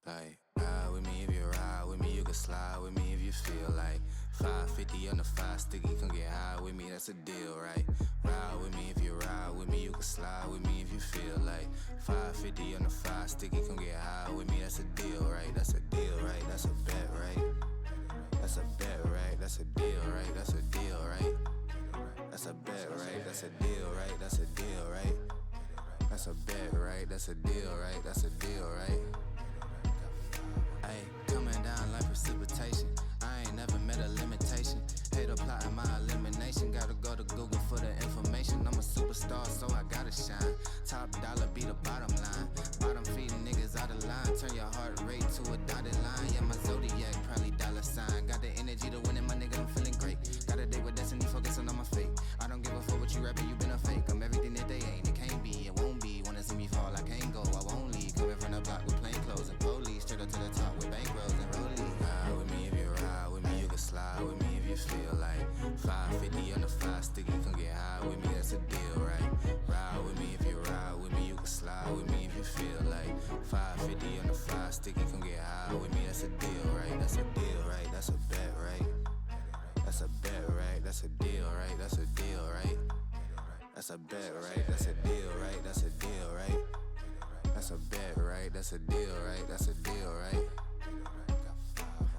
Like, ride with me if you ride with me, you can slide with me if you feel like 550 on the 5 sticky, come get high with me, that's a deal, right? Ride with me if you ride with me, you can slide with me if you feel like 550 on the 5 sticky, come get high with me, that's a deal, right? That's a deal, right? That's a bet, right? That's a bet, right? That's a deal, right? That's a deal, right? That's a bet, right? That's a deal, right? That's a deal, right? That's a bet, right? That's a deal, right? That's a deal, right? Ayy, coming down like precipitation. I ain't never met a limitation. Hater plotting my elimination. Gotta go to Google for the information. I'm a superstar, so I gotta shine. Top dollar be the bottom line. Bottom feeding niggas out of line. Turn your heart rate to a dotted line. Yeah, my zodiac probably dollar sign. Got the energy to win it, my nigga, I'm feeling great. Got a date with destiny, focusing on my fate. I don't give a fuck what you rapping, you been a fake. I'm everything that they ain't, it can't be, it won't be. Wanna see me fall, I can't go, I won't leave. Coming from the block with plain clothes and police. Straight up to the top with bankrolls and rollies. Ride with me if you ride with me, you can slide with me if you feel like 550 on the 5 sticky, come get high with me, that's a deal, right? Ride with me if you ride with me, you can slide with me if you feel like 550 on the 5 sticky, come get high with me, that's a deal, right? That's a deal, right? That's a bet, right? That's a bet, right? That's a deal, right? That's a deal, right? That's a bet, right? That's a deal, right? That's a deal, right? That's a bet, right? That's a deal, right? That's a deal, right?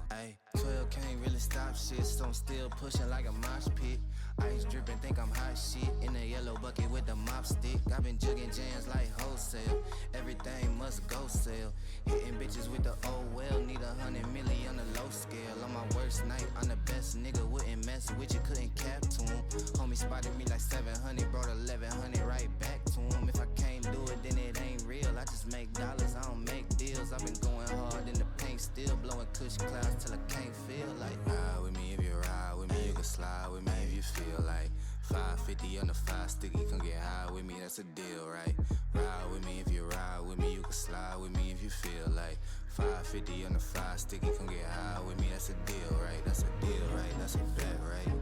Ayy, 12 can't really stop shit, so I'm still pushing like a mosh pit. Ice dripping, think I'm hot shit. In the yellow bucket with the mop stick. I've been jugging jams like wholesale. Everything must go sell. Hitting bitches with the oh well. Need 100 million on the low scale. On my worst night, I'm the best nigga. Wouldn't mess with you, couldn't cap to him. Homie spotted me like 700, brought 1100 right back to him. If I can't do it, then it ain't real. I just make dollars, I don't make deals. I've been going hard in the paint, still blowing kush clouds till I can't feel like. Ride with me if you ride with me, you can slide with me if you feel like 550 on the 5 sticky, come get high with me, that's a deal, right? Ride with me if you ride with me, you can slide with me if you feel like 550 on the 5 sticky, come get high with me, that's a deal, right? That's a deal, right? That's a bet, right?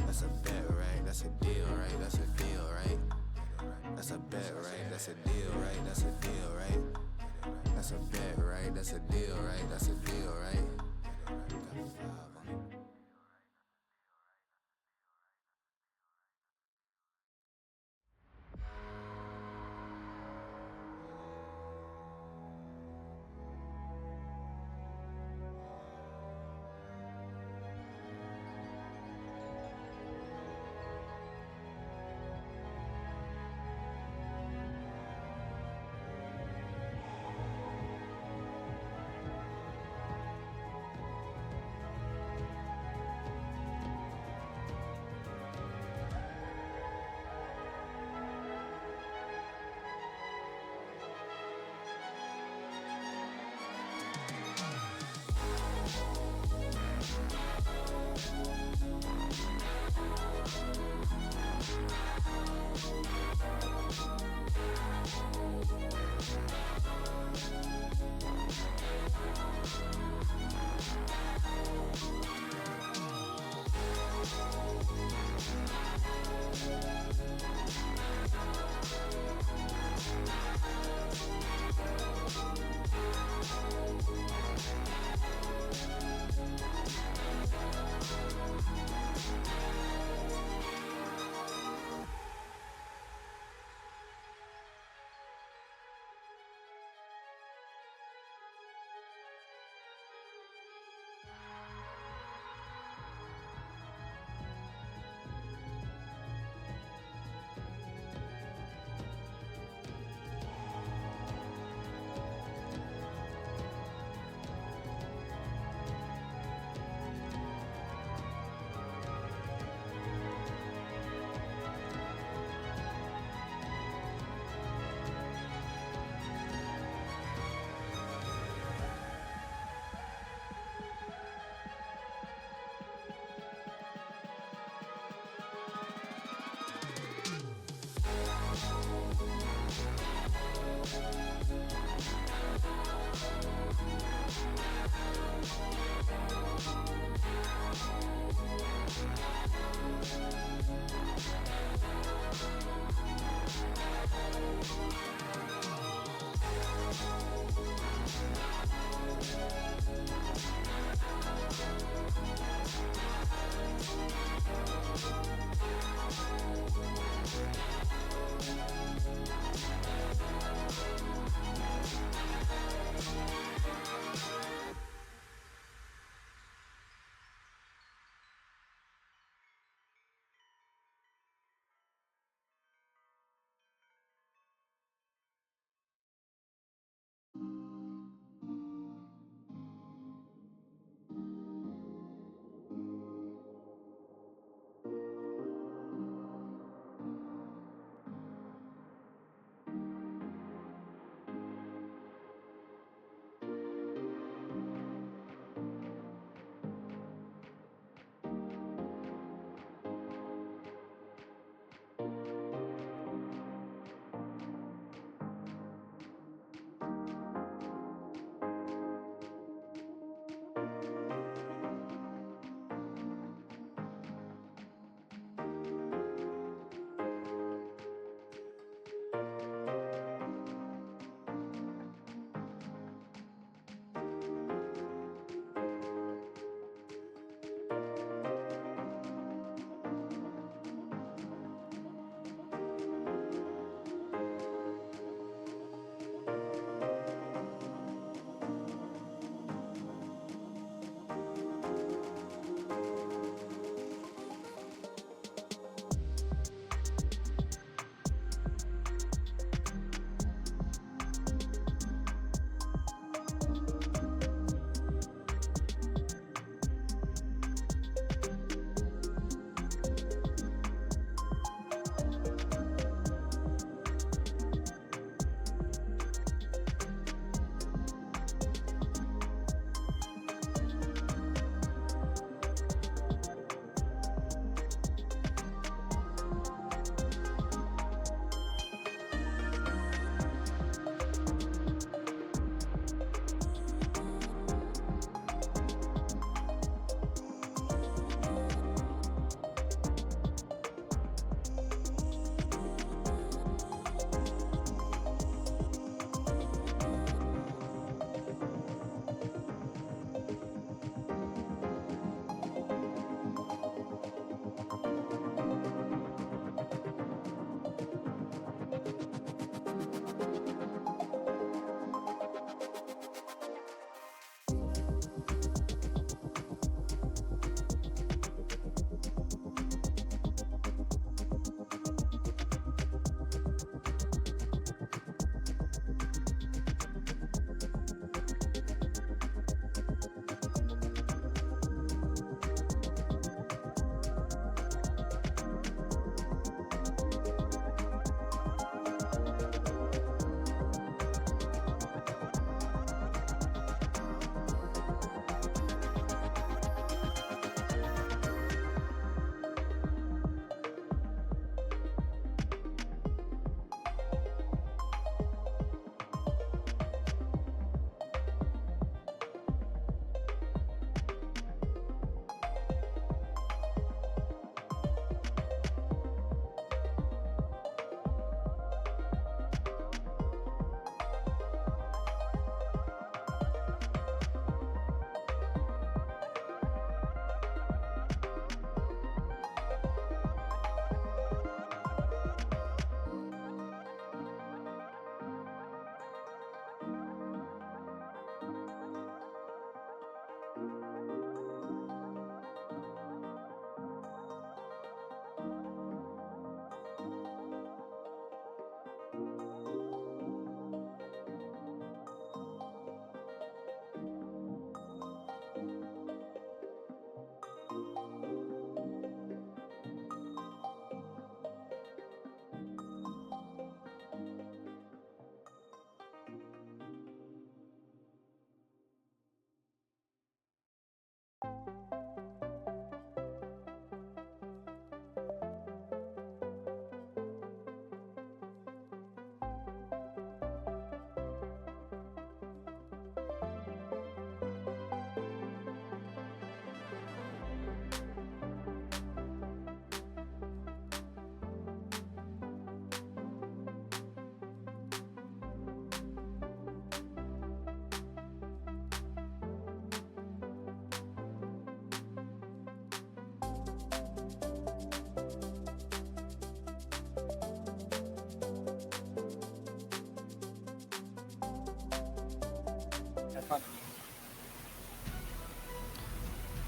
That's a bet, right? That's a deal, right? That's a deal, right? That's a bet, right? That's a deal, right? That's a deal, right? That's a bet, right? That's a deal, right? That's a deal, right?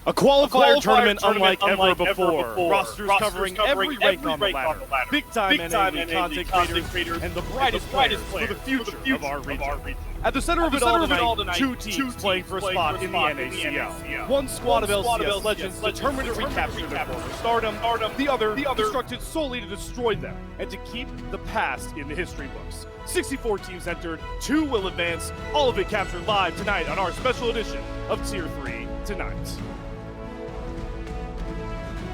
A qualifier tournament unlike ever before. Rosters covering every rank on the ladder. Big-time NA League content creators and the brightest players for the future of our region. At the center of it all tonight, two teams playing for a spot in the NACL. One squad of LCS legends determined to recapture their former stardom, the other constructed solely to destroy them and to keep the past in the history books. 64 teams entered, 2 will advance, all of it captured live tonight on our special edition of Tier 3 Tonight.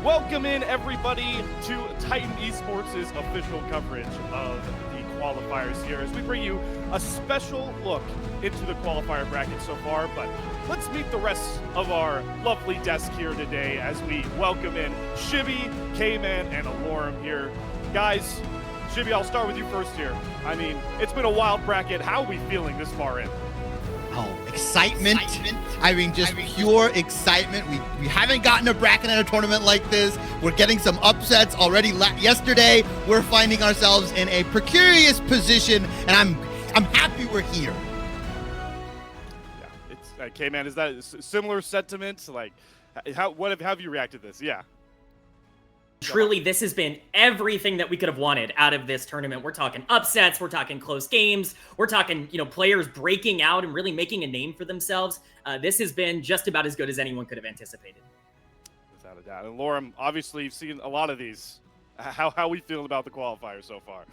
Welcome in, everybody, to Titan Esports' official coverage of the qualifiers here as we bring you a special look into the qualifier bracket so far. But let's meet the rest of our lovely desk here today as we welcome in Shibby, K-Man, and Alorem here. Guys, Shibby, I'll start with you first here. I mean, it's been a wild bracket. How are we feeling this far in? Oh, excitement. I mean, just pure excitement. We haven't gotten a bracket in a tournament like this. We're getting some upsets already. Yesterday, we're finding ourselves in a precarious position, and I'm happy we're here. Yeah, it's K-Man, is that similar sentiment? Like, how have you reacted to this? Yeah. Truly, this has been everything that we could have wanted out of this tournament. We're talking upsets, we're talking close games, we're talking, players breaking out and really making a name for themselves. This has been just about as good as anyone could have anticipated. Without a doubt. And Lorem, obviously you've seen a lot of these. How are we feeling about the qualifiers so far?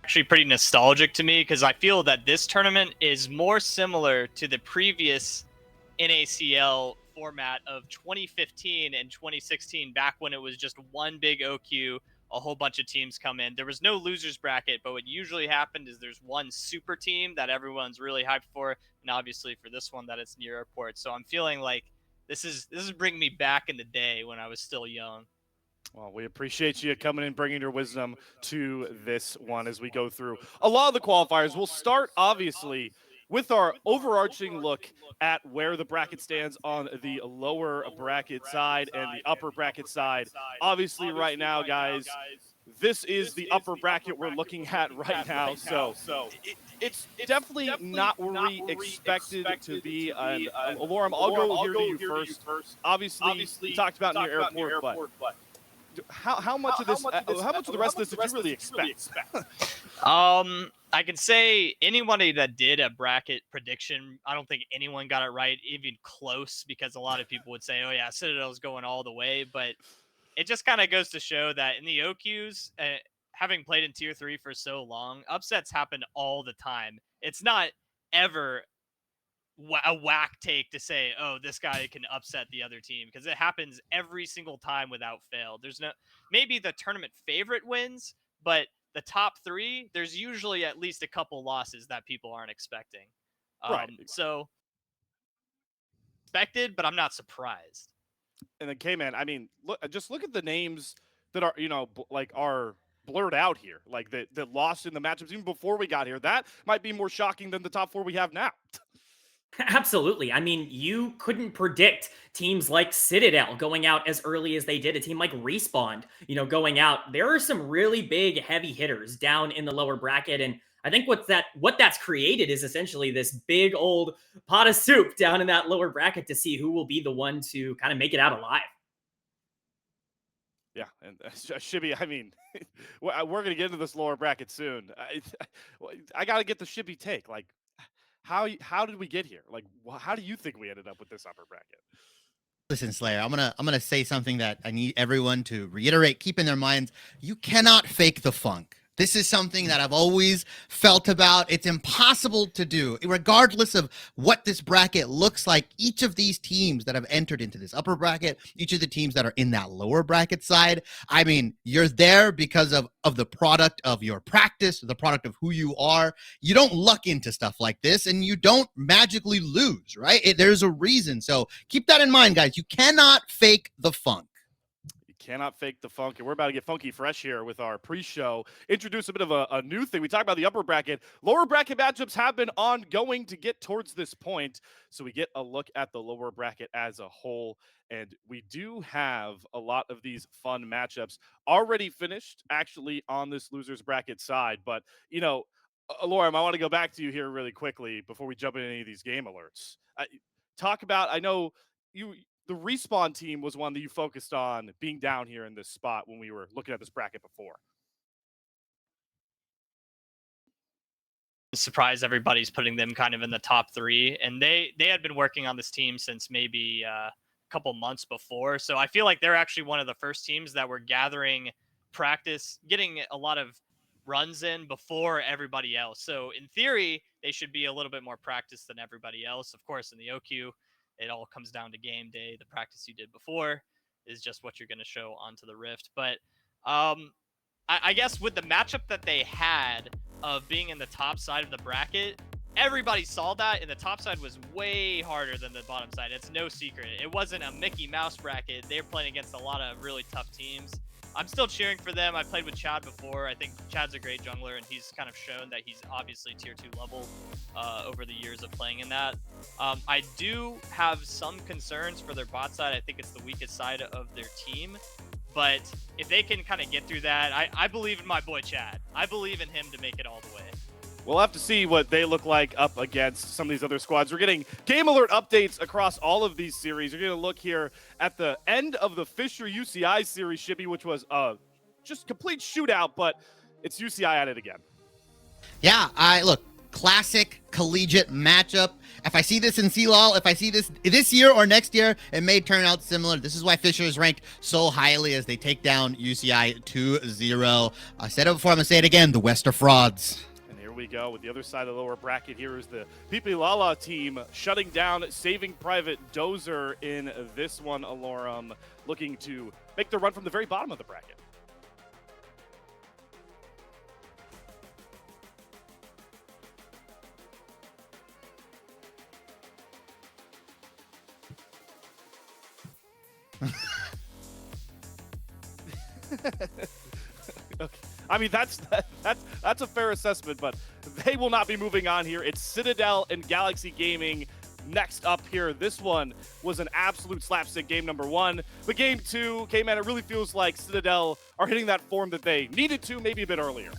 Actually pretty nostalgic to me because I feel that this tournament is more similar to the previous NACL format of 2015 and 2016, back when it was just one big OQ, a whole bunch of teams come in. There was no losers bracket, but what usually happened is there's one super team that everyone's really hyped for, and obviously for this one that it's near airport. So I'm feeling like this is bringing me back in the day when I was still young. Well, we appreciate you coming in, bringing your wisdom to this one as we go through a lot of the qualifiers. We'll start, obviously, with our overarching look at where the bracket stands on the lower bracket side and the upper bracket side. Obviously, right now, guys, this is the upper bracket we're looking at right now. So it's definitely not where we expected to be. And Alorem, I'll go here to you first. Obviously, you talked about near airport, but how much of this? How much of the rest of this did you really expect? I can say anybody that did a bracket prediction, I don't think anyone got it right, even close, because a lot of people would say, "Oh yeah, Citadel's going all the way," but it just kind of goes to show that in the OQs, having played in Tier 3 for so long, upsets happen all the time. It's not ever a whack take to say, oh, this guy can upset the other team, because it happens every single time without fail. There's no, maybe the tournament favorite wins, but the top 3, there's usually at least a couple losses that people aren't expecting. Right. So expected, but I'm not surprised. And then K-Man, I mean, just look at the names that are, are blurred out here, like that lost in the matchups even before we got here. That might be more shocking than the top 4 we have now. Absolutely. I mean, you couldn't predict teams like Citadel going out as early as they did. A team like Respawn, going out. There are some really big heavy hitters down in the lower bracket, and I think what that's created is essentially this big old pot of soup down in that lower bracket to see who will be the one to kind of make it out alive. Yeah, and Shibby, I mean, we're going to get into this lower bracket soon. I got to get the Shibby take. Like, how did we get here? Like, how do you think we ended up with this upper bracket? Listen, Slayer, I'm gonna say something that I need everyone to reiterate, keep in their minds. You cannot fake the funk. This is something that I've always felt about. It's impossible to do, regardless of what this bracket looks like. Each of these teams that have entered into this upper bracket, each of the teams that are in that lower bracket side, I mean, you're there because of the product of your practice, the product of who you are. You don't luck into stuff like this, and you don't magically lose, right? There's a reason. So keep that in mind, guys. You cannot fake the funk. Cannot fake the funk, and we're about to get funky fresh here with our pre-show. Introduce a bit of a new thing. We talked about the upper bracket. Lower bracket matchups have been ongoing to get towards this point, so we get a look at the lower bracket as a whole, and we do have a lot of these fun matchups already finished, actually, on this losers bracket side. But, Lorem, I want to go back to you here really quickly before we jump into any of these game alerts. talk about, I know the Respawn team was one that you focused on being down here in this spot when we were looking at this bracket before. Surprised everybody's putting them kind of in the top 3, and they had been working on this team since maybe a couple months before, so I feel like they're actually one of the first teams that were gathering practice, getting a lot of runs in before everybody else. So in theory, they should be a little bit more practiced than everybody else. Of course, in the OQ, it all comes down to game day. The practice you did before is just what you're going to show onto the Rift. But I guess with the matchup that they had of being in the top side of the bracket, everybody saw that, and the top side was way harder than the bottom side. It's no secret. It wasn't a Mickey Mouse bracket. They're playing against a lot of really tough teams. I'm still cheering for them. I played with Chad before. I think Chad's a great jungler, and he's kind of shown that he's obviously tier 2 level over the years of playing in that. I do have some concerns for their bot side. I think it's the weakest side of their team. But if they can kind of get through that, I believe in my boy Chad. I believe in him to make it all the way. We'll have to see what they look like up against some of these other squads. We're getting game alert updates across all of these series. You're going to look here at the end of the Fisher UCI series, Shibby, which was just complete shootout, but it's UCI at it again. Yeah, look, classic collegiate matchup. If I see this in CLOL, if I see this year or next year, it may turn out similar. This is why Fisher is ranked so highly as they take down UCI 2-0. I said it before, I'm going to say it again. The West are frauds. And here we go with the other side of the lower bracket. Here is the Pipilala team shutting down Saving Private Dozer in this one. Alorum looking to make the run from the very bottom of the bracket. Okay. I mean, that's a fair assessment, but they will not be moving on here. It's Citadel and Galaxy Gaming next up here. This one was an absolute slapstick game number 1. But game 2 came in. It really feels like Citadel are hitting that form that they needed to, maybe a bit earlier.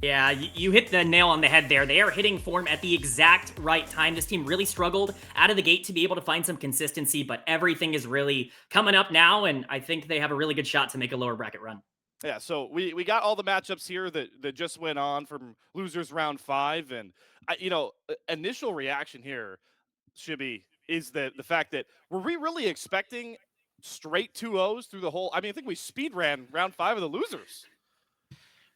Yeah, you hit the nail on the head there. They are hitting form at the exact right time. This team really struggled out of the gate to be able to find some consistency, but everything is really coming up now, and I think they have a really good shot to make a lower bracket run. Yeah, so we got all the matchups here that just went on from losers round 5, and initial reaction here, Shibby, is that the fact that were we really expecting straight 2-0s through the whole? I mean, I think we speed ran round 5 of the losers.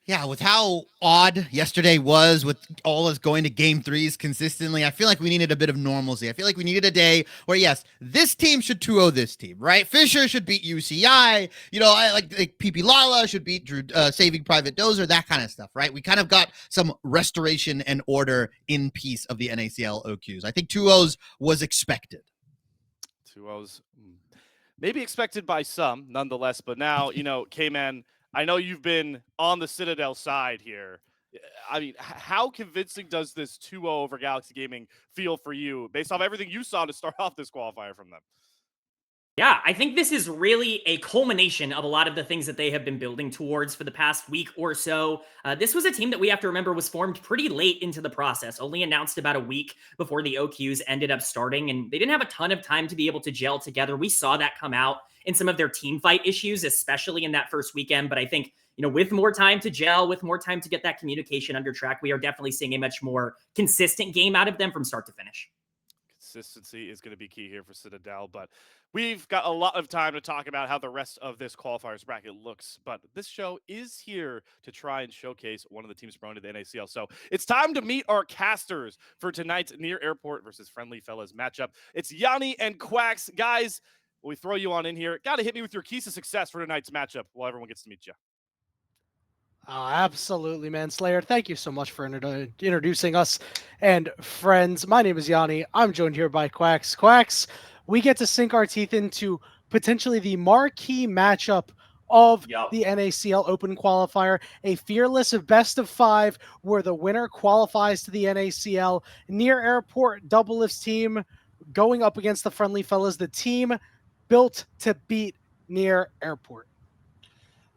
Yeah, with how odd yesterday was, with all us going to game 3s consistently, I feel like we needed a bit of normalcy. I feel like we needed a day where, yes, this team should 2-0 this team, right? Fisher should beat UCI. I like Pipilala should beat Saving Private Dozer, that kind of stuff, right? We kind of got some restoration and order in peace of the NACL OQs. I think 2-0s was expected. 2-0s, maybe expected by some, nonetheless. But now, K-Man, I know you've been on the Citadel side here. I mean, how convincing does this 2-0 over Galaxy Gaming feel for you based off everything you saw to start off this qualifier from them? Yeah, I think this is really a culmination of a lot of the things that they have been building towards for the past week or so. This was a team that we have to remember was formed pretty late into the process, only announced about a week before the OQs ended up starting, and they didn't have a ton of time to be able to gel together. We saw that come out in some of their team fight issues, especially in that first weekend, but I think with more time to gel, with more time to get that communication under track, we are definitely seeing a much more consistent game out of them from start to finish. Consistency is going to be key here for Citadel, but we've got a lot of time to talk about how the rest of this qualifiers bracket looks, but this show is here to try and showcase one of the teams promoted to the NACL. So it's time to meet our casters for tonight's Near Airport versus Friendly Fellas matchup. It's Yanni and Quacks. Guys, when we throw you on in here, got to hit me with your keys to success for tonight's matchup while everyone gets to meet you. Absolutely, man. Slayer, thank you so much for introducing us. And friends, my name is Yanni. I'm joined here by Quacks. Quacks, we get to sink our teeth into potentially the marquee matchup of the NACL Open Qualifier, a fearless best of 5 where the winner qualifies to the NACL. Near Airport Doublelifts team going up against the Friendly Fellas, the team built to beat Near Airport.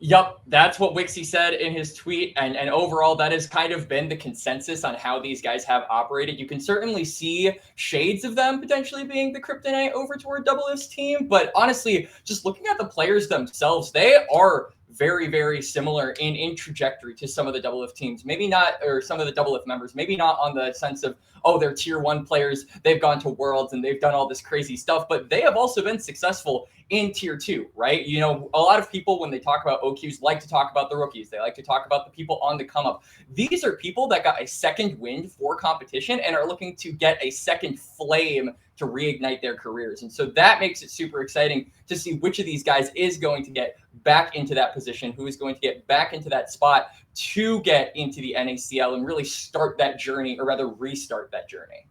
Yep, that's what Wixie said in his tweet, and overall, that has kind of been the consensus on how these guys have operated. You can certainly see shades of them potentially being the kryptonite over toward Double F's team, but honestly, just looking at the players themselves, they are very, very similar in trajectory to some of the Double F teams. Maybe not, or some of the Double F members, maybe not on the sense of, oh, they're tier 1 players, they've gone to Worlds and they've done all this crazy stuff, but they have also been successful in tier 2, right? You know, a lot of people, when they talk about OQs, like to talk about the rookies. They like to talk about the people on the come up. These are people that got a second wind for competition and are looking to get a second flame to reignite their careers. And so that makes it super exciting to see which of these guys is going to get back into that position, who is going to get back into that spot to get into the NACL and really start that journey, or rather restart that journey.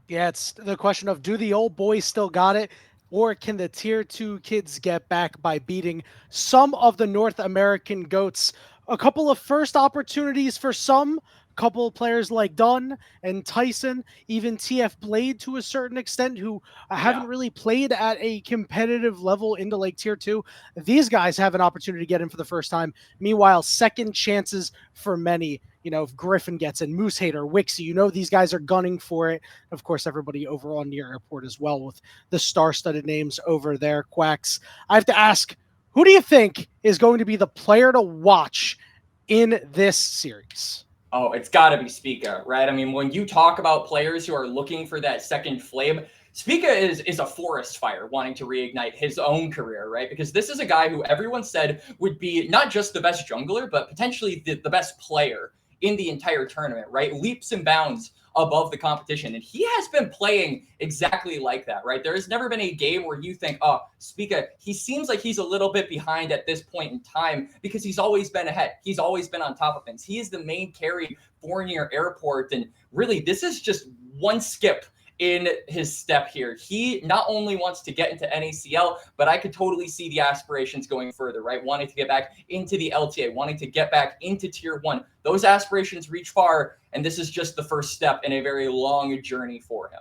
Yeah, it's the question of, do the old boys still got it? Or can the tier 2 kids get back by beating some of the North American goats? A couple of first opportunities for some, couple of players like Dunn and Tyson, even TF Blade to a certain extent, who haven't really played at a competitive level into like tier 2. These guys have an opportunity to get in for the first time. Meanwhile, second chances for many. You know, if Griffin gets in, Moose Hater, Wixie, you know, these guys are gunning for it. Of course, everybody over on Near Airport as well, with the star-studded names over there. Quacks, I have to ask, who do you think is going to be the player to watch in this series? Oh, it's got to be Spica, right? I mean, when you talk about players who are looking for that second flame, Spica is a forest fire wanting to reignite his own career, right? Because this is a guy who everyone said would be not just the best jungler, but potentially the best player in the entire tournament, right? Leaps and bounds above the competition. And he has been playing exactly like that, right? There has never been a game where you think, oh, Spica, he seems like he's a little bit behind at this point in time, because he's always been ahead. He's always been on top of things. He is the main carry for Near Airport. And really, this is just one skip in his step here. He not only wants to get into NACL, but I could totally see the aspirations going further, right? Wanting to get back into the LTA, wanting to get back into tier 1. Those aspirations reach far, and this is just the first step in a very long journey for him.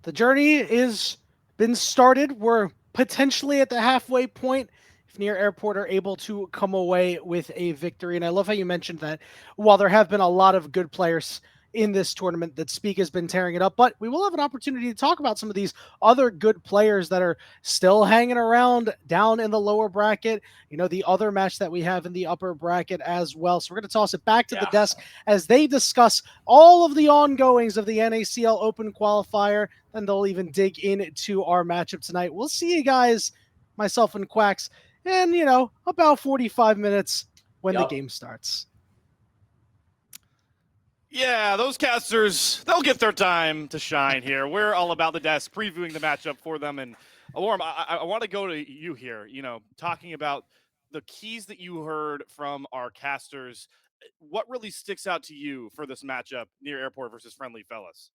The journey is been started. We're potentially at the halfway point if Near Airport are able to come away with a victory. And I love how you mentioned that while there have been a lot of good players in this tournament, that Speak has been tearing it up, but we will have an opportunity to talk about some of these other good players that are still hanging around down in the lower bracket. You know, the other match that we have in the upper bracket as well. So we're going to toss it back to the desk as they discuss all of the ongoings of the NACL Open Qualifier, and they'll even dig into our matchup tonight. We'll see you guys, myself and Quacks, in, you know, about 45 minutes when the game starts. Yeah, those casters, they'll get their time to shine here. We're all about the desk, previewing the matchup for them. And Alorm, I want to go to you here, you know, talking about the keys that you heard from our casters. What really sticks out to you for this matchup, Near Airport versus Friendly Fellas?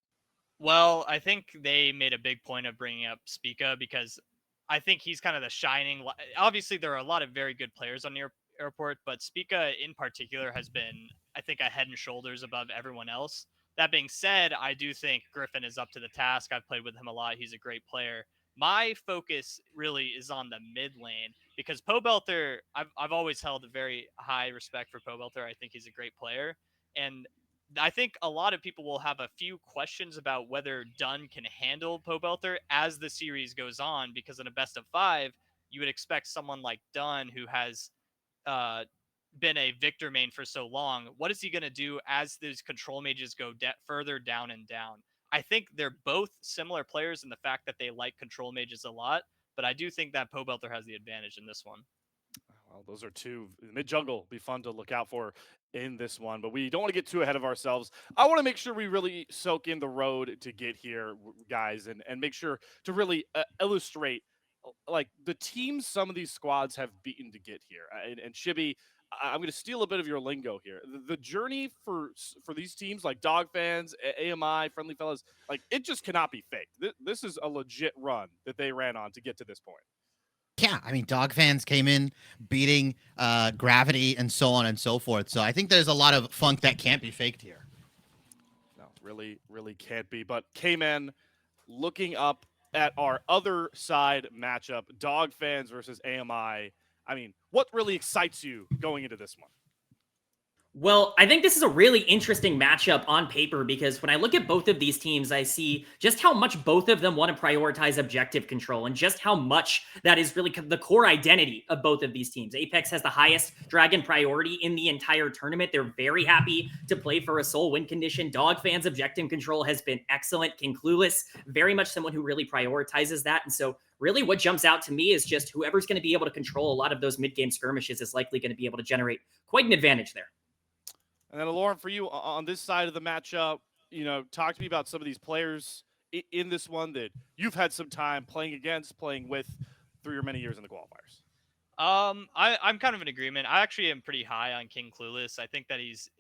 Well, I think they made a big point of bringing up Spica because I think he's kind of the shining. Obviously, there are a lot of very good players on Near Airport, but Spica in particular has been, I think, a head and shoulders above everyone else. That being said, I do think Griffin is up to the task. I've played with him a lot. He's a great player. My focus really is on the mid lane because Pobelter, I've always held a very high respect for Pobelter. I think he's a great player. And I think a lot of people will have a few questions about whether Dunn can handle Pobelter as the series goes on, because in a best of 5, you would expect someone like Dunn, who has been a Victor main for so long, what is he going to do as those control mages go further down and down? I think they're both similar players in the fact that they like control mages a lot, but I do think that Pobelter has the advantage in this one. Well, those are two. Mid jungle be fun to look out for in this one, but we don't want to get too ahead of ourselves. I want to make sure we really soak in the road to get here, guys, and make sure to really illustrate like the teams some of these squads have beaten to get here. And Shibby, I'm going to steal a bit of your lingo here. The journey for these teams like Dog Fans, AMI, Friendly Fellas, like it just cannot be faked. This is a legit run that they ran on to get to this point. Yeah, I mean, Dog Fans came in beating Gravity and so on and so forth. So I think there's a lot of funk that can't be faked here. No, really, really can't be. But K-Men, looking up at our other side matchup, Dog Fans versus AMI. I I mean, what really excites you going into this one? Well, I think this is a really interesting matchup on paper because when I look at both of these teams, I see just how much both of them want to prioritize objective control and just how much that is really the core identity of both of these teams. Apex has the highest Dragon priority in the entire tournament. They're very happy to play for a sole win condition. Dog fans' objective control has been excellent. King Clueless, very much someone who really prioritizes that. And so really what jumps out to me is just whoever's going to be able to control a lot of those mid-game skirmishes is likely going to be able to generate quite an advantage there. And then, Lauren, for you on this side of the matchup, talk to me about some of these players in this one that you've had some time playing against, playing with through your many years in the qualifiers. I'm kind of in agreement. I actually am pretty high on King Clueless. I think that he's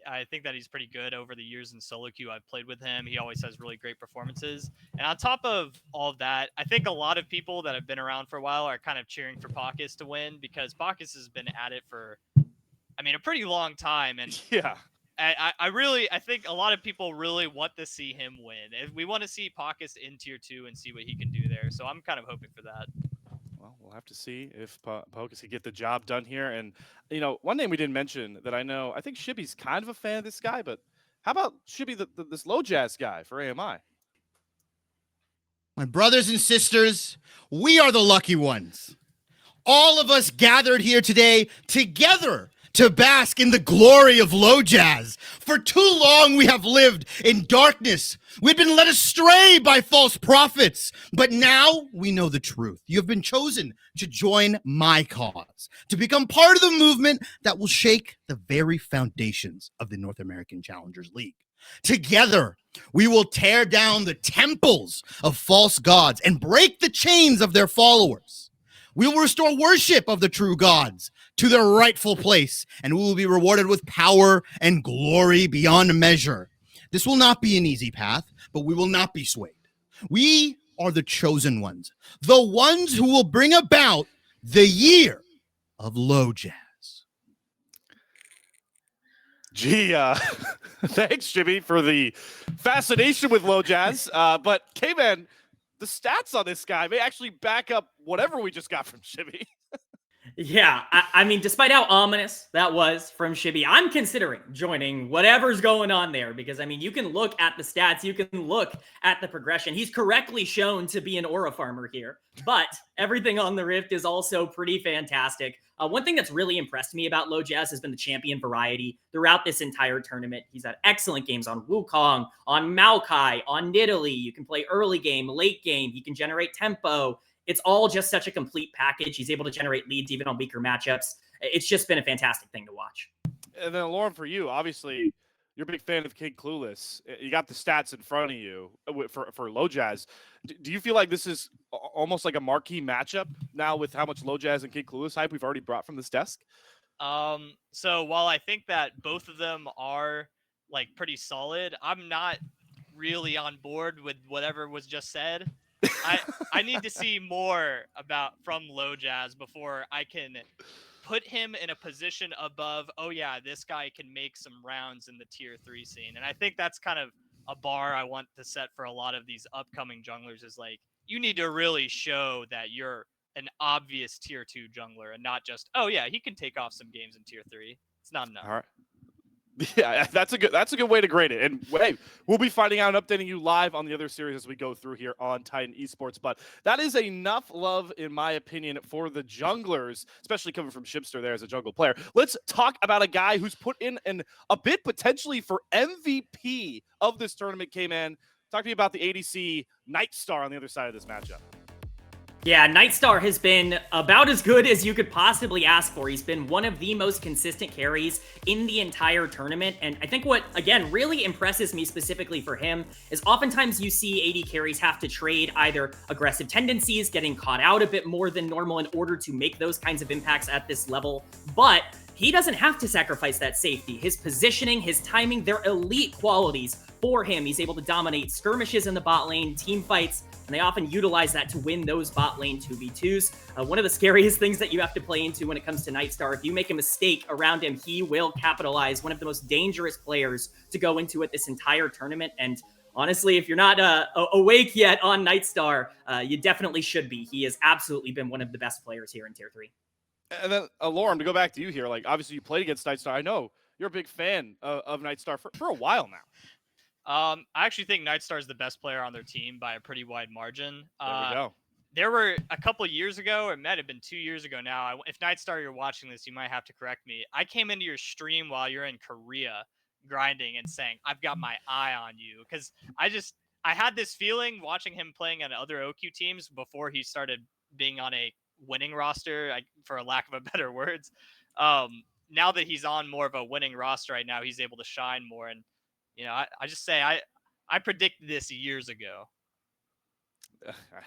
pretty good over the years in solo queue. I've played with him. He always has really great performances. And on top of all of that, I think a lot of people that have been around for a while are kind of cheering for Pacus to win because Pacus has been at it for, a pretty long time. And yeah. I think a lot of people really want to see him win. If we want to see Pacus in tier 2 and see what he can do there. So I'm kind of hoping for that. Well, we'll have to see if Pacus can get the job done here. And, one name we didn't mention that I think Shibby's kind of a fan of this guy, but how about Shibby, this low jazz guy for AMI? My brothers and sisters, we are the lucky ones. All of us gathered here today together to bask in the glory of low jazz. For too long we have lived in darkness. We've been led astray by false prophets. But now we know the truth. You have been chosen to join my cause, to become part of the movement that will shake the very foundations of the North American Challengers League. Together, we will tear down the temples of false gods and break the chains of their followers. We will restore worship of the true gods to their rightful place, and we will be rewarded with power and glory beyond measure. This will not be an easy path, but we will not be swayed. We are the chosen ones, the ones who will bring about the year of low jazz. Gee, thanks, Jimmy, for the fascination with low jazz. But, K-Man, the stats on this guy may actually back up whatever we just got from Shibby. Yeah, despite how ominous that was from Shibby, I'm considering joining whatever's going on there because, you can look at the stats, you can look at the progression. He's correctly shown to be an aura farmer here, but everything on the Rift is also pretty fantastic. One thing that's really impressed me about Low Jazz has been the champion variety throughout this entire tournament. He's had excellent games on Wukong, on Maokai, on Nidalee. You can play early game, late game. He can generate tempo. It's all just such a complete package. He's able to generate leads even on weaker matchups. It's just been a fantastic thing to watch. And then, Lauren, for you, obviously, you're a big fan of King Clueless. You got the stats in front of you for Low Jazz. Do you feel like this is almost like a marquee matchup now with how much Low Jazz and King Clueless hype we've already brought from this desk? So while I think that both of them are pretty solid, I'm not really on board with whatever was just said. I need to see more from Low Jazz before I can put him in a position above, oh yeah, this guy can make some rounds in the tier 3 scene. And I think that's kind of a bar I want to set for a lot of these upcoming junglers is you need to really show that you're an obvious tier 2 jungler and not just, oh yeah, he can take off some games in tier 3. It's not enough. All right. Yeah, that's a good way to grade it. And hey, we'll be finding out and updating you live on the other series as we go through here on Titan Esports. But that is enough love, in my opinion, for the junglers, especially coming from Shipster there as a jungle player. Let's talk about a guy who's put in a bid potentially for MVP of this tournament, K-Man. Talk to me about the ADC Nightstar on the other side of this matchup. Yeah, Nightstar has been about as good as you could possibly ask for. He's been one of the most consistent carries in the entire tournament. And I think what, again, really impresses me specifically for him is oftentimes you see AD carries have to trade either aggressive tendencies, getting caught out a bit more than normal in order to make those kinds of impacts at this level. But he doesn't have to sacrifice that safety. His positioning, his timing, they're elite qualities for him. He's able to dominate skirmishes in the bot lane, team fights, and they often utilize that to win those bot lane 2v2s. One of the scariest things that you have to play into when it comes to Nightstar, if you make a mistake around him, he will capitalize. One of the most dangerous players to go into it this entire tournament. And honestly, if you're not awake yet on Nightstar, you definitely should be. He has absolutely been one of the best players here in Tier 3. And then, Lauren, to go back to you here, like obviously you played against Nightstar. I know you're a big fan of Nightstar for a while now. I actually think Nightstar is the best player on their team by a pretty wide margin. There we go. There were a couple years ago, or it might have been 2 years ago now. If Nightstar, you're watching this, you might have to correct me. I came into your stream while you're in Korea grinding and saying, I've got my eye on you. Because I had this feeling watching him playing on other OQ teams before he started being on a winning roster, for a lack of a better words. Now that he's on more of a winning roster right now, he's able to shine more. And, I just say I predicted this years ago.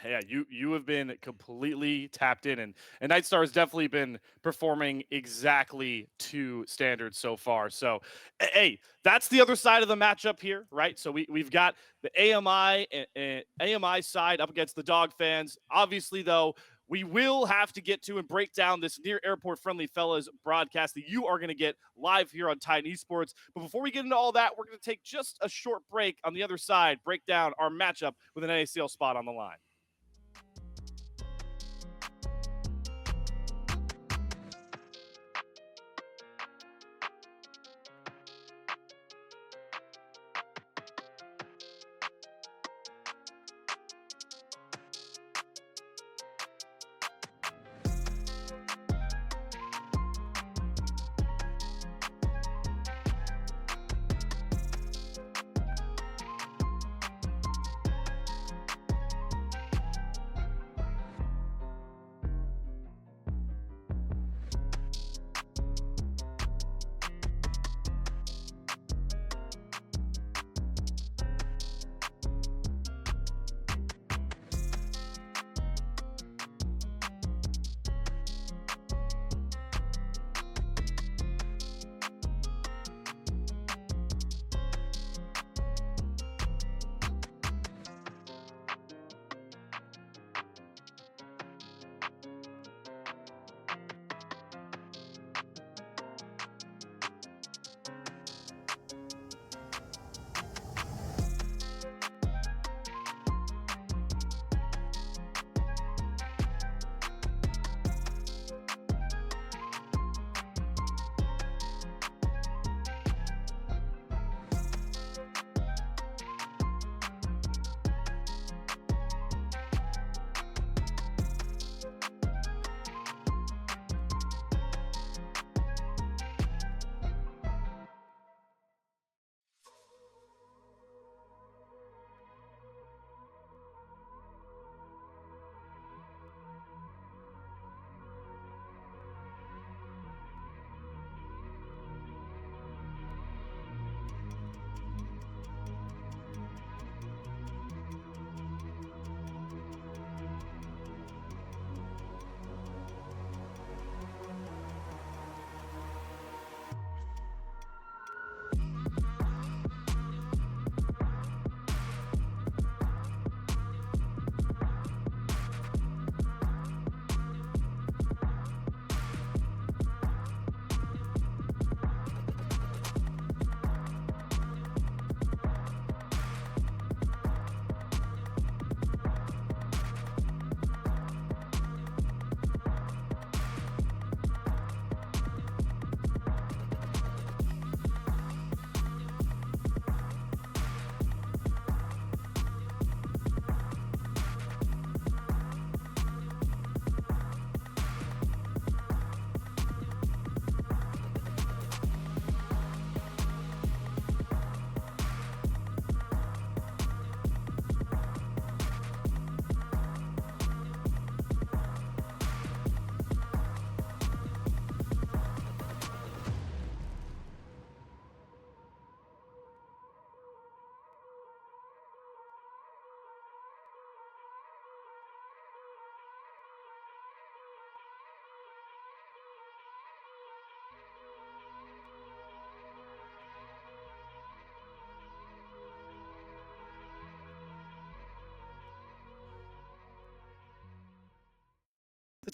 Yeah, you have been completely tapped in, and Nightstar has definitely been performing exactly to standards so far. So, hey, that's the other side of the matchup here, right? So we've got the AMI side up against the Dog fans. Obviously, though, we will have to get to and break down this near airport friendly fellas broadcast that you are going to get live here on Titan Esports. But before we get into all that, we're going to take just a short break. On the other side, break down our matchup with an NACL spot on the line.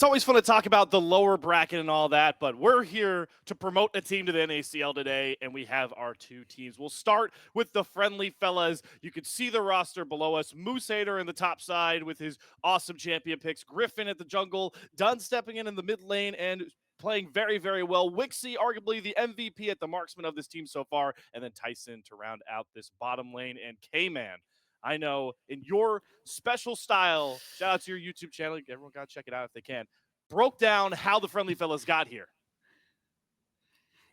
it's always fun to talk about the lower bracket and all that, but we're here to promote a team to the NACL today, and we have our two teams. We'll start with the Friendly Fellas. You can see the roster below us. Moose Hater in the top side with his awesome champion picks. Griffin at the jungle. Dunn stepping in the mid lane and playing very, very well. Wixie, arguably the MVP at the marksman of this team so far, and then Tyson to round out this bottom lane, and K-Man. I know in your special style, shout out to your YouTube channel. Everyone got to check it out if they can. Broke down how the Friendly Fellas got here.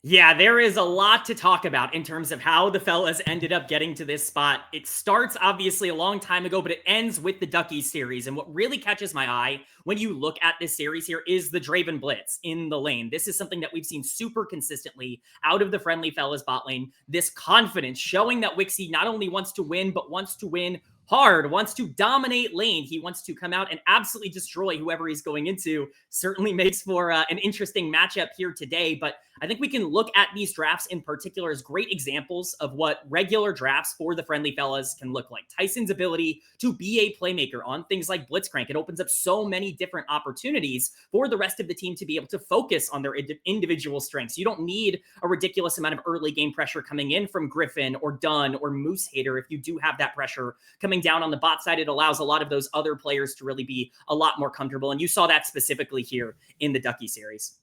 Yeah, there is a lot to talk about in terms of how the fellas ended up getting to this spot. It starts obviously a long time ago, but it ends with the Duckies series. And what really catches my eye when you look at this series here is the Draven Blitz in the lane. This is something that we've seen super consistently out of the Friendly Fellas bot lane. This confidence showing that Wixie not only wants to win, but wants to win hard, wants to dominate lane. He wants to come out and absolutely destroy whoever he's going into. Certainly makes for an interesting matchup here today. But I think we can look at these drafts in particular as great examples of what regular drafts for the Friendly Fellas can look like. Tyson's ability to be a playmaker on things like Blitzcrank, it opens up so many different opportunities for the rest of the team to be able to focus on their individual strengths. You don't need a ridiculous amount of early game pressure coming in from Griffin or Dunn or Moose Hater. If you do have that pressure coming down on the bot side, it allows a lot of those other players to really be a lot more comfortable. And you saw that specifically here in the Ducky series.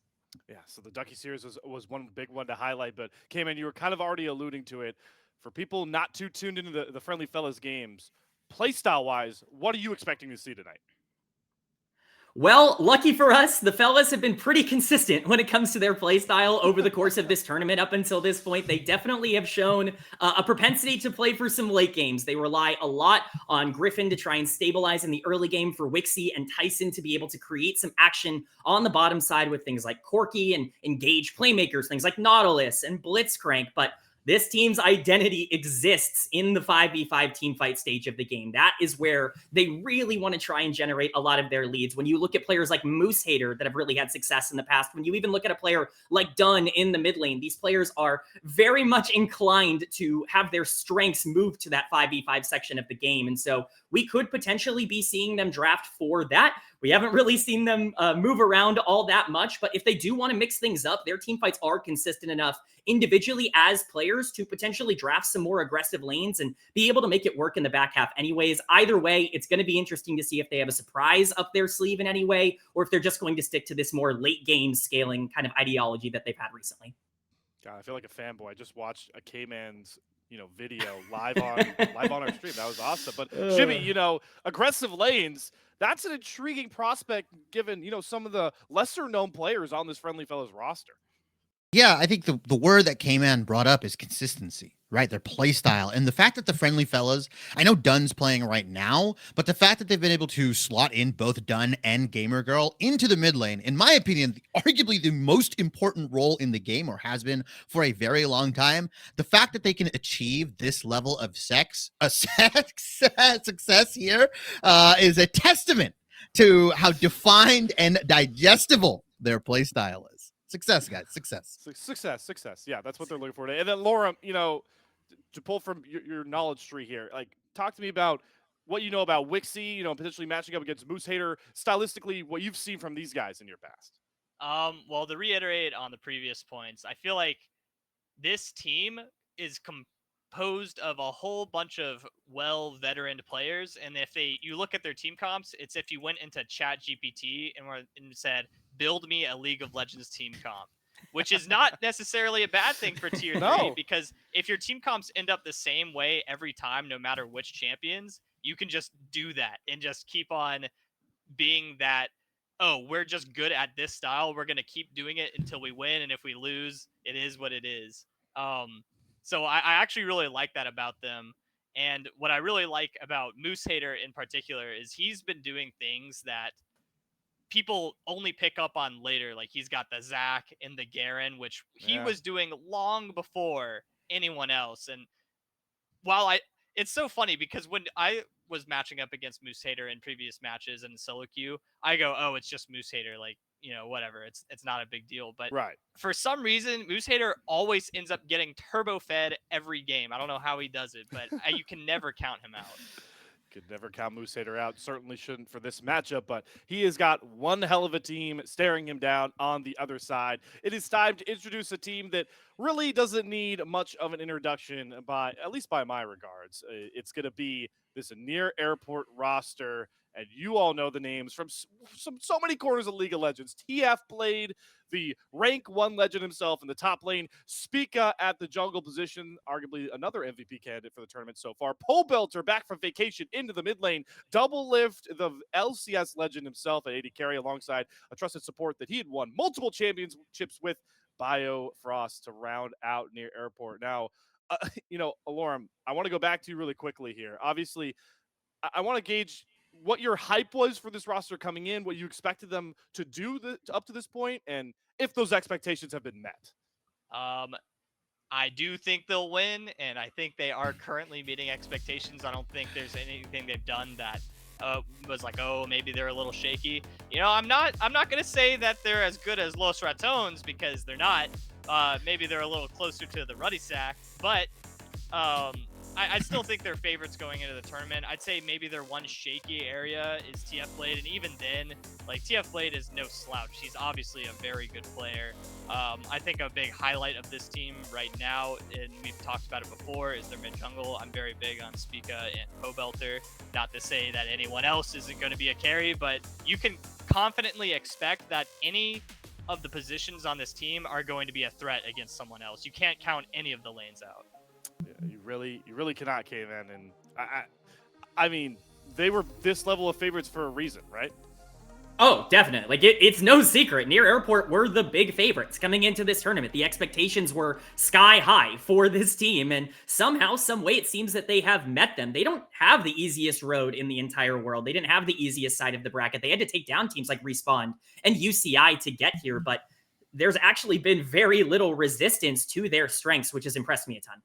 Yeah, so the Ducky series was one big one to highlight, but K-Man, you were kind of already alluding to it. For people not too tuned into the Friendly Fellas games, playstyle-wise, what are you expecting to see tonight? Well, lucky for us, the fellas have been pretty consistent when it comes to their play style over the course of this tournament up until this point. They definitely have shown a propensity to play for some late games. They rely a lot on Griffin to try and stabilize in the early game for Wixie and Tyson to be able to create some action on the bottom side with things like Corky and engage playmakers, things like Nautilus and Blitzcrank. But this team's identity exists in the 5v5 team fight stage of the game. That is where they really want to try and generate a lot of their leads. When you look at players like Moose Hater that have really had success in the past, when you even look at a player like Dunn in the mid lane, these players are very much inclined to have their strengths move to that 5v5 section of the game. And so we could potentially be seeing them draft for that. We haven't really seen them move around all that much, but if they do want to mix things up, their team fights are consistent enough individually as players to potentially draft some more aggressive lanes and be able to make it work in the back half anyways. Either way, it's going to be interesting to see if they have a surprise up their sleeve in any way, or if they're just going to stick to this more late game scaling kind of ideology that they've had recently. God, I feel like a fanboy. I just watched a K-Man's video live on our stream. That was awesome. But Jimmy, aggressive lanes, that's an intriguing prospect given, some of the lesser known players on this Friendly Fellas roster. Yeah, I think the word that K-Man brought up is consistency, right? Their play style. And the fact that the Friendly Fellas, I know Dunn's playing right now, but the fact that they've been able to slot in both Dunn and Gamer Girl into the mid lane, in my opinion, arguably the most important role in the game, or has been for a very long time, the fact that they can achieve this level of success here is a testament to how defined and digestible their play style is. Success, guys. Success. Yeah, that's what they're looking for today. And then, Laura, to pull from your knowledge tree here, talk to me about what you know about Wixie, potentially matching up against Moose Hater, stylistically, what you've seen from these guys in your past. Well, to reiterate on the previous points, I feel like this team is composed of a whole bunch of veteran players, and if you look at their team comps, it's if you went into Chat GPT and said, build me a League of Legends team comp, which is not necessarily a bad thing for tier 3, because if your team comps end up the same way every time, no matter which champions, you can just do that and just keep on being that, oh, we're just good at this style, we're going to keep doing it until we win, and if we lose, it is what it is. So I actually really like that about them. And what I really like about Moose Hater in particular is he's been doing things that people only pick up on later. Like he's got the Zac and the Garen, which he was doing long before anyone else. And it's so funny because when I was matching up against Moose Hater in previous matches and solo queue, I go, oh, it's just Moose Hater. Like, whatever. It's not a big deal. But for some reason, Moose Hater always ends up getting turbo fed every game. I don't know how he does it, but you can never count him out. Could never count Moose Hader out. Certainly shouldn't for this matchup, but he has got one hell of a team staring him down on the other side. It is time to introduce a team that really doesn't need much of an introduction, at least by my regards. It's going to be this near airport roster, and you all know the names from so many corners of League of Legends. TF played the rank 1 legend himself in the top lane, Spica at the jungle position, arguably another MVP candidate for the tournament so far. Pole Belter back from vacation into the mid lane, double lift the LCS legend himself at AD carry alongside a trusted support that he had won multiple championships with, Bio Frost, to round out near airport. Now, Alorum, I want to go back to you really quickly here. Obviously, I want to gauge what your hype was for this roster coming in, what you expected them to do up to this point, and if those expectations have been met. I do think they'll win, and I think they are currently meeting expectations. I don't think there's anything they've done that was like, oh, maybe they're a little shaky. I'm not gonna say that they're as good as Los Ratones, because they're not. Maybe they're a little closer to the Ruddy Sack, but I still think they're favorites going into the tournament. I'd say maybe their one shaky area is TF Blade, and even then, like, TF Blade is no slouch. He's obviously a very good player. I think a big highlight of this team right now, and we've talked about it before, is their mid-jungle. I'm very big on Spica and Pobelter. Not to say that anyone else isn't going to be a carry, but you can confidently expect that any of the positions on this team are going to be a threat against someone else. You can't count any of the lanes out. Yeah, you really cannot, K-Man. And I mean, they were this level of favorites for a reason, right? Oh, definitely. Like, it's no secret. Near Airport were the big favorites coming into this tournament. The expectations were sky high for this team, and somehow, some way, it seems that they have met them. They don't have the easiest road in the entire world. They didn't have the easiest side of the bracket. They had to take down teams like Respawn and UCI to get here, but there's actually been very little resistance to their strengths, which has impressed me a ton.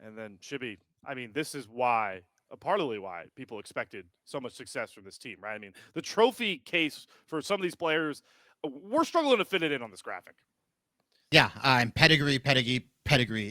And then Chibi, I mean, this is partly why people expected so much success from this team, right? I mean, the trophy case for some of these players, we're struggling to fit it in on this graphic. Yeah, pedigree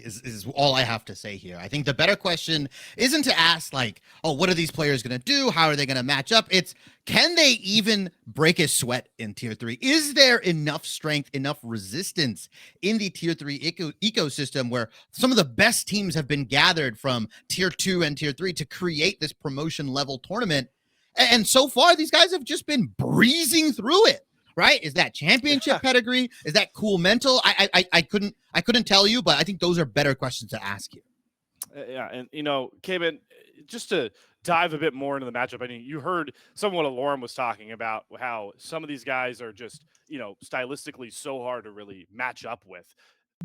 is all I have to say here. I think the better question isn't to ask, like, oh, what are these players going to do? How are they going to match up? It's, can they even break a sweat in Tier 3? Is there enough strength, enough resistance in the Tier 3 ecosystem where some of the best teams have been gathered from Tier 2 and Tier 3 to create this promotion level tournament? And so far, these guys have just been breezing through it. Right? Is that championship pedigree? Is that cool mental? I couldn't tell you, but I think those are better questions to ask you. Yeah, and Kevin, just to dive a bit more into the matchup, I mean, you heard some of what Alorum was talking about, how some of these guys are just, stylistically so hard to really match up with.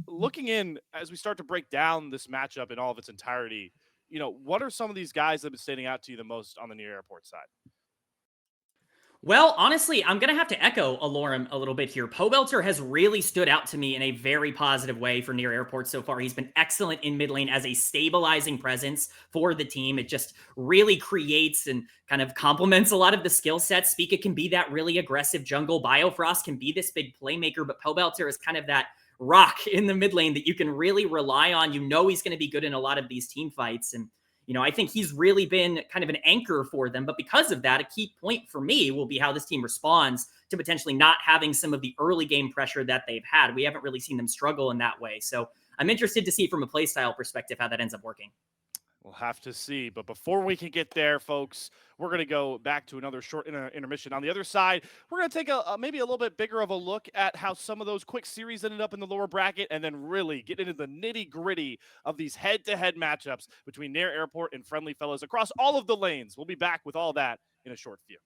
Looking in, as we start to break down this matchup in all of its entirety, what are some of these guys that have been standing out to you the most on the near airport side? Well, honestly, I'm going to have to echo Alorum a little bit here. Pobelter has really stood out to me in a very positive way for near airport so far. He's been excellent in mid lane as a stabilizing presence for the team. It just really creates and kind of complements a lot of the skill sets. Spica can be that really aggressive jungle. Biofrost can be this big playmaker, but Pobelter is kind of that rock in the mid lane that you can really rely on. He's going to be good in a lot of these team fights. And I think he's really been kind of an anchor for them. But because of that, a key point for me will be how this team responds to potentially not having some of the early game pressure that they've had. We haven't really seen them struggle in that way. So I'm interested to see from a playstyle perspective how that ends up working. We'll have to see. But before we can get there, folks, we're going to go back to another short intermission. On the other side, we're going to take maybe a little bit bigger of a look at how some of those quick series ended up in the lower bracket, and then really get into the nitty-gritty of these head-to-head matchups between Near Airport and Friendly Fellows across all of the lanes. We'll be back with all that in a short few.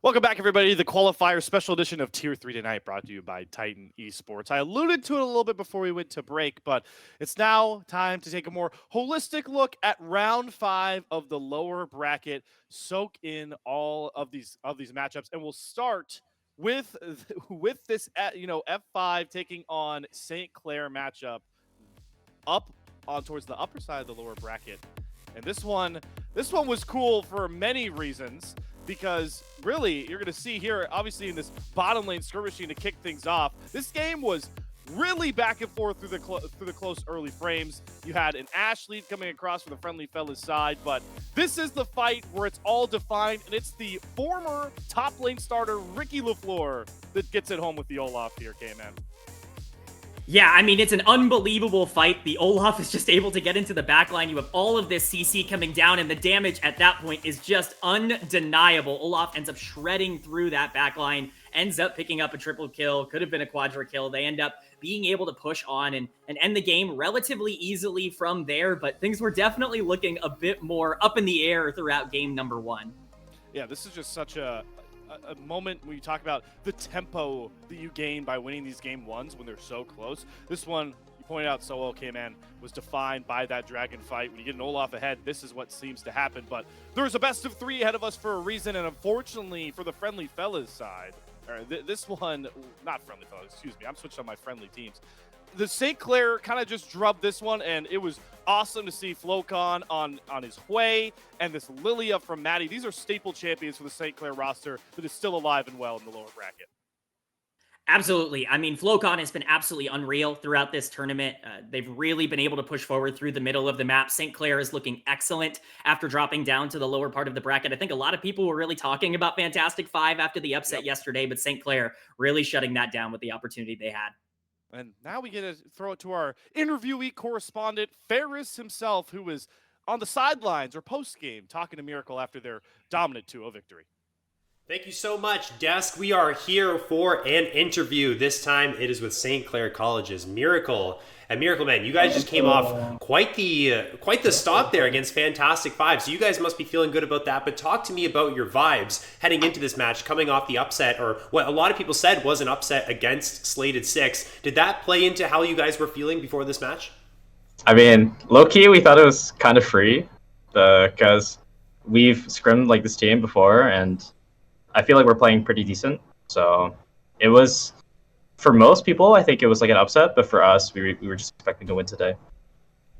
Welcome back, everybody, to the Qualifier special edition of Tier 3 tonight, brought to you by Titan Esports. I alluded to it a little bit before we went to break, but it's now time to take a more holistic look at round 5 of the lower bracket, soak in all of these matchups, and we'll start with this F5 taking on St. Clair matchup up on towards the upper side of the lower bracket. And this one was cool for many reasons, because really you're going to see here, obviously in this bottom lane skirmishing to kick things off, this game was really back and forth through the close early frames. You had an Ashe lead coming across from the Friendly Fellas side, but this is the fight where it's all defined, and it's the former top lane starter Ricky LaFleur that gets it home with the Olaf here, K-Man. Yeah, I mean, it's an unbelievable fight. The Olaf is just able to get into the backline. You have all of this CC coming down, and the damage at that point is just undeniable. Olaf ends up shredding through that backline, ends up picking up a triple kill, could have been a quadra kill. They end up being able to push on and end the game relatively easily from there, but things were definitely looking a bit more up in the air throughout game number 1. Yeah, this is just such a moment when you talk about the tempo that you gain by winning these game 1s when they're so close. This one, you pointed out so well, K-Man, was defined by that dragon fight. When you get an Olaf ahead, this is what seems to happen. But there's a best of 3 ahead of us for a reason, and unfortunately for the Friendly Fellas side, this one, not Friendly Fellas, excuse me, I'm switching on my friendly teams. The St. Clair kind of just drubbed this one, and it was awesome to see Flocon on his way, and this Lilia from Maddie. These are staple champions for the St. Clair roster that is still alive and well in the lower bracket. Absolutely. I mean, Flocon has been absolutely unreal throughout this tournament. They've really been able to push forward through the middle of the map. St. Clair is looking excellent after dropping down to the lower part of the bracket. I think a lot of people were really talking about Fantastic Five after the upset yesterday, but St. Clair really shutting that down with the opportunity they had. And now we get to throw it to our interviewee correspondent, Ferris himself, who was on the sidelines or post-game talking to Miracle after their dominant 2-0 victory. Thank you so much, Desk. We are here for an interview. This time it is with St. Clair College's Miracle. And Miracle Man, you guys just came off quite the stop there against Fantastic Five. So you guys must be feeling good about that. But talk to me about your vibes heading into this match, coming off the upset, or what a lot of people said was an upset against Slated 6. Did that play into how you guys were feeling before this match? I mean, low-key, we thought it was kind of free because we've scrimmed like this team before, and I feel like we're playing pretty decent. So it was, for most people, I think it was like an upset, but for us, we were just expecting to win today.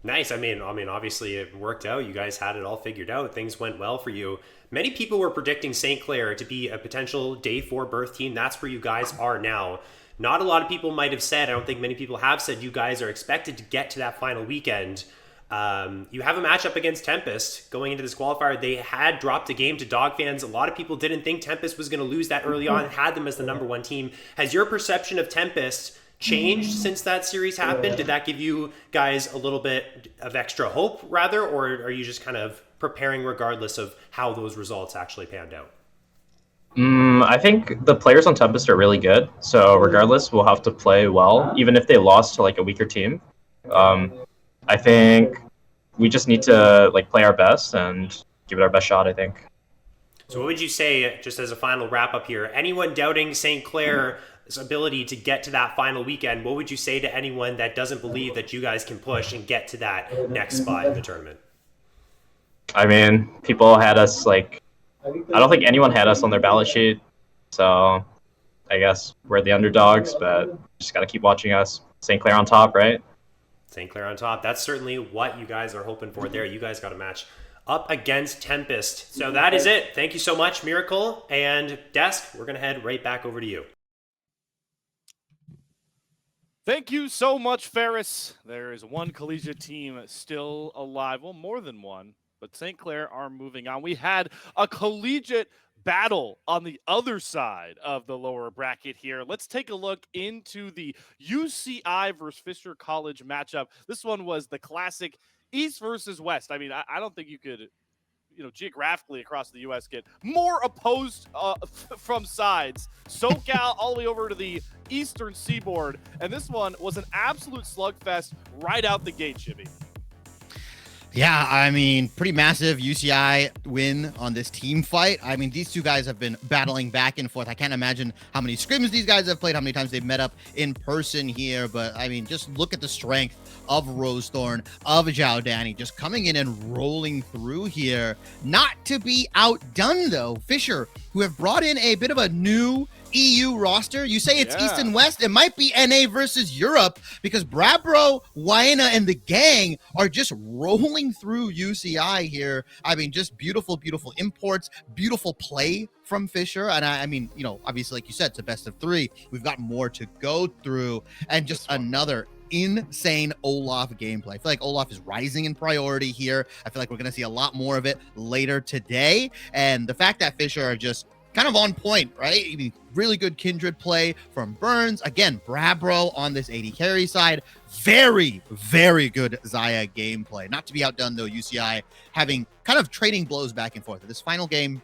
Nice. I mean, obviously it worked out. You guys had it all figured out. Things went well for you. Many people were predicting St. Clair to be a potential day 4 berth team. That's where you guys are now. Not a lot of people might have said, I don't think many people have said, you guys are expected to get to that final weekend. You have a matchup against Tempest going into this qualifier. They had dropped a game to Dog fans. A lot of people didn't think Tempest was going to lose that early on, had them as the number 1 team. Has your perception of Tempest changed since that series happened? Did that give you guys a little bit of extra hope, rather, or are you just kind of preparing regardless of how those results actually panned out? I think the players on Tempest are really good, so regardless, we'll have to play well, even if they lost to like a weaker team. I think we just need to like play our best and give it our best shot, I think. So what would you say, just as a final wrap up here, anyone doubting St. Clair's ability to get to that final weekend, what would you say to anyone that doesn't believe that you guys can push and get to that next spot in the tournament? I mean, people had us like, I don't think anyone had us on their balance sheet, so I guess we're the underdogs, but just got to keep watching us. St. Clair on top, right? St. Clair on top. That's certainly what you guys are hoping for there. You guys got a match up against Tempest. So that is it. Thank you so much, Miracle. And Desk, we're going to head right back over to you. Thank you so much, Ferris. There is one collegiate team still alive. Well, more than one, but St. Clair are moving on. We had a collegiate battle on the other side of the lower bracket here. Let's take a look into the UCI versus Fisher College matchup. This one was the classic East versus West. I mean, I don't think you could, geographically across the U.S. get more opposed from sides. SoCal all the way over to the Eastern Seaboard. And this one was an absolute slugfest right out the gate, Jimmy. Yeah, I mean, pretty massive UCI win on this team fight. I mean, these two guys have been battling back and forth. I can't imagine how many scrims these guys have played, how many times they've met up in person here. But I mean, just look at the strength of Rosethorn, of Zhao Danny, just coming in and rolling through here. Not to be outdone, though. Fisher, who have brought in a bit of a new EU roster. You say it's East and West. It might be NA versus Europe because Brabro, Waina, and the gang are just rolling through UCI here. I mean, just beautiful, beautiful imports, beautiful play from Fisher. And I mean, you know, obviously, like you said, it's a best of 3. We've got more to go through, and just another insane Olaf gameplay. I feel like Olaf is rising in priority here. I feel like we're going to see a lot more of it later today. And the fact that Fisher are just kind of on point, right? I mean, really good Kindred play from Burns. Again, Brabro on this AD carry side. Very, very good Xayah gameplay. Not to be outdone, though, UCI having kind of trading blows back and forth. This final game,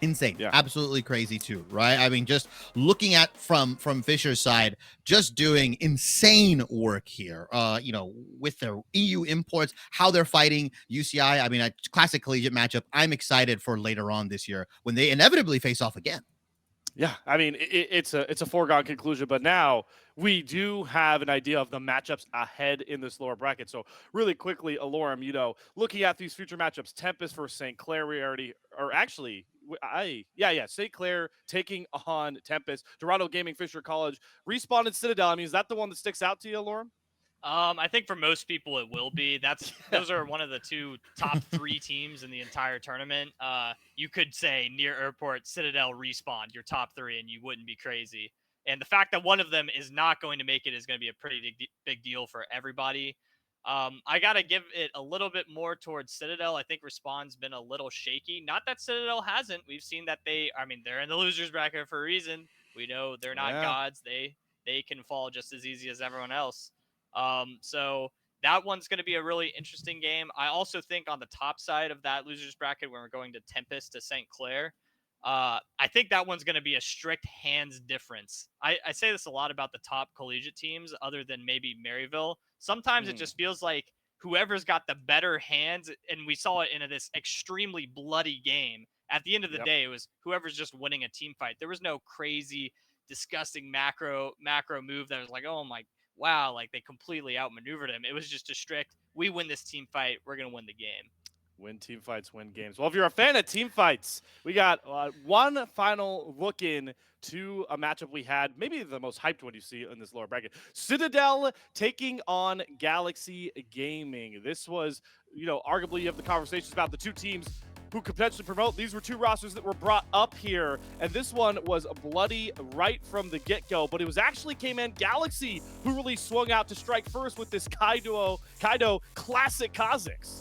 insane. Yeah. Absolutely crazy too, right? I mean, just looking at from Fisher's side, just doing insane work here, you know, with their EU imports, how they're fighting UCI. I mean, a classic collegiate matchup. I'm excited for later on this year when they inevitably face off again. Yeah, I mean, it's a foregone conclusion, but now we do have an idea of the matchups ahead in this lower bracket. So really quickly, Alorum, you know, looking at these future matchups, Tempest versus St. Clair, we already, or actually, St. Clair taking on Tempest, Dorado Gaming, Fisher College, Respawn and Citadel. I mean, is that the one that sticks out to you, Alorum? I think for most people it will be. Those are one of the 2 top 3 teams in the entire tournament. You could say near Airport, Citadel, Respawn, your top 3, and you wouldn't be crazy. And the fact that one of them is not going to make it is going to be a pretty big deal for everybody. I got to give it a little bit more towards Citadel. I think Respawn's been a little shaky. Not that Citadel hasn't. We've seen that they're in the losers bracket for a reason. We know they're not gods. They can fall just as easy as everyone else. So that one's going to be a really interesting game. I also think on the top side of that losers bracket, when we're going to Tempest to St. Clair, I think that one's going to be a strict hands difference. I say this a lot about the top collegiate teams, other than maybe Maryville. Sometimes it just feels like whoever's got the better hands, and we saw it in this extremely bloody game. At the end of the day, it was whoever's just winning a team fight. There was no crazy, disgusting macro move that was like, oh my, wow, like they completely outmaneuvered him. It was just a strict, we win this team fight, we're going to win the game. Win team fights, win games. Well, if you're a fan of team fights, we got one final look in to a matchup we had, maybe the most hyped one you see in this lower bracket. Citadel taking on Galaxy Gaming. This was, you know, arguably you have the conversations about the 2 teams who could potentially promote. These were 2 rosters that were brought up here, and this one was bloody right from the get-go, but it was actually K-Man Galaxy who really swung out to strike first with this Kaido classic Kha'Zix.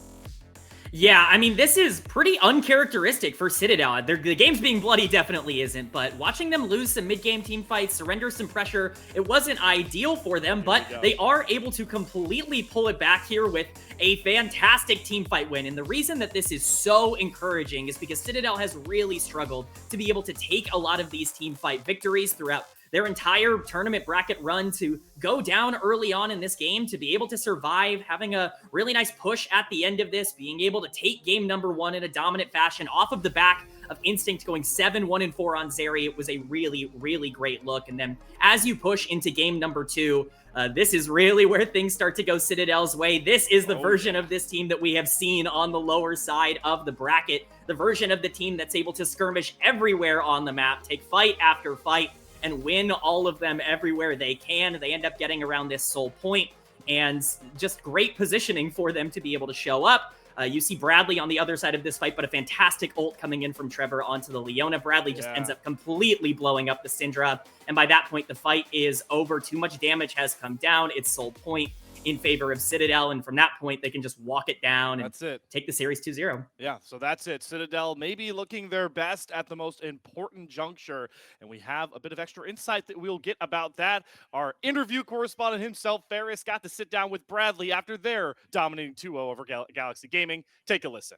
Yeah, I mean, this is pretty uncharacteristic for Citadel. The game's being bloody definitely isn't, but watching them lose some mid-game team fights, surrender some pressure, it wasn't ideal for them, but they are able to completely pull it back here with a fantastic team fight win. And the reason that this is so encouraging is because Citadel has really struggled to be able to take a lot of these team fight victories throughout their entire tournament bracket run, to go down early on in this game, to be able to survive, having a really nice push at the end of this, being able to take game number 1 in a dominant fashion off of the back of Instinct going 7-1-4 on Zeri. It was a really, really great look. And then as you push into game number 2, this is really where things start to go Citadel's way. This is the version of this team that we have seen on the lower side of the bracket, the version of the team that's able to skirmish everywhere on the map, take fight after fight, and win all of them everywhere they can. They end up getting around this sole point, and just great positioning for them to be able to show up. You see Bradley on the other side of this fight, but a fantastic ult coming in from Trevor onto the Leona. Bradley just ends up completely blowing up the Syndra, and by that point, the fight is over. Too much damage has come down. It's sole point in favor of Citadel, and from that point, they can just walk it down and take the series 2-0. Yeah, so that's it. Citadel maybe looking their best at the most important juncture, and we have a bit of extra insight that we'll get about that. Our interview correspondent himself, Ferris, got to sit down with Bradley after their dominating 2-0 over Galaxy Gaming. Take a listen.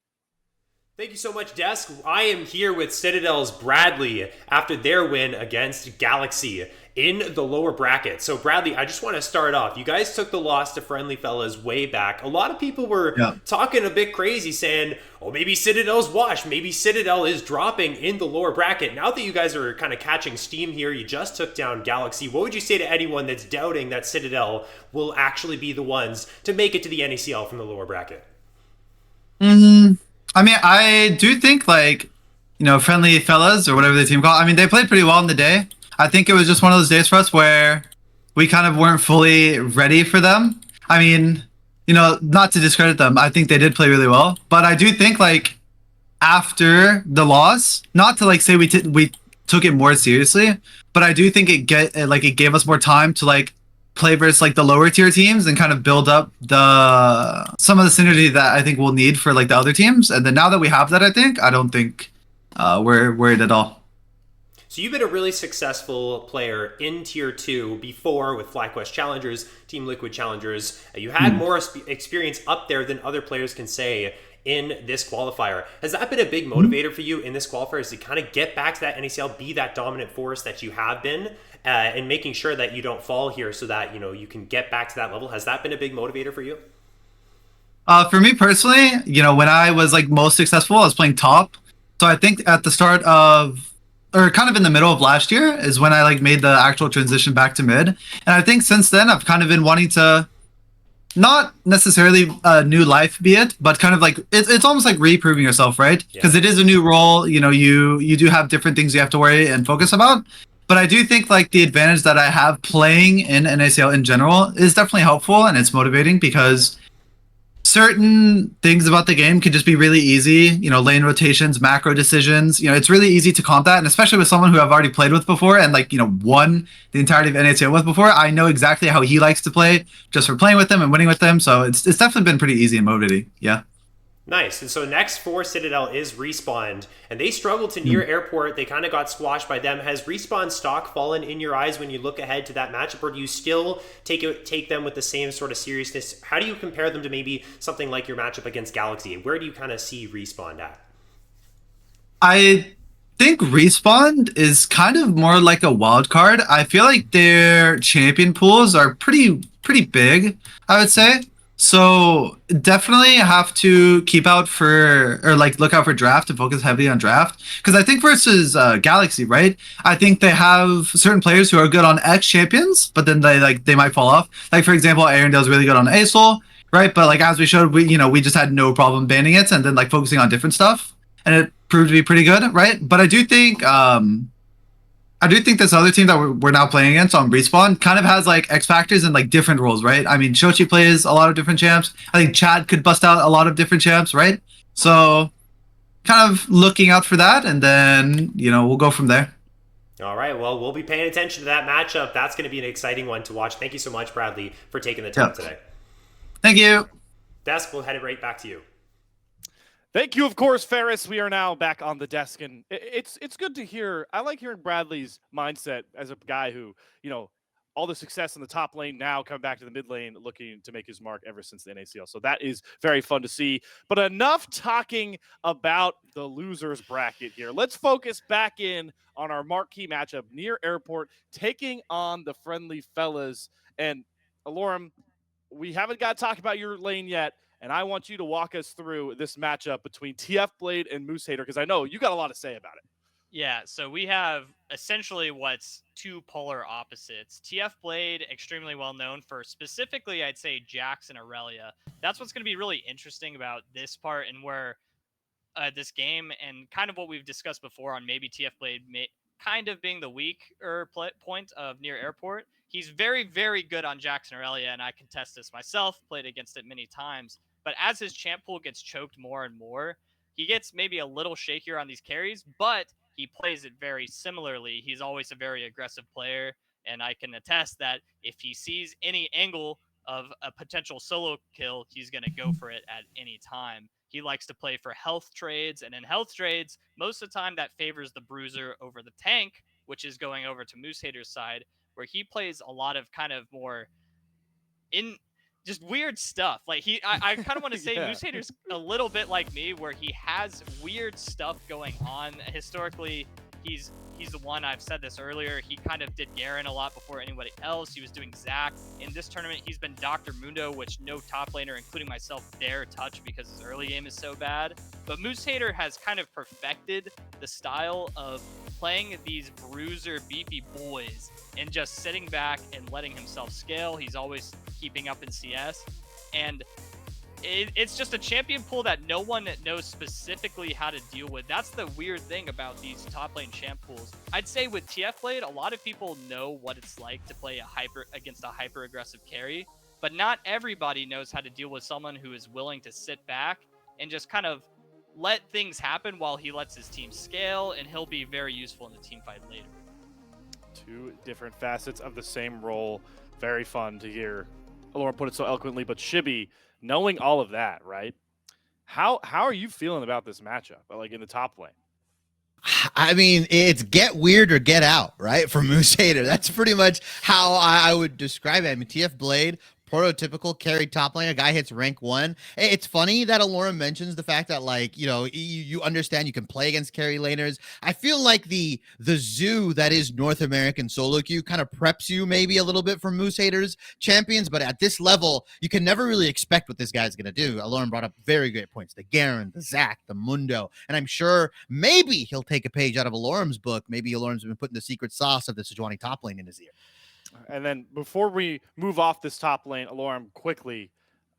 Thank you so much, Desk. I am here with Citadel's Bradley after their win against Galaxy. in the lower bracket. So Bradley, I just want to start off. You guys took the loss to Friendly Fellas way back. A lot of people were talking a bit crazy, saying, oh, maybe Citadel's washed. Maybe Citadel is dropping in the lower bracket. Now that you guys are kind of catching steam here, you just took down Galaxy. What would you say to anyone that's doubting that Citadel will actually be the ones to make it to the NACL from the lower bracket? I mean, I do think, like, you know, Friendly Fellas or whatever the team called, I mean, they played pretty well in the day. I think it was just one of those days for us where we kind of weren't fully ready for them. I mean, you know, not to discredit them, I think they did play really well. But I do think, like, after the loss, not to, like, say we took it more seriously, but I do think it gave us more time to, like, play versus, like, the lower tier teams and kind of build up some of the synergy that I think we'll need for, like, the other teams. And then now that we have that, I don't think we're worried at all. So you've been a really successful player in Tier 2 before with FlyQuest Challengers, Team Liquid Challengers. You had more experience up there than other players can say in this qualifier. Has that been a big motivator for you in this qualifier, is to kind of get back to that NACL, be that dominant force that you have been, and making sure that you don't fall here so that, you know, you can get back to that level? Has that been a big motivator for you? For me personally, you know, when I was, like, most successful, I was playing top. So I think at the start of, or kind of in the middle of last year, is when I, like, made the actual transition back to mid. And I think since then I've kind of been wanting to, not necessarily a new life be it, but kind of like it's almost like reproving yourself, right? Because it is a new role. You know, you do have different things you have to worry and focus about. But I do think, like, the advantage that I have playing in NACL in general is definitely helpful, and it's motivating because certain things about the game can just be really easy, you know, lane rotations, macro decisions, you know, it's really easy to comp that. And especially with someone who I've already played with before and, like, you know, won the entirety of NACL with before, I know exactly how he likes to play just for playing with them and winning with them. So it's definitely been pretty easy and motivating. Yeah. Nice. And so next for Citadel is Respawn, and they struggled to near airport. They kind of got squashed by them. Has Respawn stock fallen in your eyes when you look ahead to that matchup, or do you still take them with the same sort of seriousness? How do you compare them to maybe something like your matchup against Galaxy? Where do you kind of see Respawn at? I think Respawn is kind of more like a wild card. I feel like their champion pools are pretty big, I would say. So definitely have to keep out for, or like look out for draft and focus heavily on draft. Because I think versus Galaxy, right? I think they have certain players who are good on X champions, but then they might fall off. Like, for example, Arendale's really good on ASOL, right? But, like, as we showed, we just had no problem banning it and then, like, focusing on different stuff, and it proved to be pretty good, right? But I do think this other team that we're now playing against on Respawn kind of has, like, X factors and, like, different roles, right? I mean, Shochi plays a lot of different champs. I think Chad could bust out a lot of different champs, right? So kind of looking out for that, and then, you know, we'll go from there. All right, well, we'll be paying attention to that matchup. That's going to be an exciting one to watch. Thank you so much, Bradley, for taking the time today. Thank you. Desk, we'll head it right back to you. Thank you, of course, Ferris. We are now back on the desk, and it's good to hear. I like hearing Bradley's mindset as a guy who, you know, all the success in the top lane, now coming back to the mid lane, looking to make his mark ever since the NACL. So that is very fun to see. But enough talking about the losers bracket here. Let's focus back in on our marquee matchup near airport, taking on the Friendly Fellas. And Alorum, we haven't got to talk about your lane yet, and I want you to walk us through this matchup between TF Blade and Moose Hater, because I know you got a lot to say about it. Yeah, so we have essentially what's two polar opposites. TF Blade, extremely well known for specifically, I'd say, Jax and Aurelia. That's what's going to be really interesting about this part, and where this game, and kind of what we've discussed before on maybe TF Blade kind of being the weaker point of near airport. He's very, very good on Jax and Aurelia, and I can test this myself, played against it many times. But as his champ pool gets choked more and more, he gets maybe a little shakier on these carries, but he plays it very similarly. He's always a very aggressive player, and I can attest that if he sees any angle of a potential solo kill, he's going to go for it at any time. He likes to play for health trades, and in health trades, most of the time that favors the bruiser over the tank, which is going over to Moose Hater's side, where he plays a lot of kind of more in just weird stuff. Like I kind of want to say Moose Hater's a little bit like me, where he has weird stuff going on. Historically, he's the one. I've said this earlier. He kind of did Garen a lot before anybody else. He was doing Zac. In this tournament, he's been Dr. Mundo, which no top laner, including myself, dare touch because his early game is so bad. But Moose Hater has kind of perfected the style of playing these bruiser, beefy boys and just sitting back and letting himself scale. He's always keeping up in CS. And it's just a champion pool that no one knows specifically how to deal with. That's the weird thing about these top lane champ pools. I'd say with TF Blade, a lot of people know what it's like to play against a hyper aggressive carry, but not everybody knows how to deal with someone who is willing to sit back and just kind of let things happen while he lets his team scale, and he'll be very useful in the team fight later. Two different facets of the same role. Very fun to hear Aloran put it so eloquently, but Shibby, knowing all of that, right? How are you feeling about this matchup, like in the top lane? I mean, it's get weird or get out, right? For Moose Hater. That's pretty much how I would describe it. I mean, TF Blade, prototypical carry top laner, guy hits rank 1. It's funny that Aloran mentions the fact that, like, you know, you understand you can play against carry laners. I feel like the zoo that is North American solo queue kind of preps you maybe a little bit for Moose Haters champions, but at this level, you can never really expect what this guy's going to do. Aloran brought up very great points. The Garen, the Zac, the Mundo, and I'm sure maybe he'll take a page out of Aloran's book. Maybe Aloran's been putting the secret sauce of the Sejuani top lane in his ear. And then before we move off this top lane, Aloran, quickly,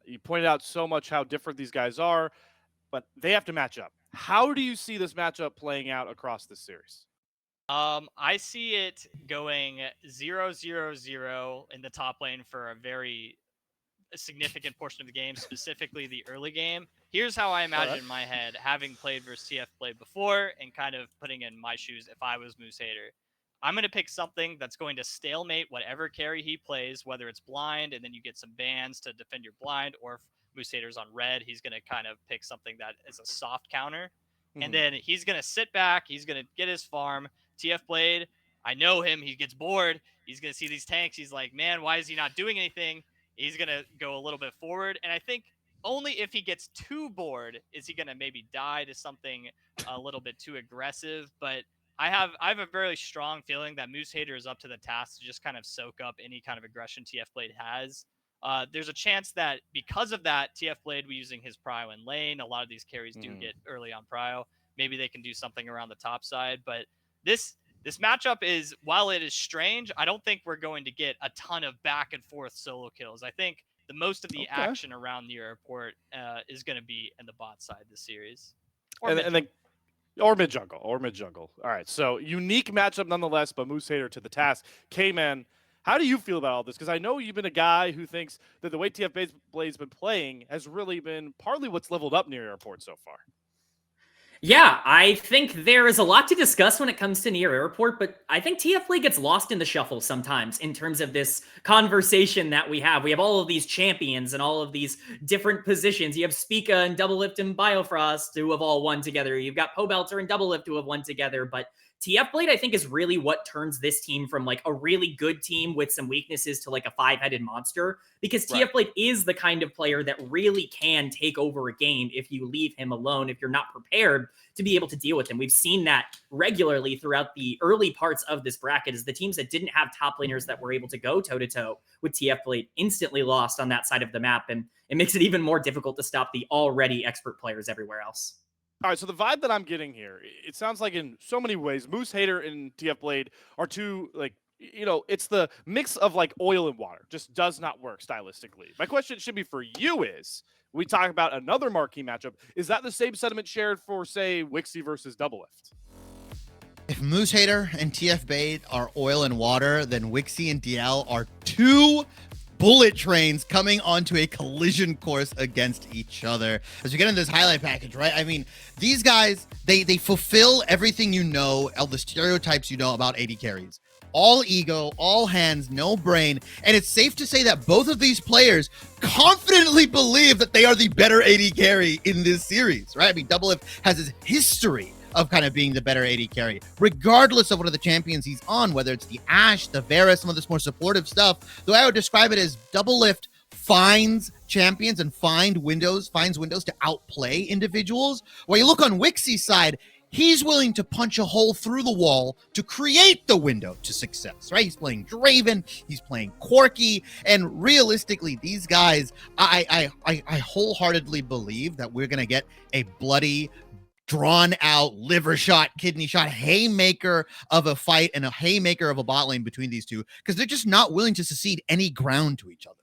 you pointed out so much how different these guys are, but they have to match up. How do you see this matchup playing out across this series? I see it going 0-0-0 in the top lane for a very significant portion of the game, specifically the early game. Here's how I imagine in my head, having played versus TF Blade before and kind of putting in my shoes if I was Moose Hater. I'm going to pick something that's going to stalemate whatever carry he plays, whether it's blind, and then you get some bans to defend your blind, or if Moose Hater's on red, he's going to kind of pick something that is a soft counter. And then he's going to sit back. He's going to get his farm. TF Blade, I know him. He gets bored. He's going to see these tanks. He's like, man, why is he not doing anything? He's going to go a little bit forward. And I think only if he gets too bored is he going to maybe die to something a little bit too aggressive. But I have a very strong feeling that Moose Hater is up to the task to just kind of soak up any kind of aggression TF Blade has. There's a chance that because of that, TF Blade will be using his prio in lane. A lot of these carries do get early on prio. Maybe they can do something around the top side. But this matchup is, while it is strange, I don't think we're going to get a ton of back and forth solo kills. I think the most of the action around the airport is going to be in the bot side this series. Or mid jungle. All right, so unique matchup nonetheless, but Moose Hater to the task. K-Man, how do you feel about all this? Because I know you've been a guy who thinks that the way TF Blade's been playing has really been partly what's leveled up near airport so far. Yeah, I think there is a lot to discuss when it comes to near airport, but I think TF Blade gets lost in the shuffle sometimes in terms of this conversation that we have. We have all of these champions and all of these different positions. You have Spica and Double Lift and Biofrost who have all won together. You've got Pobelter and Double Lift who have won together, but TF Blade, I think, is really what turns this team from like a really good team with some weaknesses to like a 5-headed monster, because TF Blade is the kind of player that really can take over a game if you leave him alone, if you're not prepared to be able to deal with him. We've seen that regularly throughout the early parts of this bracket, is the teams that didn't have top laners that were able to go toe-to-toe with TF Blade instantly lost on that side of the map, and it makes it even more difficult to stop the already expert players everywhere else. All right, so the vibe that I'm getting here, it sounds like in so many ways, Moose Hater and TF Blade are two, like, you know, it's the mix of like oil and water. Just does not work stylistically. My question should be for you is, we talk about another marquee matchup. Is that the same sentiment shared for, say, Wixie versus Double Lift? If Moose Hater and TF Blade are oil and water, then Wixie and DL are two bullet trains coming onto a collision course against each other. As we get into this highlight package, right? I mean, these guys, they fulfill everything you know, all the stereotypes you know about AD carries. All ego, all hands, no brain. And it's safe to say that both of these players confidently believe that they are the better AD carry in this series, right? I mean, Double Lift has his history of kind of being the better AD carry, regardless of what are the champions he's on, whether it's the Ashe, the Varus, some of this more supportive stuff. The way I would describe it is Double Lift finds champions and finds windows to outplay individuals. When you look on Wixie's side, he's willing to punch a hole through the wall to create the window to success, right? He's playing Draven, he's playing Corki, and realistically, these guys, I wholeheartedly believe that we're gonna get a bloody, drawn out, liver shot, kidney shot, haymaker of a fight and a haymaker of a bot lane between these two, because they're just not willing to cede any ground to each other.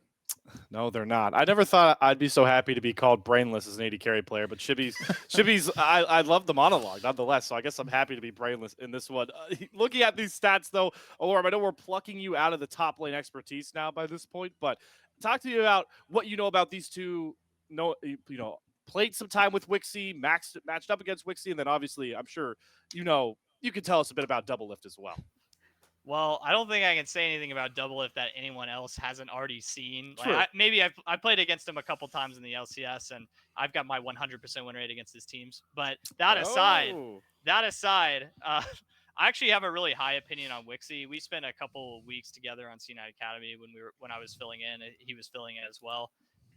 No, they're not. I never thought I'd be so happy to be called brainless as an AD carry player, but Shibby's I love the monologue nonetheless, so I guess I'm happy to be brainless in this one. Looking at these stats, though, Alarm, I know we're plucking you out of the top lane expertise now by this point, but talk to me about what you know about these two. Played some time with Wixie, matched up against Wixie, and then obviously, I'm sure you can tell us a bit about Double Lift as well. Well, I don't think I can say anything about Double Lift that anyone else hasn't already seen. True. I played against him a couple times in the LCS, and I've got my 100% win rate against his teams. But that aside, I actually have a really high opinion on Wixie. We spent a couple weeks together on C9 Academy when I was filling in. He was filling in as well.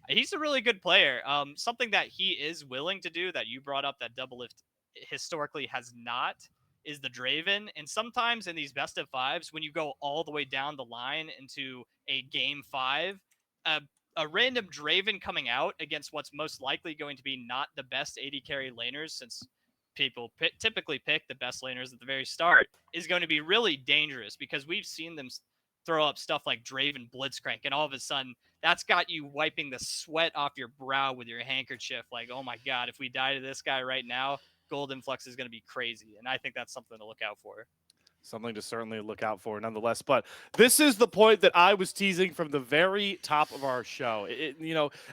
He's a really good player. Something that he is willing to do that you brought up that Double Lift historically has not is the Draven. And sometimes in these best of fives, when you go all the way down the line into a game 5, a random Draven coming out against what's most likely going to be not the best AD carry laners, since people typically pick the best laners at the very start, is going to be really dangerous, because we've seen them throw up stuff like Draven Blitzcrank, and all of a sudden that's got you wiping the sweat off your brow with your handkerchief. Like, oh my God, if we die to this guy right now, gold influx is going to be crazy. And I think that's something to look out for. Something to certainly look out for nonetheless. But this is the point that I was teasing from the very top of our show.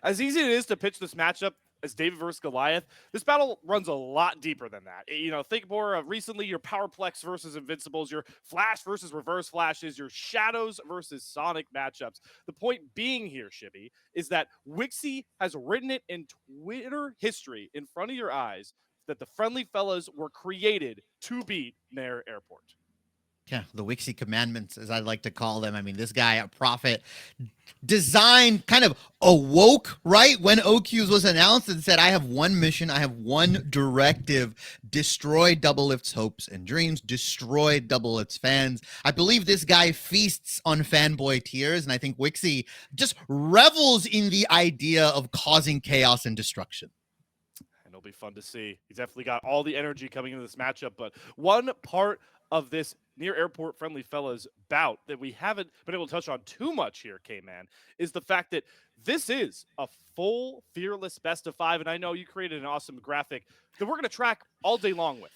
As easy as it is to pitch this matchup as David versus Goliath, this battle runs a lot deeper than that. Think more of recently your Powerplex versus Invincibles, your Flash versus Reverse Flashes, your Shadows versus Sonic matchups. The point being here, Shibby, is that Wixie has written it in Twitter history in front of your eyes that the Friendly Fellas were created to beat Nair Airport. Yeah, the Wixie commandments, as I like to call them. I mean, this guy, a prophet, designed, kind of awoke right when OQs was announced and said, I have one mission, I have one directive: destroy Double Lift's hopes and dreams, destroy Double Lift's fans. I believe this guy feasts on fanboy tears, and I think Wixie just revels in the idea of causing chaos and destruction. It'll be fun to see. He's definitely got all the energy coming into this matchup, but one part of this Nair Airport Friendly Fellas bout that we haven't been able to touch on too much here, K-Man, is the fact that this is a full Fearless best of 5, and I know you created an awesome graphic that we're going to track all day long with.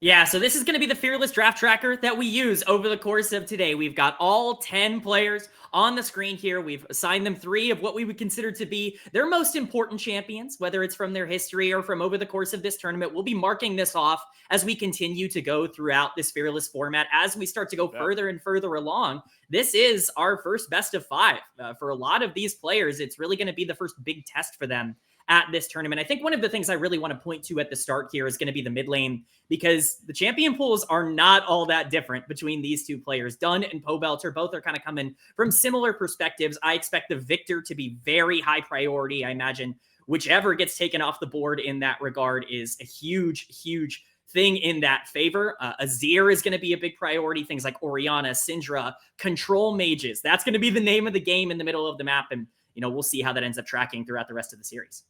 Yeah, so this is going to be the Fearless draft tracker that we use over the course of today. We've got all 10 players on the screen here. We've assigned them 3 of what we would consider to be their most important champions, whether it's from their history or from over the course of this tournament. We'll be marking this off as we continue to go throughout this Fearless format. As we start to go further and further along, this is our first best of 5. For a lot of these players, it's really going to be the first big test for them at this tournament. I think one of the things I really want to point to at the start here is going to be the mid lane, because the champion pools are not all that different between these two players. Dunn and Pobelter both are kind of coming from similar perspectives. I expect the Victor to be very high priority. I imagine whichever gets taken off the board in that regard is a huge, huge thing in that favor. Azir is going to be a big priority. Things like Orianna, Syndra, control mages. That's going to be the name of the game in the middle of the map. And, we'll see how that ends up tracking throughout the rest of the series.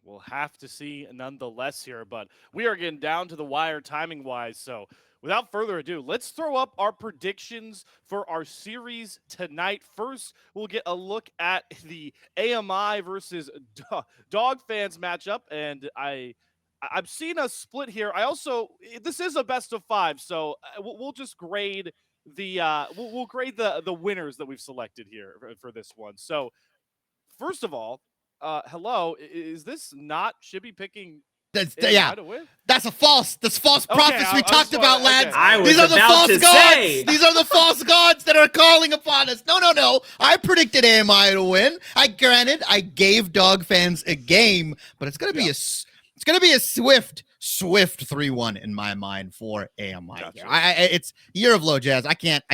We'll have to see nonetheless here, but we are getting down to the wire timing-wise. So without further ado, let's throw up our predictions for our series tonight. First, we'll get a look at the AMI versus Dog Fans matchup, and I've seen a split here. This is a best of 5, so we'll just grade we'll grade the winners that we've selected here for this one. So first of all, hello, is this not Shibby picking? That's false prophecy we talked about, lads. Okay. These are the false gods. These are the false gods that are calling upon us. No. I predicted AMI to win. I gave Dog Fans a game, but it's gonna be a swift 3-1 in my mind for AMI. Gotcha. It's year of low jazz. I can't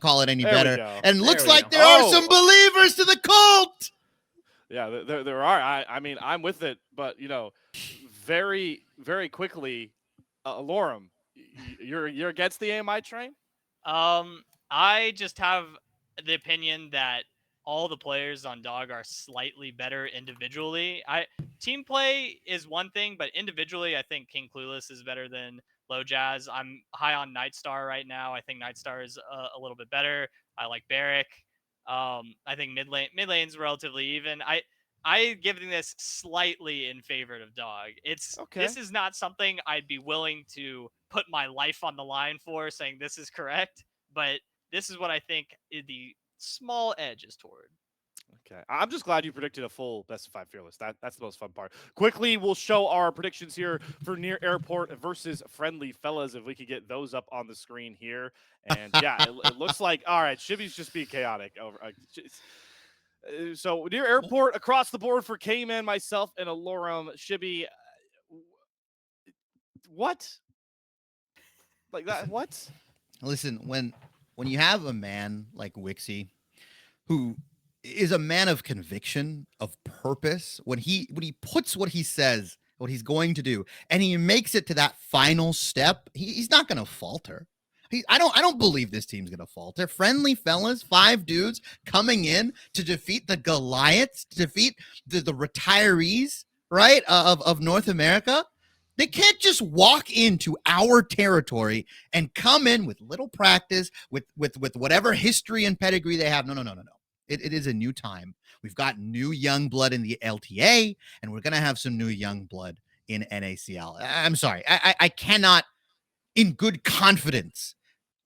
call it any better. And looks like go. there are some believers to the cult. Yeah, there are. I'm with it, but very very quickly, Lorem, you're against the AMI train? I just have the opinion that all the players on Dog are slightly better individually. Team play is one thing, but individually, I think King Clueless is better than Low Jazz. I'm high on Nightstar right now. I think Nightstar is a little bit better. I like Barrick. I think mid lane's relatively even. I giving this slightly in favor of Dog. Okay. This is not something I'd be willing to put my life on the line for, saying this is correct, but this is what I think the small edge is toward. Okay. I'm just glad you predicted a full best of 5 fearless. That's the most fun part. Quickly, we'll show our predictions here for Near Airport versus Friendly Fellas, if we could get those up on the screen here. And yeah, it looks like, all right, Shibby's just being chaotic over. So Near Airport across the board for K-Man, myself, and Alorum. Shibby, what? Like that? What? Listen, when you have a man like Wixie, who is a man of conviction, of purpose, when he puts what he says, what he's going to do, and he makes it to that final step, he's not going to falter. I don't believe this team's going to falter. Friendly Fellas, 5 dudes coming in to defeat the Goliaths, to defeat the retirees, right, of North America. They can't just walk into our territory and come in with little practice, with whatever history and pedigree they have. No. It is a new time. We've got new young blood in the LTA, and we're going to have some new young blood in NACL. I'm sorry. I cannot, in good confidence,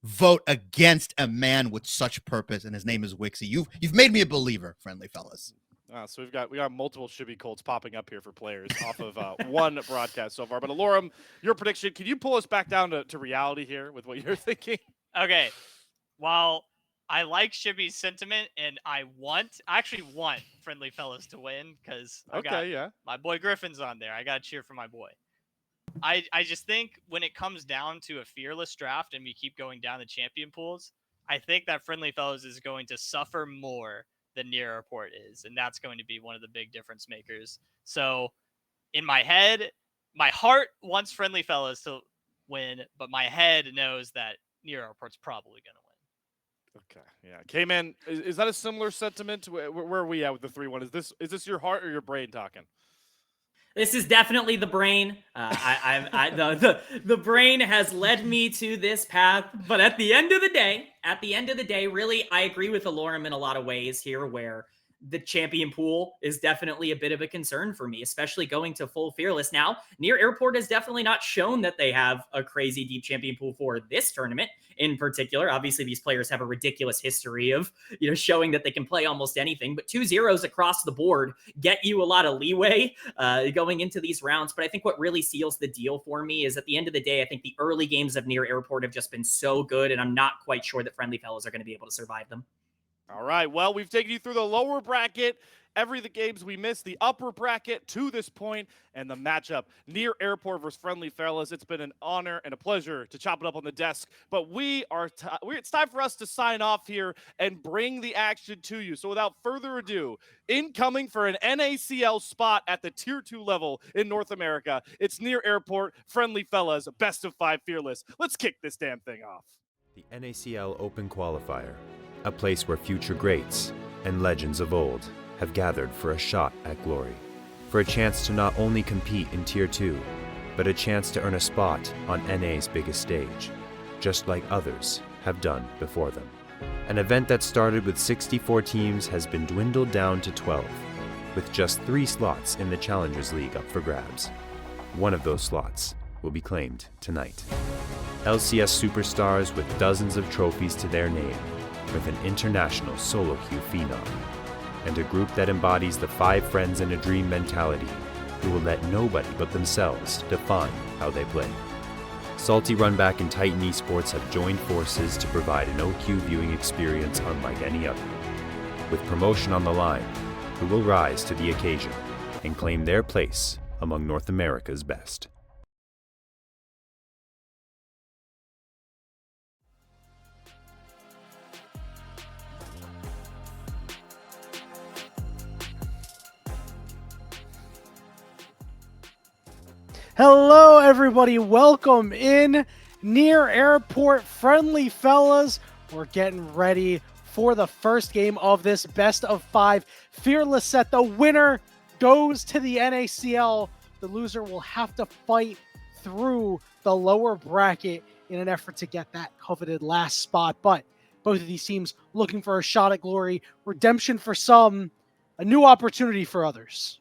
vote against a man with such purpose, and his name is Wixie. You've made me a believer, Friendly Fellas. So we got multiple Shibby Colts popping up here for players off of one broadcast so far. But Alorum, your prediction, can you pull us back down to reality here with what you're thinking? Okay. While I like Shibby's sentiment, and I actually want Friendly Fellas to win, because my boy Griffin's on there. I got to cheer for my boy. I just think when it comes down to a fearless draft and we keep going down the champion pools, I think that Friendly Fellas is going to suffer more than Near Airport is, and that's going to be one of the big difference makers. So in my head, my heart wants Friendly Fellas to win, but my head knows that Near Airport's probably going to win. Okay, yeah. K-Man, is that a similar sentiment? Where are we at with the 3-1? Is this your heart or your brain talking? This is definitely the brain. The brain has led me to this path. But at the end of the day, really, I agree with Alorum in a lot of ways here, where the champion pool is definitely a bit of a concern for me, especially going to full fearless. Now, Near Airport has definitely not shown that they have a crazy deep champion pool for this tournament in particular. Obviously, these players have a ridiculous history of, showing that they can play almost anything, but 2 zeros across the board get you a lot of leeway going into these rounds. But I think what really seals the deal for me is, at the end of the day, I think the early games of Near Airport have just been so good, and I'm not quite sure that Friendly Fellas are going to be able to survive them. All right, well, we've taken you through the lower bracket, the games we missed, the upper bracket to this point, and the matchup, Near Airport versus Friendly Fellas. It's been an honor and a pleasure to chop it up on the desk, but it's time for us to sign off here and bring the action to you. So without further ado, incoming for an NACL spot at the Tier 2 level in North America, it's Near Airport, Friendly Fellas, best of 5 fearless. Let's kick this damn thing off. The NACL Open Qualifier, a place where future greats and legends of old have gathered for a shot at glory, for a chance to not only compete in Tier 2, but a chance to earn a spot on NA's biggest stage, just like others have done before them. An event that started with 64 teams has been dwindled down to 12, with just 3 slots in the Challengers League up for grabs. One of those slots will be claimed tonight. LCS superstars with dozens of trophies to their name, with an international solo queue phenom, and a group that embodies the 5 friends in a dream mentality, who will let nobody but themselves define how they play. Salty Runback and Titan Esports have joined forces to provide an OQ viewing experience unlike any other. With promotion on the line, who will rise to the occasion and claim their place among North America's best. Hello, everybody. Welcome in near airport, friendly fellas. We're getting ready for the first game of this best of 5 fearless set. The winner goes to the NACL. The loser will have to fight through the lower bracket in an effort to get that coveted last spot. But both of these teams looking for a shot at glory, redemption for some, a new opportunity for others.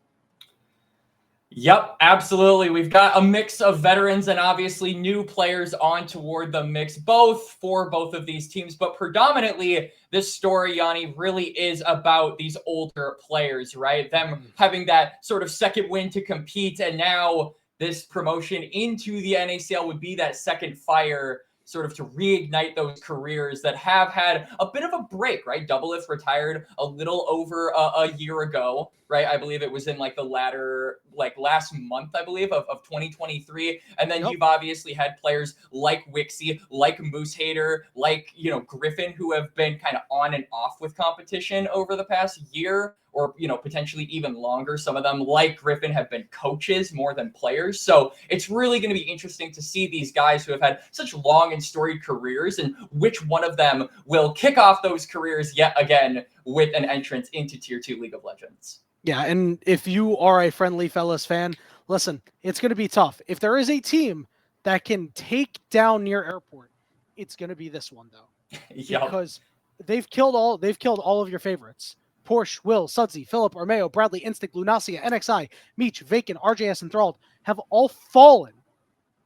Yep, absolutely. We've got a mix of veterans and obviously new players on toward the mix, both for both of these teams. But predominantly, this story, Yanni, really is about these older players, right? Them having that sort of second win to compete. And now this promotion into the NACL would be that second fire, sort of to reignite those careers that have had a bit of a break, right? Doublelift retired a little over a year ago, right? I believe it was in like the latter, like last month, I believe, of 2023. And then you've obviously had players like Wixie, like Moose Hater, like, you know, Griffin, who have been kind of on and off with competition over the past year, or, you know, potentially even longer. Some of them, like Griffin, have been coaches more than players. So it's really going to be interesting to see these guys who have had such long and storied careers and which one of them will kick off those careers yet again with an entrance into Tier 2 League of Legends. Yeah, and if you are a Friendly Fellas fan, listen, it's going to be tough. If there is a team that can take down near airport, it's going to be this one, though. Yep. Because they've killed all of your favorites. Porsche, Will, Sudsy, Philip, Armeo, Bradley, Instinct, Lunacia, NXI, Meech, Vacant, RJS, Enthralled have all fallen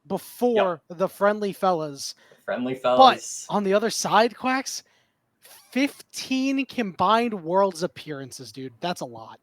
before the Friendly Fellas. Friendly Fellas. But on the other side, Quacks, 15 combined Worlds appearances, dude. That's a lot.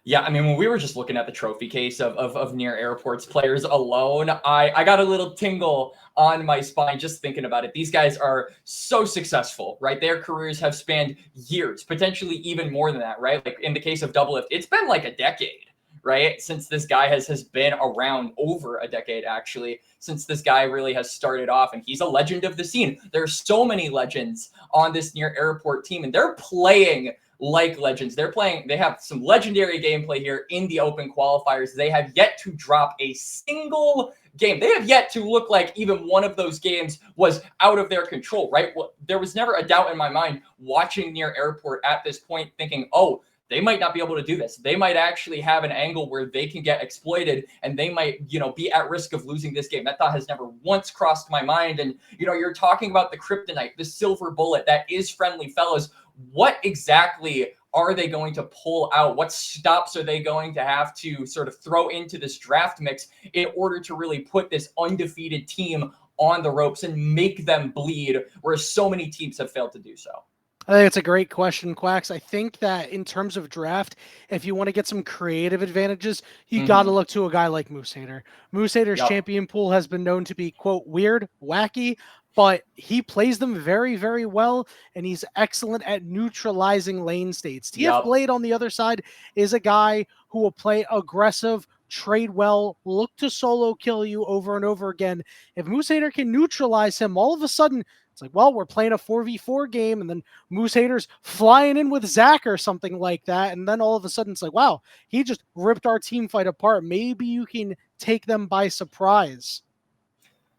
Yeah, I mean, when we were just looking at the trophy case of near airports players alone, I got a little tingle on my spine just thinking about it. These guys are so successful, right? Their careers have spanned years, potentially even more than that, right? Like in the case of Doublelift, it's been like a decade, right? Since this guy has been around, over a decade, actually, since this guy really has started off, and he's a legend of the scene. There's so many legends on this near airport team, and they're playing like legends. They have some legendary gameplay here in the open qualifiers. They have yet to drop a single game. They have yet to look like even one of those games was out of their control, right? Well, there was never a doubt in my mind watching near airport at this point thinking, oh, they might not be able to do this. They might actually have an angle where they can get exploited and they might, you know, be at risk of losing this game. That thought has never once crossed my mind. And, you know, you're talking about the kryptonite, the silver bullet that is Friendly Fellas. What exactly are they going to pull out? What stops are they going to have to sort of throw into this draft mix in order to really put this undefeated team on the ropes and make them bleed, where so many teams have failed to do so? I think it's a great question, Quacks. I think that in terms of draft, if you want to get some creative advantages, you got to look to a guy like Moose Hater. Moose Hater's champion pool has been known to be, quote, weird, wacky, but he plays them very, very well, and he's excellent at neutralizing lane states. TF Blade, on the other side, is a guy who will play aggressive, trade well, look to solo kill you over and over again. If Moose Hater can neutralize him, all of a sudden, it's like, well, we're playing a 4v4 game, and then Moose Hater's flying in with Zach or something like that, and then all of a sudden it's like, wow, he just ripped our team fight apart. Maybe you can take them by surprise.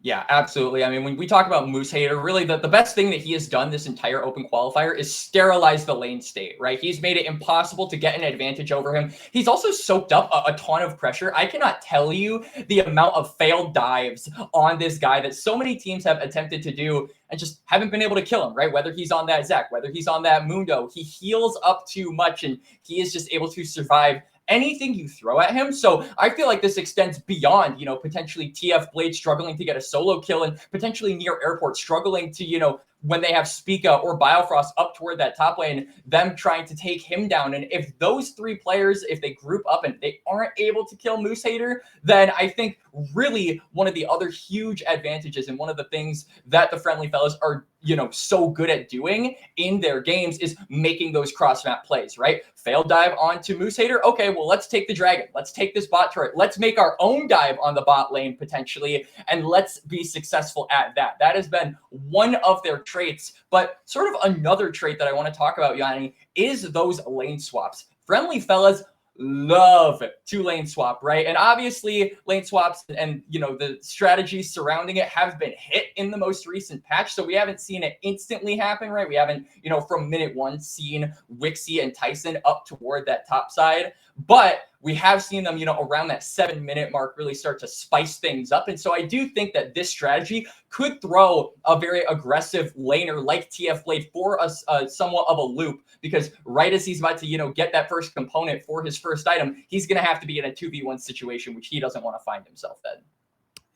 Yeah, absolutely. I mean, when we talk about Moose Hater, really the best thing that he has done this entire open qualifier is sterilize the lane state, right? He's made it impossible to get an advantage over him. He's also soaked up a ton of pressure. I cannot tell you the amount of failed dives on this guy that so many teams have attempted to do and just haven't been able to kill him, right? Whether he's on that Zach, whether he's on that Mundo, he heals up too much and he is just able to survive anything you throw at him. So I feel like this extends beyond, you know, potentially TF Blade struggling to get a solo kill and potentially near airport struggling to, you know, when they have Spica or Biofrost up toward that top lane, them trying to take him down. And if those three players, if they group up and they aren't able to kill Moose Hater, then I think really one of the other huge advantages and one of the things that the Friendly Fellas are, you know, so good at doing in their games is making those cross map plays, right? Fail dive onto Moose Hater. Okay, well, let's take the dragon. Let's take this bot turret. Let's make our own dive on the bot lane potentially, and let's be successful at that. That has been one of their traits, but sort of another trait that I want to talk about, Yanni, is those lane swaps. Friendly Fellas, love to lane swap, right? And obviously lane swaps and the strategies surrounding it have been hit in the most recent patch, so we haven't seen it instantly happen, right? We haven't, from minute one seen Wixie and Tyson up toward that top side, but we have seen them, around that 7-minute mark really start to spice things up. And so I do think that this strategy could throw a very aggressive laner like TF Blade for us somewhat of a loop, because right as he's about to, get that first component for his first item, he's going to have to be in a 2v1 situation, which he doesn't want to find himself in.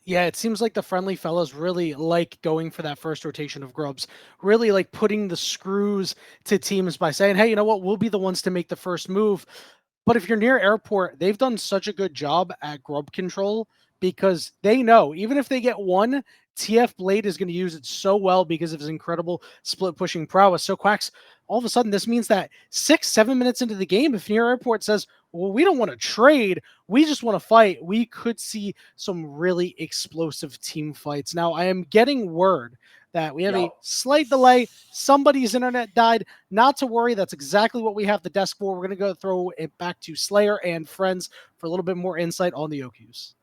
Yeah, it seems like the friendly fellows really like going for that first rotation of grubs, really like putting the screws to teams by saying, hey, you know what, we'll be the ones to make the first move. But if you're near airport, they've done such a good job at grub control because they know even if they get one, TF Blade is going to use it so well because of his incredible split pushing prowess. So Quacks, all of a sudden, this means that 6-7 minutes into the game, if near airport says, well, we don't want to trade, we just want to fight, we could see some really explosive team fights. Now, I am getting word that we have a slight delay. Somebody's internet died. Not to worry. That's exactly what we have the desk for. We're going to go throw it back to Slayer and friends for a little bit more insight on the OQs.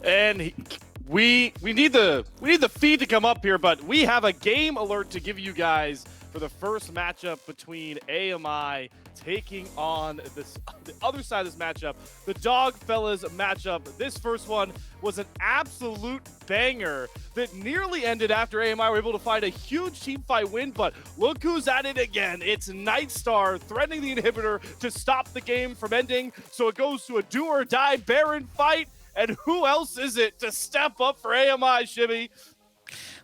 And we need the feed to come up here, but we have a game alert to give you guys for the first matchup between AMI taking on the other side of this matchup, the Dog Fellas matchup. This first one was an absolute banger that nearly ended after AMI were able to find a huge team fight win, but look who's at it again. It's Nightstar threatening the inhibitor to stop the game from ending, so it goes to a do or die Baron fight. And who else is it to step up for AMI, Shibby?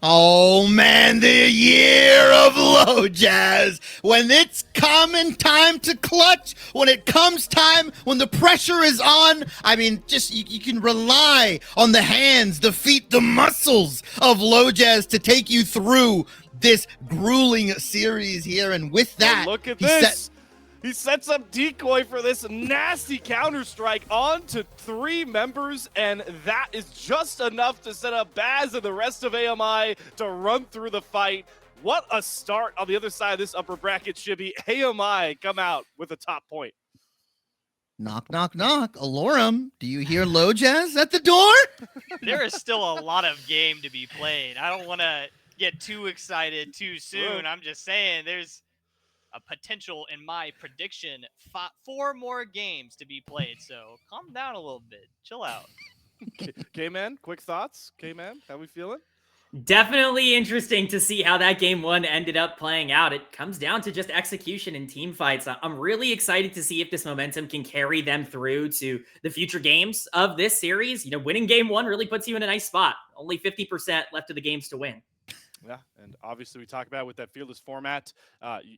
Oh man, the year of low jazz. When it's common time to clutch, when it comes time, when the pressure is on, I mean, just you can rely on the hands, the feet, the muscles of low jazz to take you through this grueling series here. And with that, look at this. He sets up Decoy for this nasty counter-strike onto 3 members, and that is just enough to set up Baz and the rest of AMI to run through the fight. What a start on the other side of this upper bracket, Shibby. AMI come out with a top point. Knock, knock, knock. Alorum, do you hear low jazz at the door? There is still a lot of game to be played. I don't want to get too excited too soon. I'm just saying there's a potential, in my prediction, 4 more games to be played. So calm down a little bit. Chill out. K-Man, quick thoughts? K-Man, how we feeling? Definitely interesting to see how that game 1 ended up playing out. It comes down to just execution and team fights. I'm really excited to see if this momentum can carry them through to the future games of this series. Winning game 1 really puts you in a nice spot. Only 50% left of the games to win. Yeah, and obviously we talk about with that fearless format,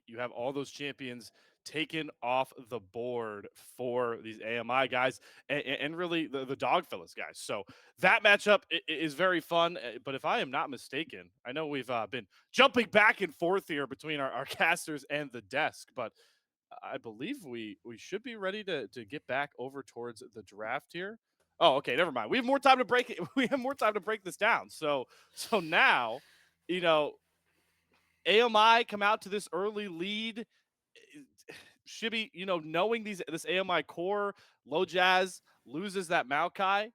you have all those champions taken off the board for these AMI guys and really the Dogfellas guys. So that matchup is very fun. But if I am not mistaken, I know we've been jumping back and forth here between our casters and the desk, but I believe we should be ready to get back over towards the draft here. Oh, okay, never mind. We have more time to break it. We have more time to break this down. So now, AMI come out to this early lead. Shibby, knowing this AMI core, low jazz loses that Maokai.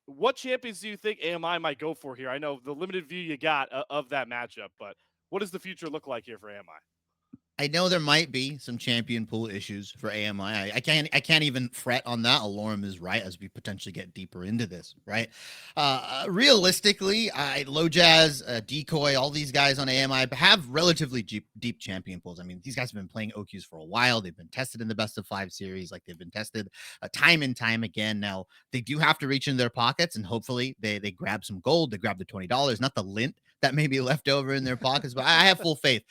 What champions do you think AMI might go for here? I know the limited view you got of that matchup, but what does the future look like here for AMI? I know there might be some champion pool issues for AMI. I can't even fret on that. Alorum is right as we potentially get deeper into this, right? Realistically, Low Jazz, Decoy, all these guys on AMI have relatively deep champion pools. I mean, these guys have been playing OQs for a while. They've been tested in the best of 5 series. Like they've been tested time and time again. Now they do have to reach in their pockets and hopefully they grab some gold. They grab the $20, not the lint that may be left over in their pockets, but I have full faith.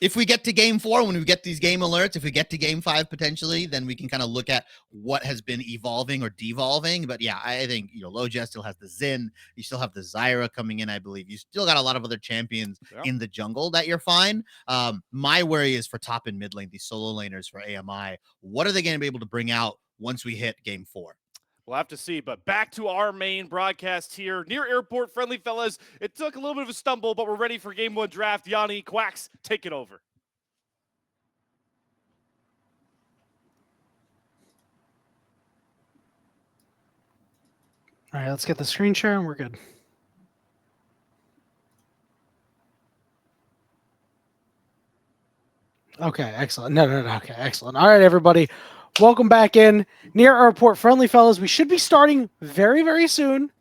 If we get to game 4, when we get these game alerts, if we get to game 5 potentially, then we can kind of look at what has been evolving or devolving. But yeah, I think, Low Jazz still has the Xin. You still have the Zyra coming in, I believe. You still got a lot of other champions in the jungle that you're fine. My worry is for top and mid lane, these solo laners for AMI. What are they going to be able to bring out once we hit game 4? We'll have to see. But back to our main broadcast here. Near airport, friendly fellas. It took a little bit of a stumble, but we're ready for game 1 draft. Yanni, Quacks, take it over. All right, let's get the screen share and we're good. Okay, excellent. No. Okay, excellent. All right, everybody. Welcome back in. Near airport, friendly fellas. We should be starting very, very soon.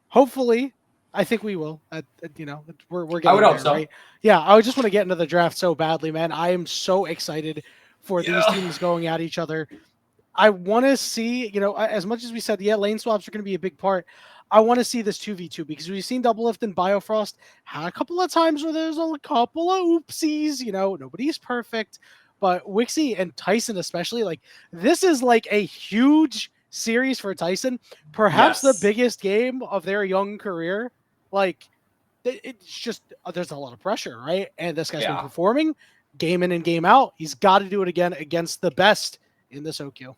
Hopefully. I think we will. We're getting I would there, hope so. right? Yeah, I just want to get into the draft so badly, man. I am so excited for these teams going at each other. I want to see, as much as we said, lane swaps are going to be a big part. I want to see this 2v2 because we've seen Double Lift and Biofrost had a couple of times where there's a couple of oopsies, nobody's perfect. But Wixie and Tyson especially, like, this is like a huge series for Tyson. Perhaps the biggest game of their young career. Like, it's just, there's a lot of pressure, right? And this guy's been performing game in and game out. He's got to do it again against the best in this OQ.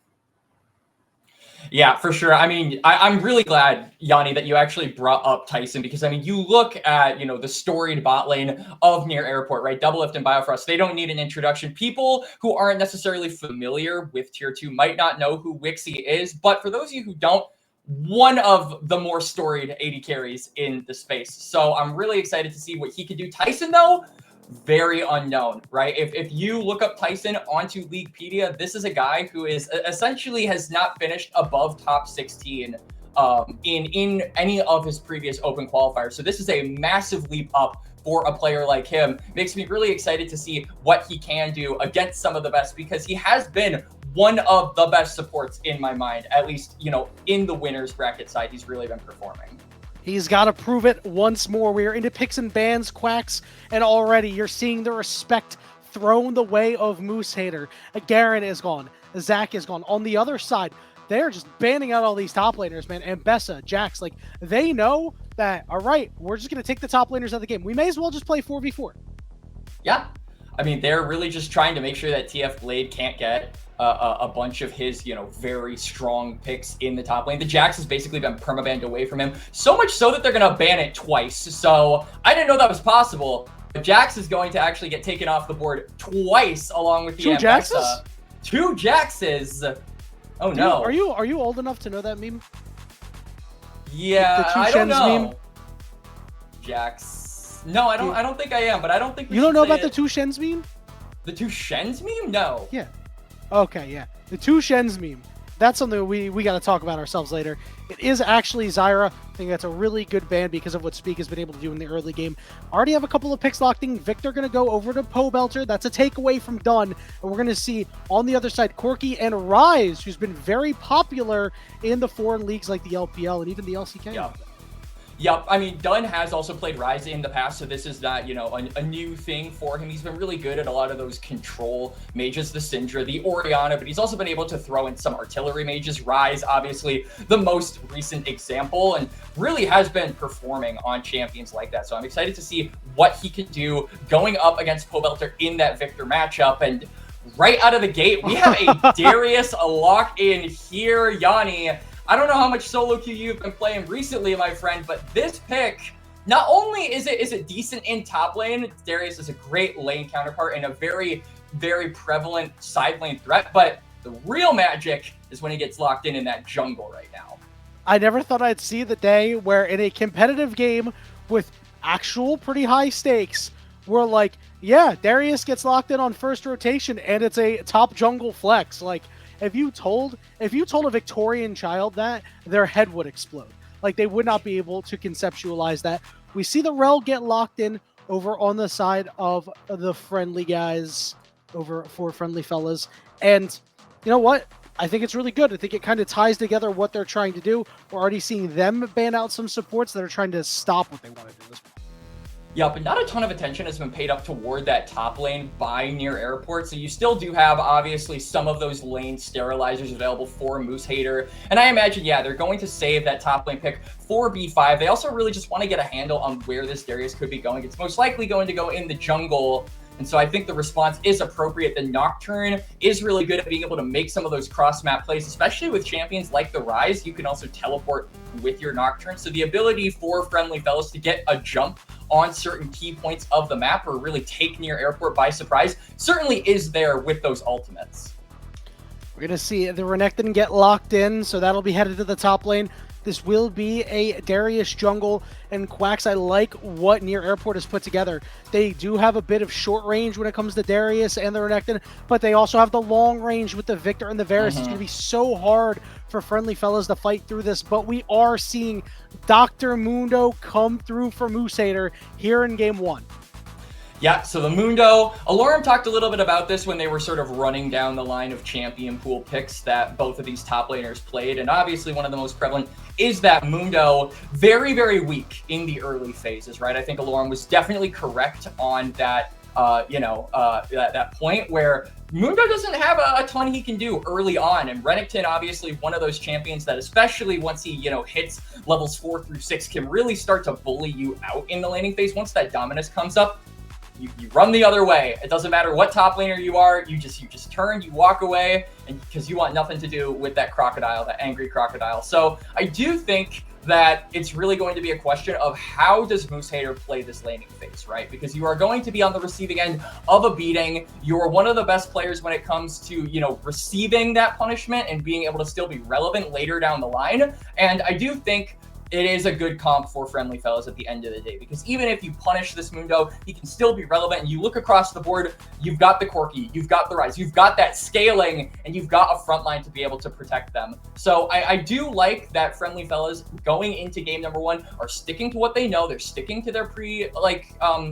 Yeah, for sure. I mean, I'm really glad, Yanni, that you actually brought up Tyson because, I mean, you look at, the storied bot lane of Near Airport, right? Double Lift and Biofrost, they don't need an introduction. People who aren't necessarily familiar with Tier 2 might not know who Wixie is, but for those of you who don't, one of the more storied AD carries in the space. So I'm really excited to see what he can do. Tyson, though, very unknown, right? If you look up Tyson onto Leaguepedia, this is a guy who is essentially has not finished above top 16 in any of his previous open qualifiers. So this is a massive leap up for a player like him. Makes me really excited to see what he can do against some of the best because he has been one of the best supports in my mind, at least, in the winners bracket side, he's really been performing. He's got to prove it once more. We are into picks and bans, Quacks, and already you're seeing the respect thrown the way of Moose Hater. Garen is gone. Zach is gone. On the other side, they're just banning out all these top laners, man. And Bessa, Jax, like, they know that, all right, we're just going to take the top laners out of the game. We may as well just play 4v4. Yeah. I mean, they're really just trying to make sure that TF Blade can't get a bunch of his, very strong picks in the top lane. The Jax has basically been permabanned away from him, so much so that they're going to ban it twice. So I didn't know that was possible. But Jax is going to actually get taken off the board twice, along with the Two Jaxes? Two Jaxes. Oh no! Are you old enough to know that meme? Yeah, the two I don't Shens know. meme? Jax. No, I don't think I am. But I don't think you don't know about the two Shens meme. The two Shens meme? No. Yeah. Okay, yeah. The two Shens meme. That's something we got to talk about ourselves later. It is actually Zyra. I think that's a really good ban because of what Speak has been able to do in the early game. Already have a couple of picks locked in. Victor going to go over to Pobelter. That's a takeaway from Dunn. And we're going to see on the other side Corky and Rise, who's been very popular in the foreign leagues like the LPL and even the LCK. Yep. I mean, Dunn has also played Rise in the past, so this is not, a new thing for him. He's been really good at a lot of those control mages, the Syndra, the Orianna, but he's also been able to throw in some artillery mages. Rise, obviously, the most recent example, and really has been performing on champions like that. So I'm excited to see what he can do going up against Pobelter in that Victor matchup. And right out of the gate, we have a Darius lock-in here, Yanni. I don't know how much solo queue you've been playing recently, my friend, but this pick, not only is it decent in top lane, Darius is a great lane counterpart and a very, very prevalent side lane threat, but the real magic is when he gets locked in that jungle right now. I never thought I'd see the day where in a competitive game with actual pretty high stakes, we're like, yeah, Darius gets locked in on first rotation and it's a top jungle flex. Like, If you told a Victorian child that, their head would explode. Like, they would not be able to conceptualize that. We see the Rel get locked in over on the side of the friendly guys, over for friendly fellas. And you know what? I think it's really good. I think it kind of ties together what they're trying to do. We're already seeing them ban out some supports that are trying to stop what they want to do this point. Yeah, but not a ton of attention has been paid up toward that top lane by Near Airport. So you still do have, obviously, some of those lane sterilizers available for Moose Hater. And I imagine, yeah, they're going to save that top lane pick for B5. They also really just want to get a handle on where this Darius could be going. It's most likely going to go in the jungle. And so I think the response is appropriate. The Nocturne is really good at being able to make some of those cross-map plays, especially with champions like the Rise. You can also teleport with your Nocturne. So the ability for Friendly Fellows to get a jump on certain key points of the map or really take near airport by surprise certainly is there with those ultimates. We're going to see the Renekton get locked in, so that'll be headed to the top lane. This will be a Darius jungle, and Quacks, I like what Near Airport has put together. They do have a bit of short range when it comes to Darius and the Renekton, but they also have the long range with the Victor and the Varus. It's going to be so hard for Friendly Fellows to fight through this, but we are seeing Dr. Mundo come through for Moosehater here in game 1. Yeah, so the Mundo, Alorum talked a little bit about this when they were sort of running down the line of champion pool picks that both of these top laners played, and obviously one of the most prevalent is that Mundo, very, very weak in the early phases, right? I think Alorum was definitely correct on that, that point where Mundo doesn't have a ton he can do early on, and Renekton, obviously one of those champions that, especially once he, hits levels 4 through 6, can really start to bully you out in the laning phase. Once that Dominus comes up, you run the other way. It doesn't matter what top laner you are. You just turn, you walk away, and because you want nothing to do with that crocodile, that angry crocodile. So I do think that it's really going to be a question of how does Moosehater play this laning phase, right? Because you are going to be on the receiving end of a beating. You are one of the best players when it comes to, receiving that punishment and being able to still be relevant later down the line. And I do think it is a good comp for Friendly Fellows at the end of the day, because even if you punish this Mundo, he can still be relevant. And you look across the board, you've got the Corki, you've got the Rise, you've got that scaling, and you've got a front line to be able to protect them. So I do like that Friendly Fellows going into game number 1 are sticking to what they know. They're sticking to their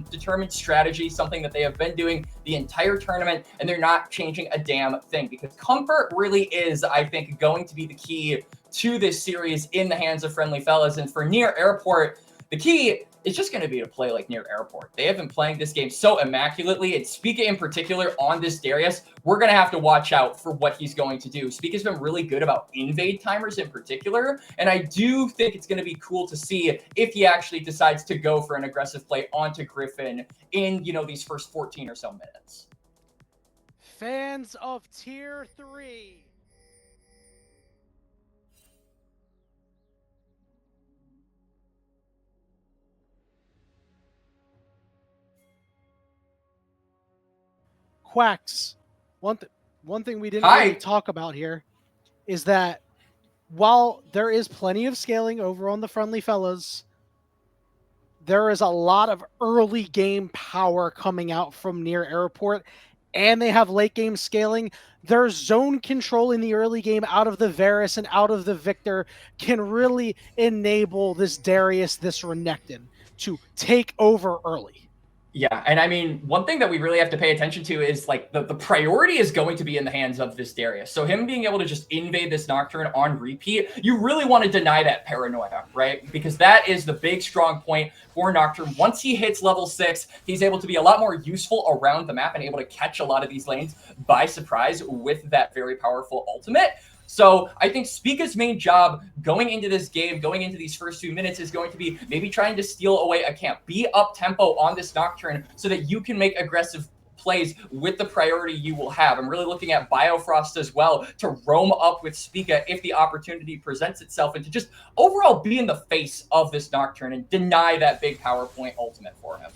determined strategy, something that they have been doing the entire tournament, and they're not changing a damn thing, because comfort really is, I think, going to be the key to this series in the hands of Friendly Fellows. And for Near Airport, the key is just going to be to play like Near Airport. They have been playing this game so immaculately, and Spica in particular on this Darius, we're going to have to watch out for what he's going to do. Spica's been really good about invade timers in particular, and I do think it's going to be cool to see if he actually decides to go for an aggressive play onto Griffin in, these first 14 or so minutes. Fans of Tier 3. Quacks. One thing we didn't really talk about here is that while there is plenty of scaling over on the Friendly Fellows, there is a lot of early game power coming out from Near Airport, and they have late game scaling. Their zone control in the early game out of the Varus and out of the Victor can really enable this Darius, this Renekton, to take over early. Yeah, and I mean, one thing that we really have to pay attention to is the priority is going to be in the hands of this Darius. So him being able to just invade this Nocturne on repeat, you really want to deny that paranoia, right? Because that is the big strong point for Nocturne. Once he hits level 6, he's able to be a lot more useful around the map and able to catch a lot of these lanes by surprise with that very powerful ultimate. So I think Spica's main job going into this game, going into these first few minutes, is going to be maybe trying to steal away a camp. Be up-tempo on this Nocturne so that you can make aggressive plays with the priority you will have. I'm really looking at Biofrost as well to roam up with Spica if the opportunity presents itself, and to just overall be in the face of this Nocturne and deny that big PowerPoint ultimate for him.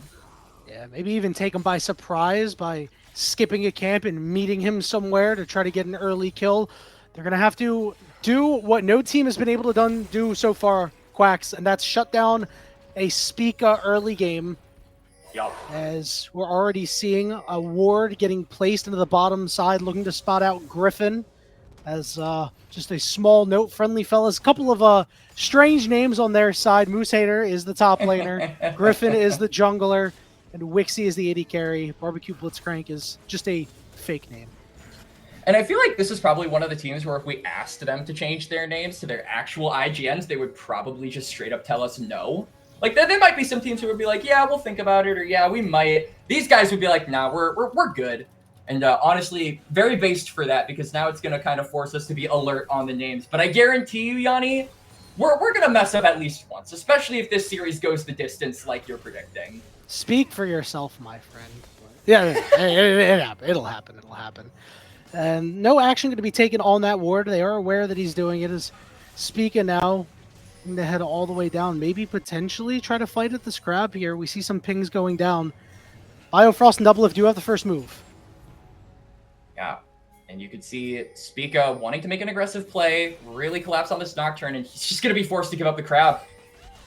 Yeah, maybe even take him by surprise by skipping a camp and meeting him somewhere to try to get an early kill. They're going to have to do what no team has been able to do so far, Quacks, and that's shut down a Spica early game. Yep. As we're already seeing a ward getting placed into the bottom side, looking to spot out Griffin. As just a small note, Friendly Fellas, a couple of strange names on their side. Moosehater is the top laner, Griffin is the jungler, and Wixie is the AD carry. Barbecue Blitzcrank is just a fake name. And I feel like this is probably one of the teams where if we asked them to change their names to their actual IGNs, they would probably just straight up tell us no. Like, there might be some teams who would be like, yeah, we'll think about it, or yeah, we might. These guys would be like, nah, we're good. And honestly, very based for that, because now it's going to kind of force us to be alert on the names. But I guarantee you, Yanni, we're going to mess up at least once, especially if this series goes the distance like you're predicting. Speak for yourself, my friend. Yeah, it'll happen. It'll happen. And no action going to be taken on that ward. They are aware that he's doing it. Is Spica now going to head all the way down? Maybe potentially try to fight at the scrap here. We see some pings going down. Biofrost and Doublelift do have the first move. Yeah. And you could see Spica wanting to make an aggressive play, really collapse on this Nocturne, and he's just going to be forced to give up the crab.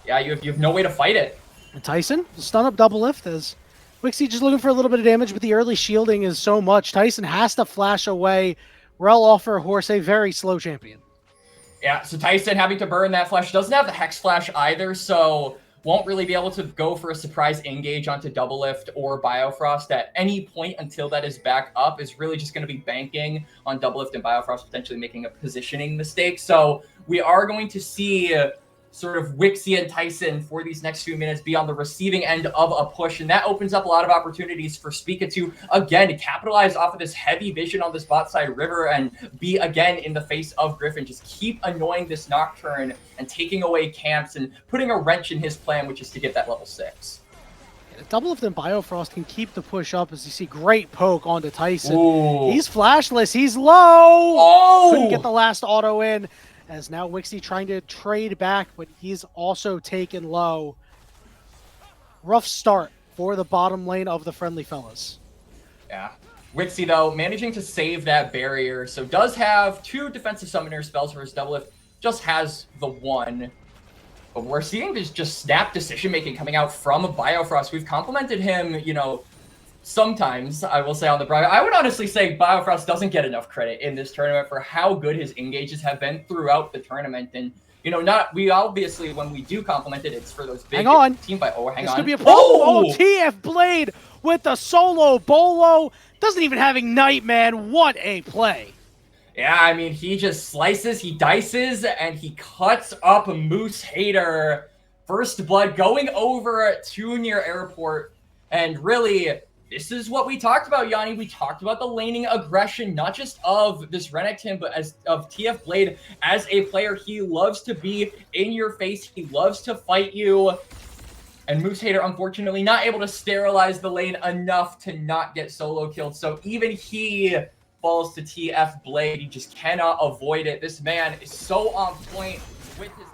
Yeah, you have no way to fight it. And Tyson, stun up Doublelift as Wixie just looking for a little bit of damage, but the early shielding is so much. Tyson has to flash away. Rel offer Horse a very slow champion. Yeah, so Tyson having to burn that flash. Doesn't have the Hex Flash either, so won't really be able to go for a surprise engage onto Doublelift or Biofrost at any point until that is back up. Is really just going to be banking on Doublelift and Biofrost potentially making a positioning mistake. So we are going to see sort of Wixie and Tyson for these next few minutes be on the receiving end of a push, and that opens up a lot of opportunities for Spica to, again, capitalize off of this heavy vision on this bot side river and be, again, in the face of Griffin. Just keep annoying this Nocturne and taking away camps and putting a wrench in his plan, which is to get that level 6. Doublelift and Biofrost can keep the push up as you see great poke onto Tyson. Ooh. He's flashless. He's low. Oh! Couldn't get the last auto in. As now Wixie trying to trade back, but he's also taken low. Rough start for the bottom lane of the Friendly Fellas. Yeah. Wixie, though, managing to save that barrier. So does have 2 defensive summoner spells for his Doublelift. Just has the 1. But we're seeing this just snap decision-making coming out from Biofrost. We've complimented him, sometimes, I will say on the private. I would honestly say Biofrost doesn't get enough credit in this tournament for how good his engages have been throughout the tournament. And, we obviously, when we do compliment it, it's for those big team fight. Oh, hang on. This could be a problem. Oh, TF Blade with the solo bolo. Doesn't even have Ignite, man. What a play. Yeah, I mean, he just slices, he dices, and he cuts up Moose Hater. First blood going over to near airport. And really, this is what we talked about, Yanni. We talked about the laning aggression, not just of this Renekton, but of TF Blade as a player. He loves to be in your face. He loves to fight you. And Moose Hater, unfortunately, not able to sterilize the lane enough to not get solo killed. So even he falls to TF Blade. He just cannot avoid it. This man is so on point with his lane.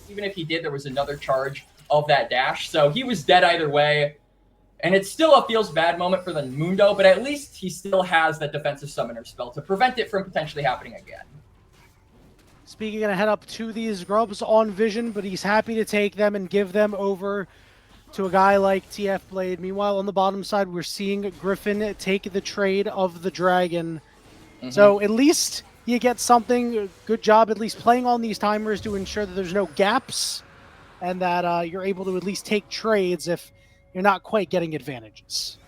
Even if he did, there was another charge of that dash. So he was dead either way. And it's still a feels bad moment for the Mundo, but at least he still has that defensive summoner spell to prevent it from potentially happening again. Speaking, gonna head up to these grubs on Vision, but he's happy to take them and give them over to a guy like TF Blade. Meanwhile, on the bottom side, we're seeing Griffin take the trade of the Dragon. So at least you get something. Good job at least playing on these timers to ensure that there's no gaps and that you're able to at least take trades if you're not quite getting advantages.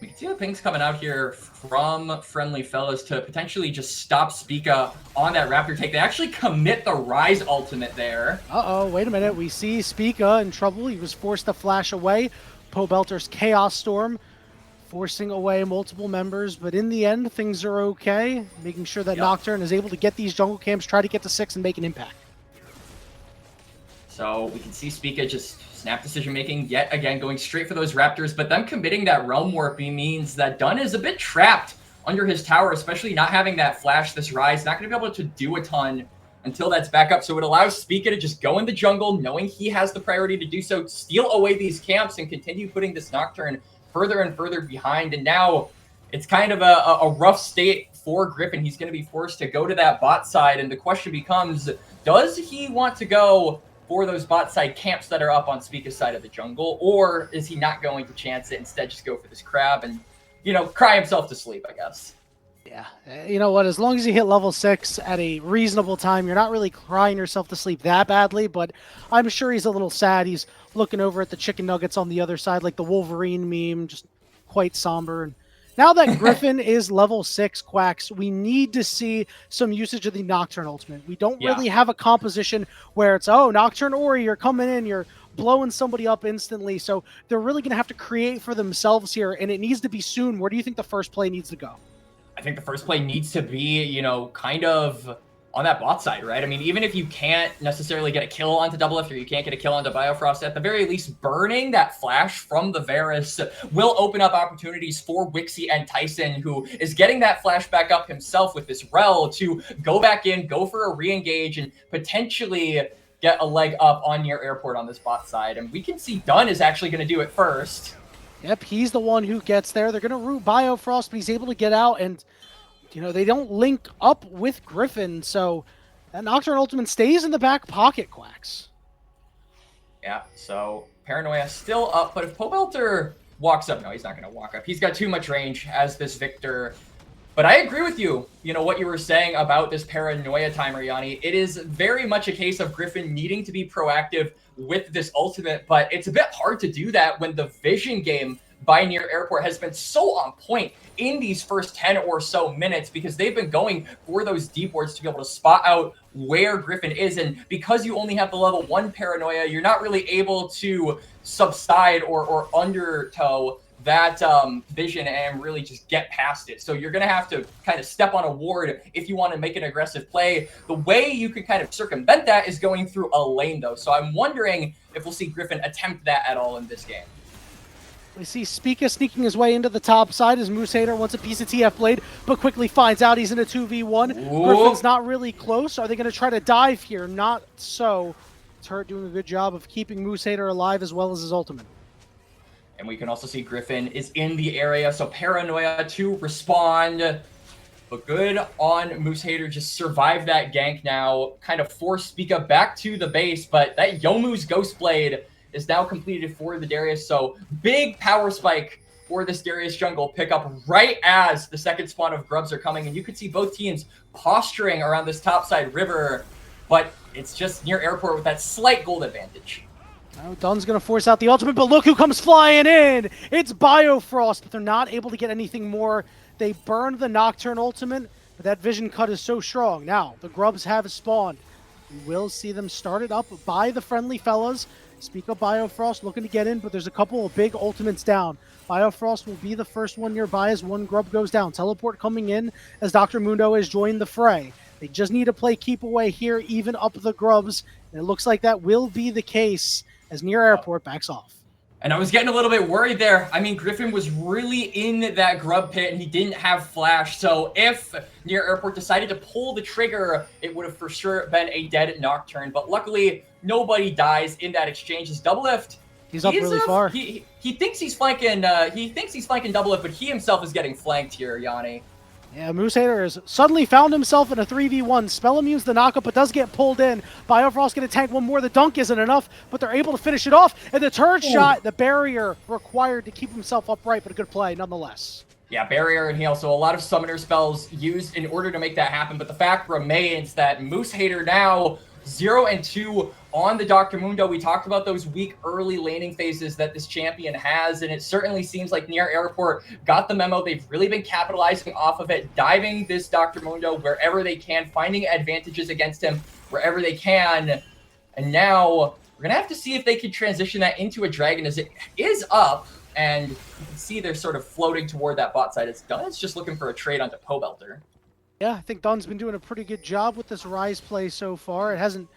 We can see the things coming out here from Friendly Fellas to potentially just stop Spica on that Raptor take. They actually commit the Rise ultimate there. Uh-oh, wait a minute. We see Spica in trouble. He was forced to flash away. Pobelter's Chaos Storm forcing away multiple members, but in the end, things are okay. Making sure that Nocturne is able to get these jungle camps, try to get to 6 and make an impact. So we can see Spica just snap decision-making yet again, going straight for those Raptors, but them committing that Realm Warping means that Dunn is a bit trapped under his tower, especially not having that flash, this Rise. Not going to be able to do a ton until that's back up, so it allows Spica to just go in the jungle, knowing he has the priority to do so, steal away these camps, and continue putting this Nocturne further and further behind. And now it's kind of a rough state for Griffin. He's going to be forced to go to that bot side, and the question becomes, does he want to go for those bot side camps that are up on Spica's side of the jungle, or is he not going to chance it, instead just go for this crab and, cry himself to sleep, I guess? Yeah, you know what, as long as you hit level 6 at a reasonable time, you're not really crying yourself to sleep that badly, but I'm sure he's a little sad. He's looking over at the chicken nuggets on the other side, like the Wolverine meme, just quite somber. And now that Griffin is level 6, Quacks, we need to see some usage of the Nocturne ultimate. We don't really have a composition where it's, oh, Nocturne Ori, you're coming in, you're blowing somebody up instantly. So they're really going to have to create for themselves here, and it needs to be soon. Where do you think the first play needs to go? I think the first play needs to be, kind of on that bot side, right? I mean, even if you can't necessarily get a kill onto Doublelift or you can't get a kill onto Biofrost, at the very least, burning that flash from the Varus will open up opportunities for Wixie and Tyson, who is getting that flash back up himself with this Rel to go back in, go for a re-engage, and potentially get a leg up on Near Airport on this bot side. And we can see Dunn is actually going to do it first. Yep, he's the one who gets there. They're going to root Biofrost, but he's able to get out, and they don't link up with Griffin, so that Nocturne Ultimate stays in the back pocket, Quacks. Yeah, so Paranoia still up, but if Pobelter walks up, no, he's not going to walk up. He's got too much range as this Victor. But I agree with you, what you were saying about this Paranoia timer, Yanni. It is very much a case of Griffin needing to be proactive with this ultimate, but it's a bit hard to do that when the vision game by Near Airport has been so on point in these first 10 or so minutes, because they've been going for those deep wards to be able to spot out where Griffin is. And because you only have the level 1 Paranoia, you're not really able to subside or undertow that vision and really just get past it. So you're going to have to kind of step on a ward if you want to make an aggressive play. The way you can kind of circumvent that is going through a lane, though. So I'm wondering if we'll see Griffin attempt that at all in this game. We see Spica sneaking his way into the top side as Moose Hater wants a piece of TF Blade, but quickly finds out he's in a 2v1. Ooh. Griffin's not really close. Are they going to try to dive here? Not so. Turret doing a good job of keeping Moose Hater alive as well as his ultimate. And we can also see Griffin is in the area, so Paranoia to respond. But good on Moose Hater, just survive that gank now, kind of force Spica back to the base, but that Youmuu's Ghost Blade is now completed for the Darius, so big power spike for this Darius jungle pickup right as the second spawn of Grubs are coming, and you can see both teams posturing around this topside river, but it's just Near Airport with that slight gold advantage. Now Dunn's going to force out the ultimate, but look who comes flying in! It's Biofrost, but they're not able to get anything more. They burned the Nocturne ultimate, but that vision cut is so strong. Now, the Grubs have spawned. We will see them started up by the friendly fellas. Speak of Biofrost looking to get in, but there's a couple of big ultimates down. Biofrost will be the first one nearby as one Grub goes down. Teleport coming in as Dr. Mundo has joined the fray. They just need to play keep away here, even up the Grubs. And it looks like that will be the case as Near Airport backs off. And I was getting a little bit worried there. I mean, Griffin was really in that Grub pit and he didn't have flash. So if Near Airport decided to pull the trigger, it would have for sure been a dead Nocturne. But luckily, nobody dies in that exchange. His Doublelift, he's up really far. He thinks he's flanking. Doublelift, but he himself is getting flanked here, Yanni. Yeah, Moose Hater has suddenly found himself in a 3v1. Spell immunes the knockup, but does get pulled in. Biofrost going to tank one more. The dunk isn't enough, but they're able to finish it off. And the turret shot, the barrier required to keep himself upright, but a good play nonetheless. Yeah, barrier and heal. So a lot of summoner spells used in order to make that happen. But the fact remains that Moose Hater now 0-2 on the Dr. Mundo. We talked about those weak early laning phases that this champion has, and it certainly seems like Near Airport got the memo. They've really been capitalizing off of it, diving this Dr. Mundo wherever they can, finding advantages against him wherever they can. And now we're going to have to see if they can transition that into a dragon, as it is up, and you can see they're sort of floating toward that bot side. It's done. It's just looking for a trade onto Pobelter. Yeah, I think Dunn's been doing a pretty good job with this Rise play so far. It hasn't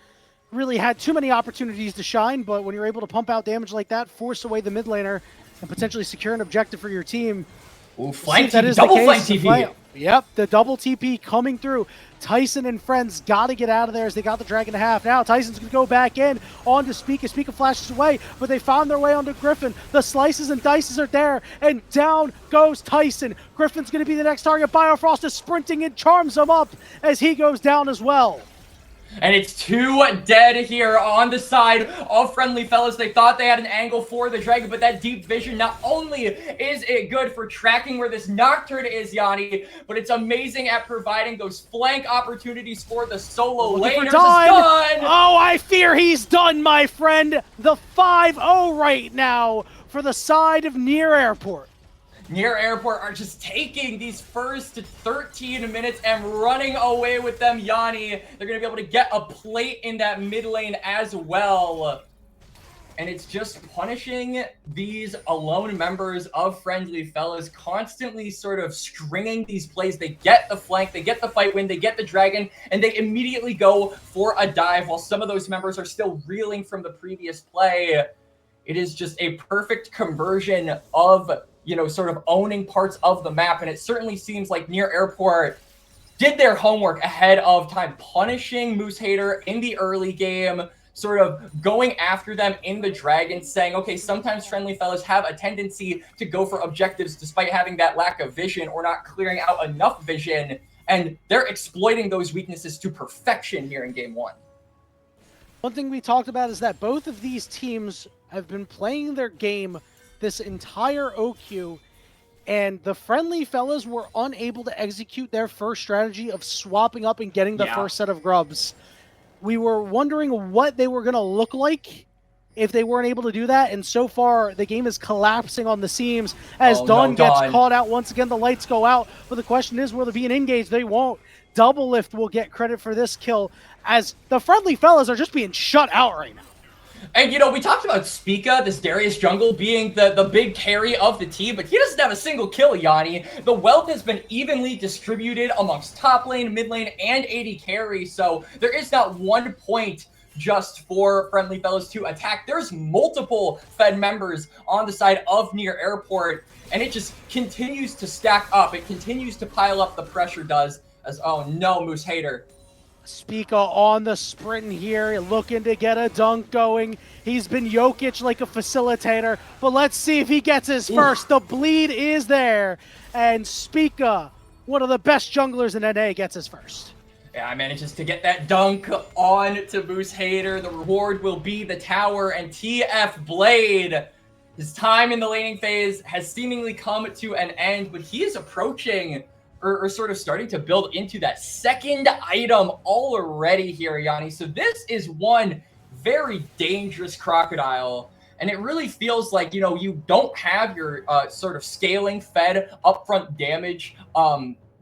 really had too many opportunities to shine, but when you're able to pump out damage like that, force away the mid laner, and potentially secure an objective for your team. Ooh, flank TP, double flank TP. Yep, the double TP coming through. Tyson and friends got to get out of there as they got the Dragon to half. Now Tyson's going to go back in onto Spica. Spica flashes away, but they found their way onto Griffin. The slices and dices are there, and down goes Tyson. Griffin's going to be the next target. Biofrost is sprinting and charms him up as he goes down as well. And it's two dead here on the side of Friendly Fellas. They thought they had an angle for the Dragon, but that deep vision, not only is it good for tracking where this Nocturne is, Yanni, but it's amazing at providing those flank opportunities for the solo laners. Done. Oh, I fear he's done, my friend. The 5-0 right now for the side of Near Airport. Near Airport are just taking these first 13 minutes and running away with them, Yanni. They're going to be able to get a plate in that mid lane as well. and it's just punishing these alone members of Friendly Fellas, constantly sort of stringing these plays. They get the flank, they get the fight win, they get the dragon, and they immediately go for a dive while some of those members are still reeling from the previous play. It is just a perfect conversion of, sort of owning parts of the map, and it certainly seems like Near Airport did their homework ahead of time, punishing Moose Hater in the early game, sort of going after them in the dragon, saying, okay, sometimes Friendly Fellas have a tendency to go for objectives despite having that lack of vision or not clearing out enough vision, and they're exploiting those weaknesses to perfection here in game one. One thing we talked about is that both of these teams have been playing their game this entire OQ, and the Friendly Fellas were unable to execute their first strategy of swapping up and getting the first set of grubs. We were wondering what they were going to look like if they weren't able to do that, and so far the game is collapsing on the seams as Dawn gets caught out once again. The lights go out, but the question is, will there be an engage? They won't. Double Lift will get credit for this kill as the Friendly Fellas are just being shut out right now. And, we talked about Spica, this Darius jungle, being the big carry of the team, but he doesn't have a single kill, Yanni. The wealth has been evenly distributed amongst top lane, mid lane, and AD carry, so there is not 1 point just for Friendly Fellas to attack. There's multiple Fed members on the side of Near Airport, and it just continues to stack up. It continues to pile up, the pressure does, as, oh no, Moose Hater. Spica on the sprint here, looking to get a dunk going. He's been Jokic like a facilitator, but let's see if he gets his first. The bleed is there, and Spica, one of the best junglers in NA, gets his first. Yeah, manages to get that dunk on to Moose Hater. The reward will be the tower, and TF Blade, his time in the laning phase has seemingly come to an end, but he is approaching or sort of starting to build into that second item already here, Yanni. So this is one very dangerous Crocodile, and it really feels like, you don't have your sort of scaling fed upfront damage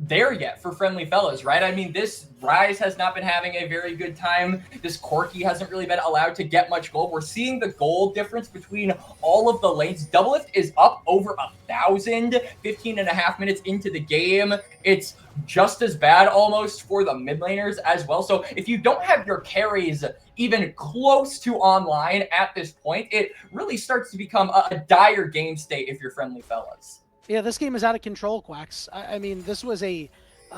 there yet for Friendly Fellas, right? I mean, this Ryze has not been having a very good time. This Corki hasn't really been allowed to get much gold. We're seeing the gold difference between all of the lanes. Double Lift is up over 1,000, 15.5 minutes into the game. It's just as bad almost for the mid laners as well. So if you don't have your carries even close to online at this point, it really starts to become a dire game state if you're Friendly Fellas. Yeah, this game is out of control, Quacks. I mean, this was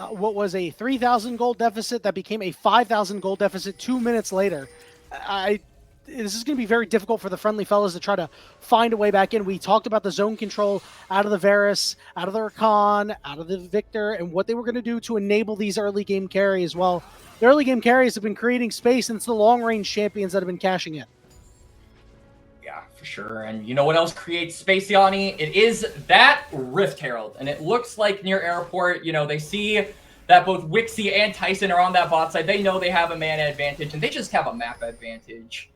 what was a 3,000 gold deficit that became a 5,000 gold deficit 2 minutes later. This is going to be very difficult for the Friendly Fellas to try to find a way back in. We talked about the zone control out of the Varus, out of the Rakan, out of the Victor, and what they were going to do to enable these early game carries. Well, the early game carries have been creating space, and it's the long range champions that have been cashing in. For sure. And you know what else creates space, Yanni? It is that Rift Herald. And it looks like Near Airport, they see that both Wixie and Tyson are on that bot side. They know they have a mana advantage, and they just have a map advantage,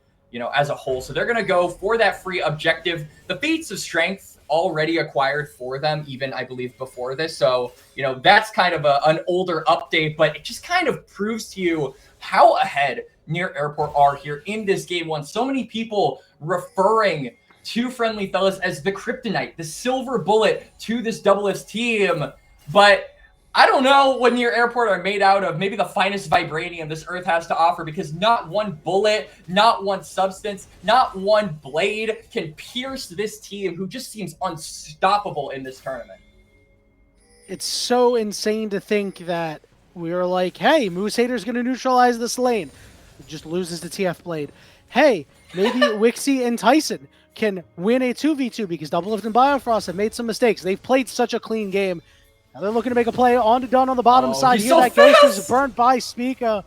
as a whole. So they're going to go for that free objective. The feats of strength already acquired for them, even, I believe, before this. So, that's kind of an older update, but it just kind of proves to you how ahead Near Airport are here in this game one. So many people referring to Friendly Fellas as the kryptonite, the silver bullet to this Double Lift team. But I don't know what Near Airport are made out of. Maybe the finest vibranium this earth has to offer, because not one bullet, not one substance, not one blade can pierce this team who just seems unstoppable in this tournament. It's so insane to think that we were like, hey, Moose Hater's going to neutralize this lane. Just loses to TF Blade. Hey, maybe Wixie and Tyson can win a 2v2 because Double Lift and Biofrost have made some mistakes. They've played such a clean game. Now they're looking to make a play on to Dunn on the bottom side. Here, that Ghost is burnt by Spica.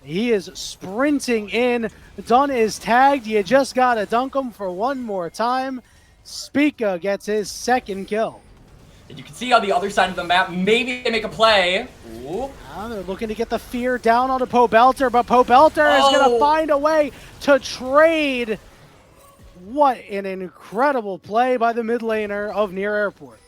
He is sprinting in. Dunn is tagged. You just got to dunk him for one more time. Spica gets his second kill. And you can see on the other side of the map, maybe they make a play. Ooh. They're looking to get the fear down onto Pobelter, but Pobelter is going to find a way to trade. What an incredible play by the mid laner of Near Airport.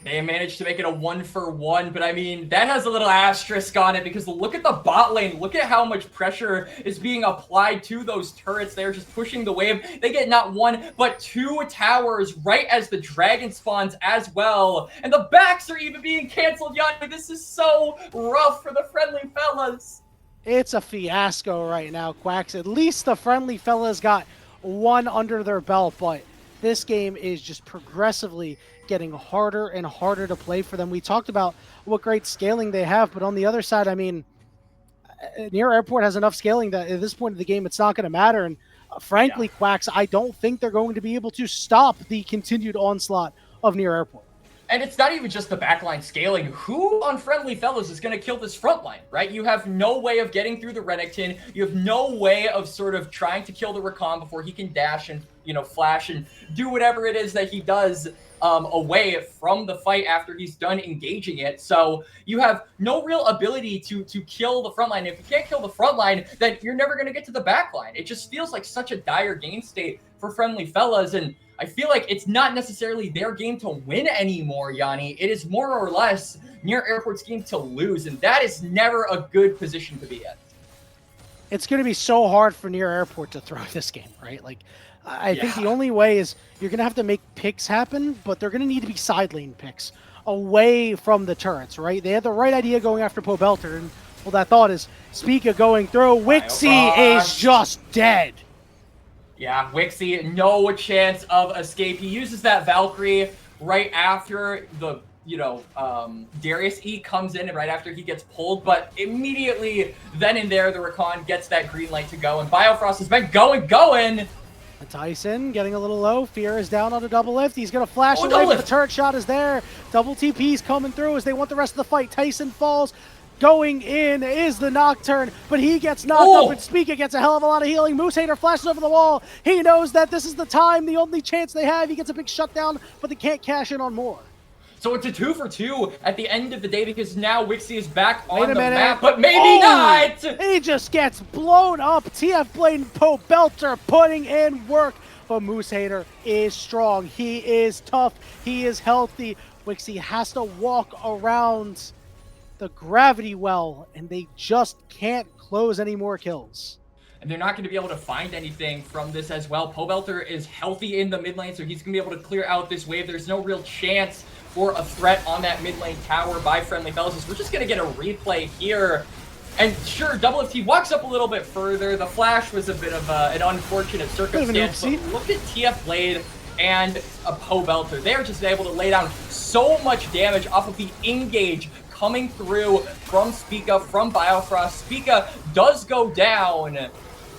They managed to make it a 1-for-1, but I mean, that has a little asterisk on it because look at the bot lane. Look at how much pressure is being applied to those turrets. They're just pushing the wave. They get not one, but 2 towers right as the dragon spawns as well. And the backs are even being canceled, Yanni. This is so rough for the friendly fellas. It's a fiasco right now, Quacks. At least the friendly fellas got one under their belt, but this game is just progressively getting harder and harder to play for them. We talked about what great scaling they have, but on the other side, I mean, Near Airport has enough scaling that at this point of the game, it's not going to matter. And frankly, Quacks, I don't think they're going to be able to stop the continued onslaught of Near Airport. And it's not even just the backline scaling. Who on Friendly Fellows is going to kill this front line, right? You have no way of getting through the Renekton. You have no way of sort of trying to kill the Rakan before he can dash and, flash and do whatever it is that he does away from the fight after he's done engaging it. So you have no real ability to kill the front line. If you can't kill the front line, then you're never going to get to the back line. It just feels like such a dire game state for Friendly Fellas, and I feel like it's not necessarily their game to win anymore, Yanni. It is more or less Near Airport's game to lose, and that is never a good position to be in. It's going to be so hard for Near Airport to throw this game, right? Like, I think the only way is you're going to have to make picks happen, but they're going to need to be side lane picks away from the turrets, right? They had the right idea going after Pobelter, and well, that thought is Spica going through. Wixie is just dead. Yeah, Wixie, no chance of escape. He uses that Valkyrie right after the, Darius E comes in and right after he gets pulled, but immediately then and there, the Rakan gets that green light to go, and Biofrost has been going. Tyson getting a little low. Fear is down on a double lift. He's going to flash away, but the turret shot is there. Double TP's coming through as they want the rest of the fight. Tyson falls. Going in is the Nocturne, but he gets knocked up, and Spica gets a hell of a lot of healing. Moose Hater flashes over the wall. He knows that this is the time, the only chance they have. He gets a big shutdown, but they can't cash in on more. So it's a 2-for-2 at the end of the day because now Wixie is back on the map, but maybe not! He just gets blown up. TF Blade and Pobelter putting in work, but Moose Hater is strong. He is tough. He is healthy. Wixie has to walk around the gravity well, and they just can't close any more kills. And they're not going to be able to find anything from this as well. Pobelter is healthy in the mid lane, so he's going to be able to clear out this wave. There's no real chance for a threat on that mid lane tower by Friendly Fellas. We're just going to get a replay here. And sure, Double FT walks up a little bit further. The flash was a bit of an unfortunate circumstance, but look at TF Blade and a Pobelter. They're just able to lay down so much damage off of the engage coming through from Spica, from Biofrost. Spica does go down.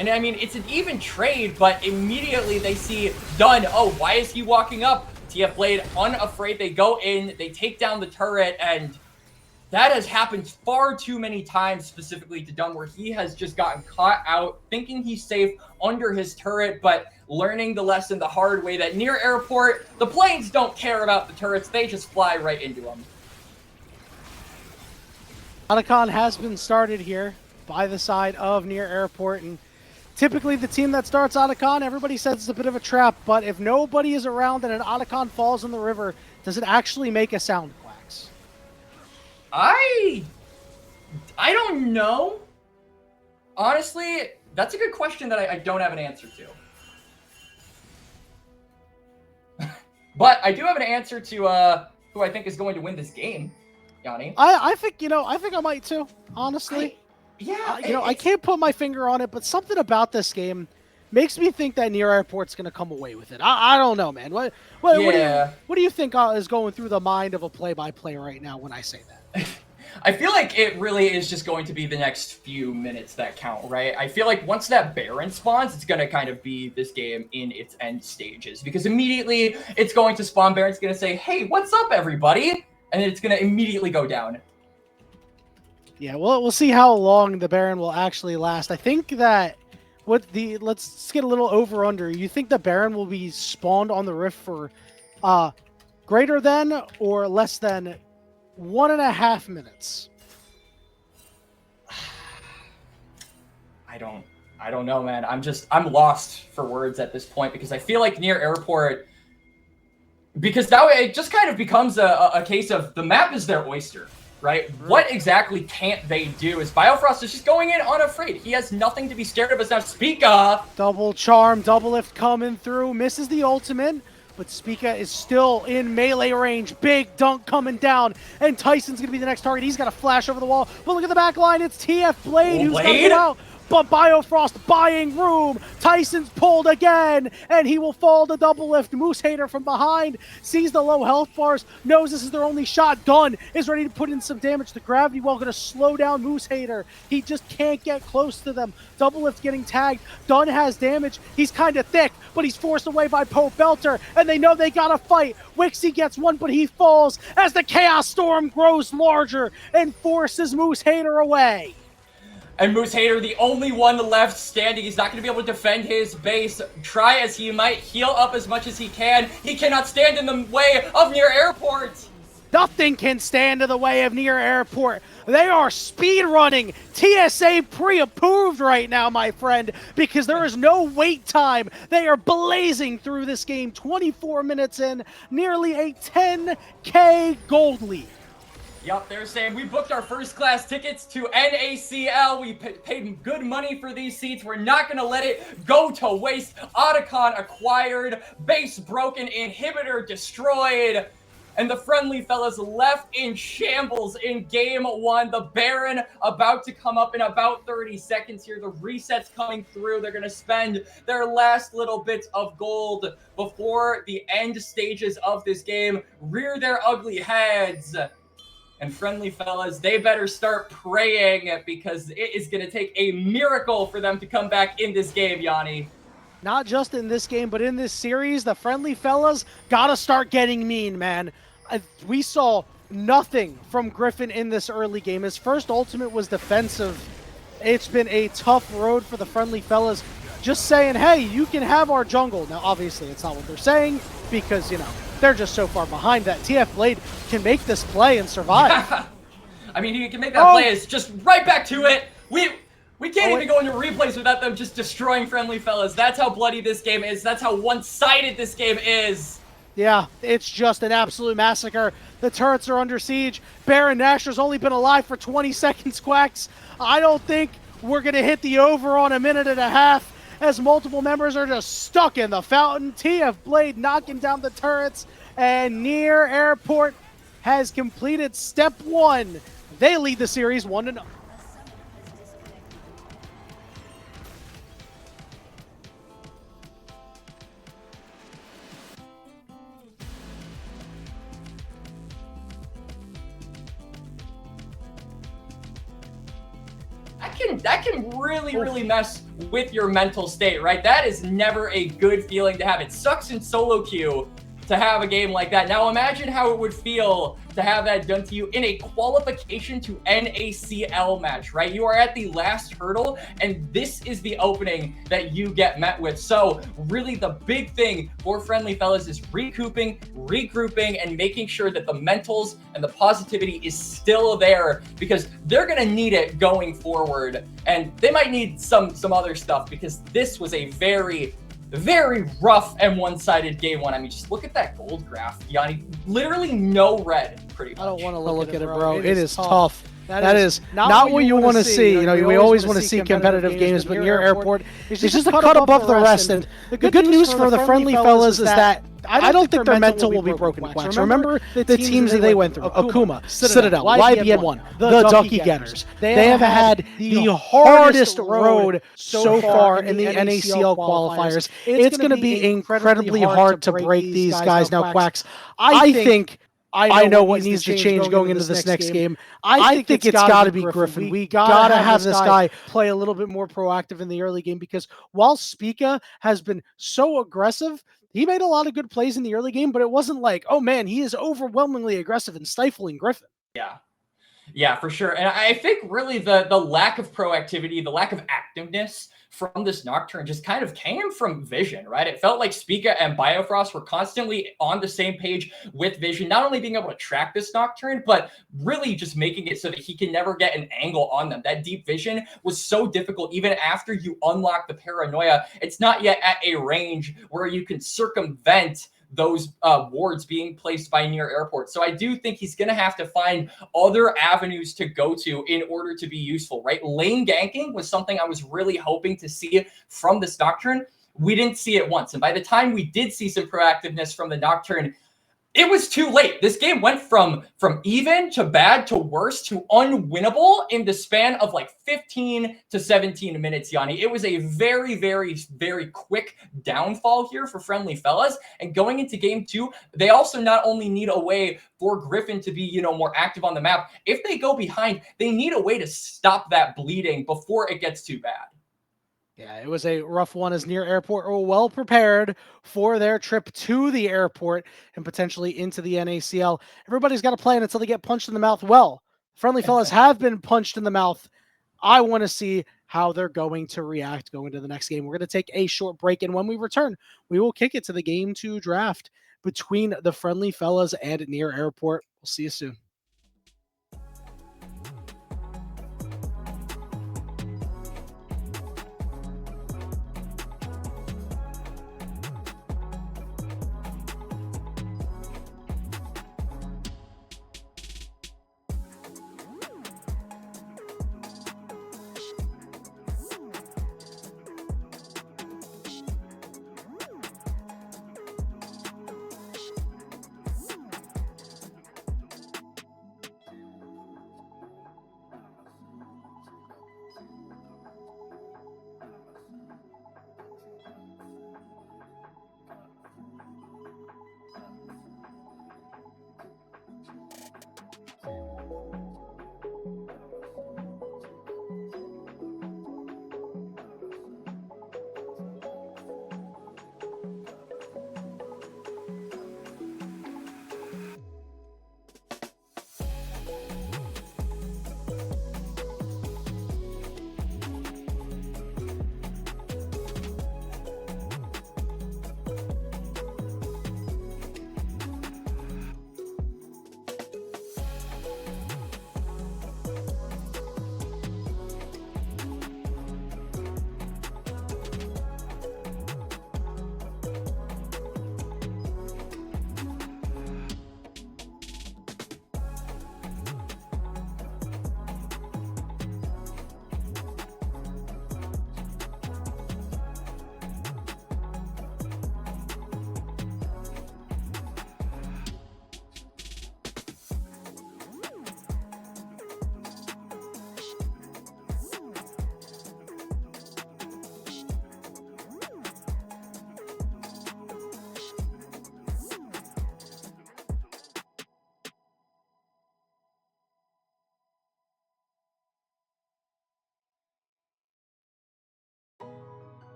And I mean, it's an even trade, but immediately they see Dunn. Oh, why is he walking up? TF Blade, unafraid. They go in, they take down the turret, and that has happened far too many times, specifically to Dunn, where he has just gotten caught out, thinking he's safe under his turret, but learning the lesson the hard way that Near Airport, the planes don't care about the turrets. They just fly right into them. Otacon has been started here by the side of Near Airport, and typically the team that starts Otacon, everybody says it's a bit of a trap, but if nobody is around and an Otacon falls in the river, does it actually make a sound, Quacks? I don't know. Honestly, that's a good question that I don't have an answer to. But I do have an answer to who I think is going to win this game, Yanni. I think I might too, honestly. I can't put my finger on it, but something about this game makes me think that Near Airport's going to come away with it. I don't know, man. What do you think is going through the mind of a play-by-play right now when I say that? I feel like it really is just going to be the next few minutes that count, right? I feel like once that Baron spawns, it's going to kind of be this game in its end stages, because immediately it's going to spawn. Baron's going to say, hey, what's up, everybody? And it's going to immediately go down. Yeah, well, we'll see how long the Baron will actually last. I think that let's get a little over-under. You think the Baron will be spawned on the Rift for greater than or less than 1.5 minutes? I don't know, man. I'm lost for words at this point, because I feel like Near Airport, Because now it just kind of becomes a case of the map is their oyster, right? What exactly can't they do? Is Biofrost is just going in unafraid. He has nothing to be scared of as now Spica. Double charm, double lift coming through, misses the ultimate, but Spica is still in melee range. Big dunk coming down, and Tyson's gonna be the next target. He's got a flash over the wall, but look at the back line. It's TF Blade who's gonna get out. But Biofrost buying room. Tyson's pulled again, and he will fall to double lift. Moose Hater from behind sees the low health bars, knows this is their only shot. Dunn is ready to put in some damage. The gravity well going to slow down Moose Hater. He just can't get close to them. Double lift getting tagged. Dunn has damage. He's kind of thick, but he's forced away by Poe Belter, and they know they got to fight. Wixie gets one, but he falls as the Chaos Storm grows larger and forces Moose Hater away. And Moose Hater, the only one left standing. He's not going to be able to defend his base. Try as he might, heal up as much as he can. He cannot stand in the way of Near Airport. Nothing can stand in the way of Near Airport. They are speed running. TSA pre-approved right now, my friend, because there is no wait time. They are blazing through this game. 24 minutes in, nearly a 10K gold lead. Yup, they're saying we booked our first class tickets to NACL. We paid good money for these seats. We're not going to let it go to waste. Otacon acquired, base broken, inhibitor destroyed. And the Friendly Fellas left in shambles in game one. The Baron about to come up in about 30 seconds here. The reset's coming through. They're going to spend their last little bits of gold before the end stages of this game rear their ugly heads. And Friendly Fellas, they better start praying because it is going to take a miracle for them to come back in this game, Yanni. Not just in this game, but in this series, the Friendly Fellas got to start getting mean, man. We saw nothing from Griffin in this early game. His first ultimate was defensive. It's been a tough road for the Friendly Fellas. Just saying, hey, you can have our jungle. Now, obviously, it's not what they're saying because, you know, they're just so far behind that TF Blade can make this play and survive. Yeah. I mean, he can make that play. It's just right back to it. We can't even go into replays without them just destroying Friendly Fellas. That's how bloody this game is. That's how one-sided this game is. Yeah, it's just an absolute massacre. The turrets are under siege. Baron Nashor's only been alive for 20 seconds, Quacks. I don't think we're going to hit the over on a minute and a half as multiple members are just stuck in the fountain. TF Blade knocking down the turrets, and Near Airport has completed step one. They lead the series 1-0. That can really mess with your mental state, right? That is never a good feeling to have. It sucks in solo queue to have a game like that. Now imagine how it would feel to have that done to you in a qualification to NACL match, right? You are at the last hurdle, and this is the opening that you get met with. So really the big thing for Friendly Fellas is recouping, regrouping, and making sure that the mentals and the positivity is still there, because they're gonna need it going forward. And they might need some other stuff, because this was a very rough and one-sided game one. I mean, just look at that gold graph, Yanni. Literally no red, pretty much. I don't want to look at it, bro. It is tough. That is not what you want to see. You know, we always want to see competitive games, but Near Airport is just a cut above the rest. And the good news for the Friendly Fellas is that I don't think their mental will be broken, Quacks. Remember the teams that they went through: Akuma, Citadel, YBN1, the Ducky Getters. They have had the hardest road so far in the NACL qualifiers. It's going to be incredibly hard to break these guys. Now, Quacks, I think I know what needs to change going into this next game. I think it's got to be Griffin. We got to have this guy play a little bit more proactive in the early game, because while Spica has been so aggressive, he made a lot of good plays in the early game, but it wasn't like, oh man, he is overwhelmingly aggressive and stifling Griffin. Yeah, for sure. And I think really the lack of proactivity, the lack of activeness from this Nocturne just kind of came from Vision, right? It felt like Spica and Biofrost were constantly on the same page with Vision, not only being able to track this Nocturne, but really just making it so that he can never get an angle on them. That deep vision was so difficult. Even after you unlock the paranoia, it's not yet at a range where you can circumvent those wards being placed by Near Airport. So I do think he's going to have to find other avenues to go to in order to be useful, right? Lane ganking was something I was really hoping to see from this Nocturne. We didn't see it once. And by the time we did see some proactiveness from the Nocturne, it was too late. This game went from even to bad to worse to unwinnable in the span of like 15 to 17 minutes, Yanni. It was a very, very, very quick downfall here for Friendly Fellas. And going into game 2, they also not only need a way for Griffin to be, you know, more active on the map. If they go behind, they need a way to stop that bleeding before it gets too bad. Yeah, it was a rough one as Near Airport were well prepared for their trip to the airport and potentially into the NACL. Everybody's got a plan until they get punched in the mouth. Well, Friendly Fellas have been punched in the mouth. I want to see how they're going to react going to the next game. We're going to take a short break, and when we return, we will kick it to the Game 2 draft between the Friendly Fellas and Near Airport. We'll see you soon.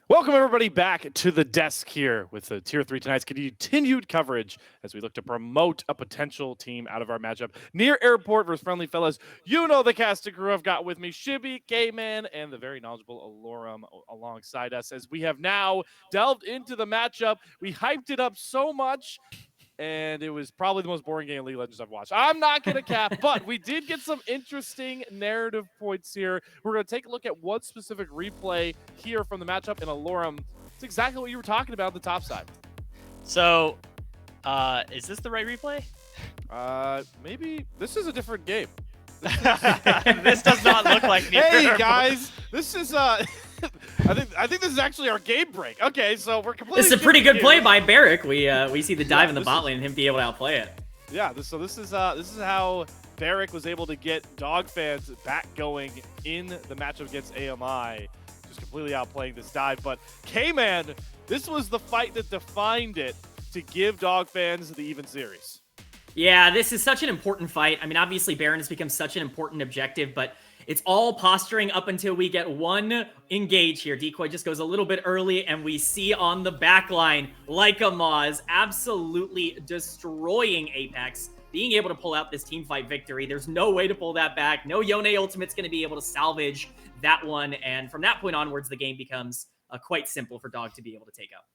Welcome, everybody, back to the desk here with the Tier 3 tonight's continued coverage as we look to promote a potential team out of our matchup. Near Airport versus Friendly Fellas. You know the cast and crew I've got with me, Shibby, K-Man, and the very knowledgeable Alorum alongside us as we have now delved into the matchup. We hyped it up so much, and it was probably the most boring game of League of Legends I've watched. I'm not going to cap, but we did get some interesting narrative points here. We're going to take a look at one specific replay here from the matchup in Alorum. It's exactly what you were talking about on the top side. So, is this the right replay? Maybe this is a different game. This does not look like Near Hey, Airport. guys, this is I think this is actually our game break. Okay, so we're completely. This is a pretty good shifting play gears. by Barrick. We see the dive in the this bot is- lane and him be able to outplay it. Yeah, this is how Barrick was able to get Dog fans back going in the matchup against AMI, just completely outplaying this dive. But K-Man, this was the fight that defined it to give Dog fans the even series. Yeah, this is such an important fight. I mean, obviously Baron has become such an important objective, but it's all posturing up until we get one engage here. Decoy just goes a little bit early, and we see on the back line, like a Moz, absolutely destroying Apex, being able to pull out this team fight victory. There's no way to pull that back. No Yone ultimate's going to be able to salvage that one, and from that point onwards, the game becomes quite simple for Dog to be able to take up.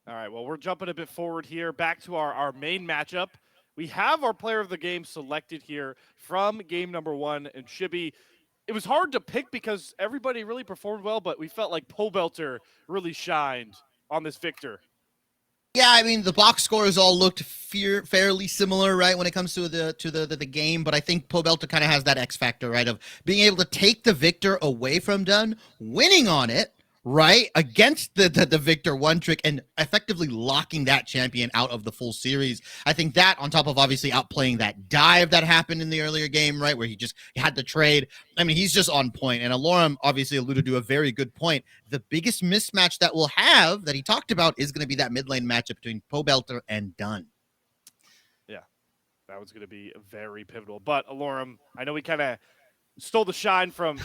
All right, well, we're jumping a bit forward here, back to our main matchup. We have our player of the game selected here from game number 1, and Shibby, it was hard to pick because everybody really performed well, but we felt like Pobelter really shined on this victor. Yeah, I mean the box scores all looked fairly similar, right, when it comes to the game. But I think Pobelter kind of has that X factor, right, of being able to take the victor away from Dunn, winning on it, right, against the Victor one trick and effectively locking that champion out of the full series. I think that on top of obviously outplaying that dive that happened in the earlier game, right, where he had the trade. I mean, he's just on point. And Alorum obviously alluded to a very good point. The biggest mismatch that we'll have that he talked about is going to be that mid lane matchup between Pobelter and Dunn. Yeah, that was going to be very pivotal. But Alorum, I know we kind of stole the shine from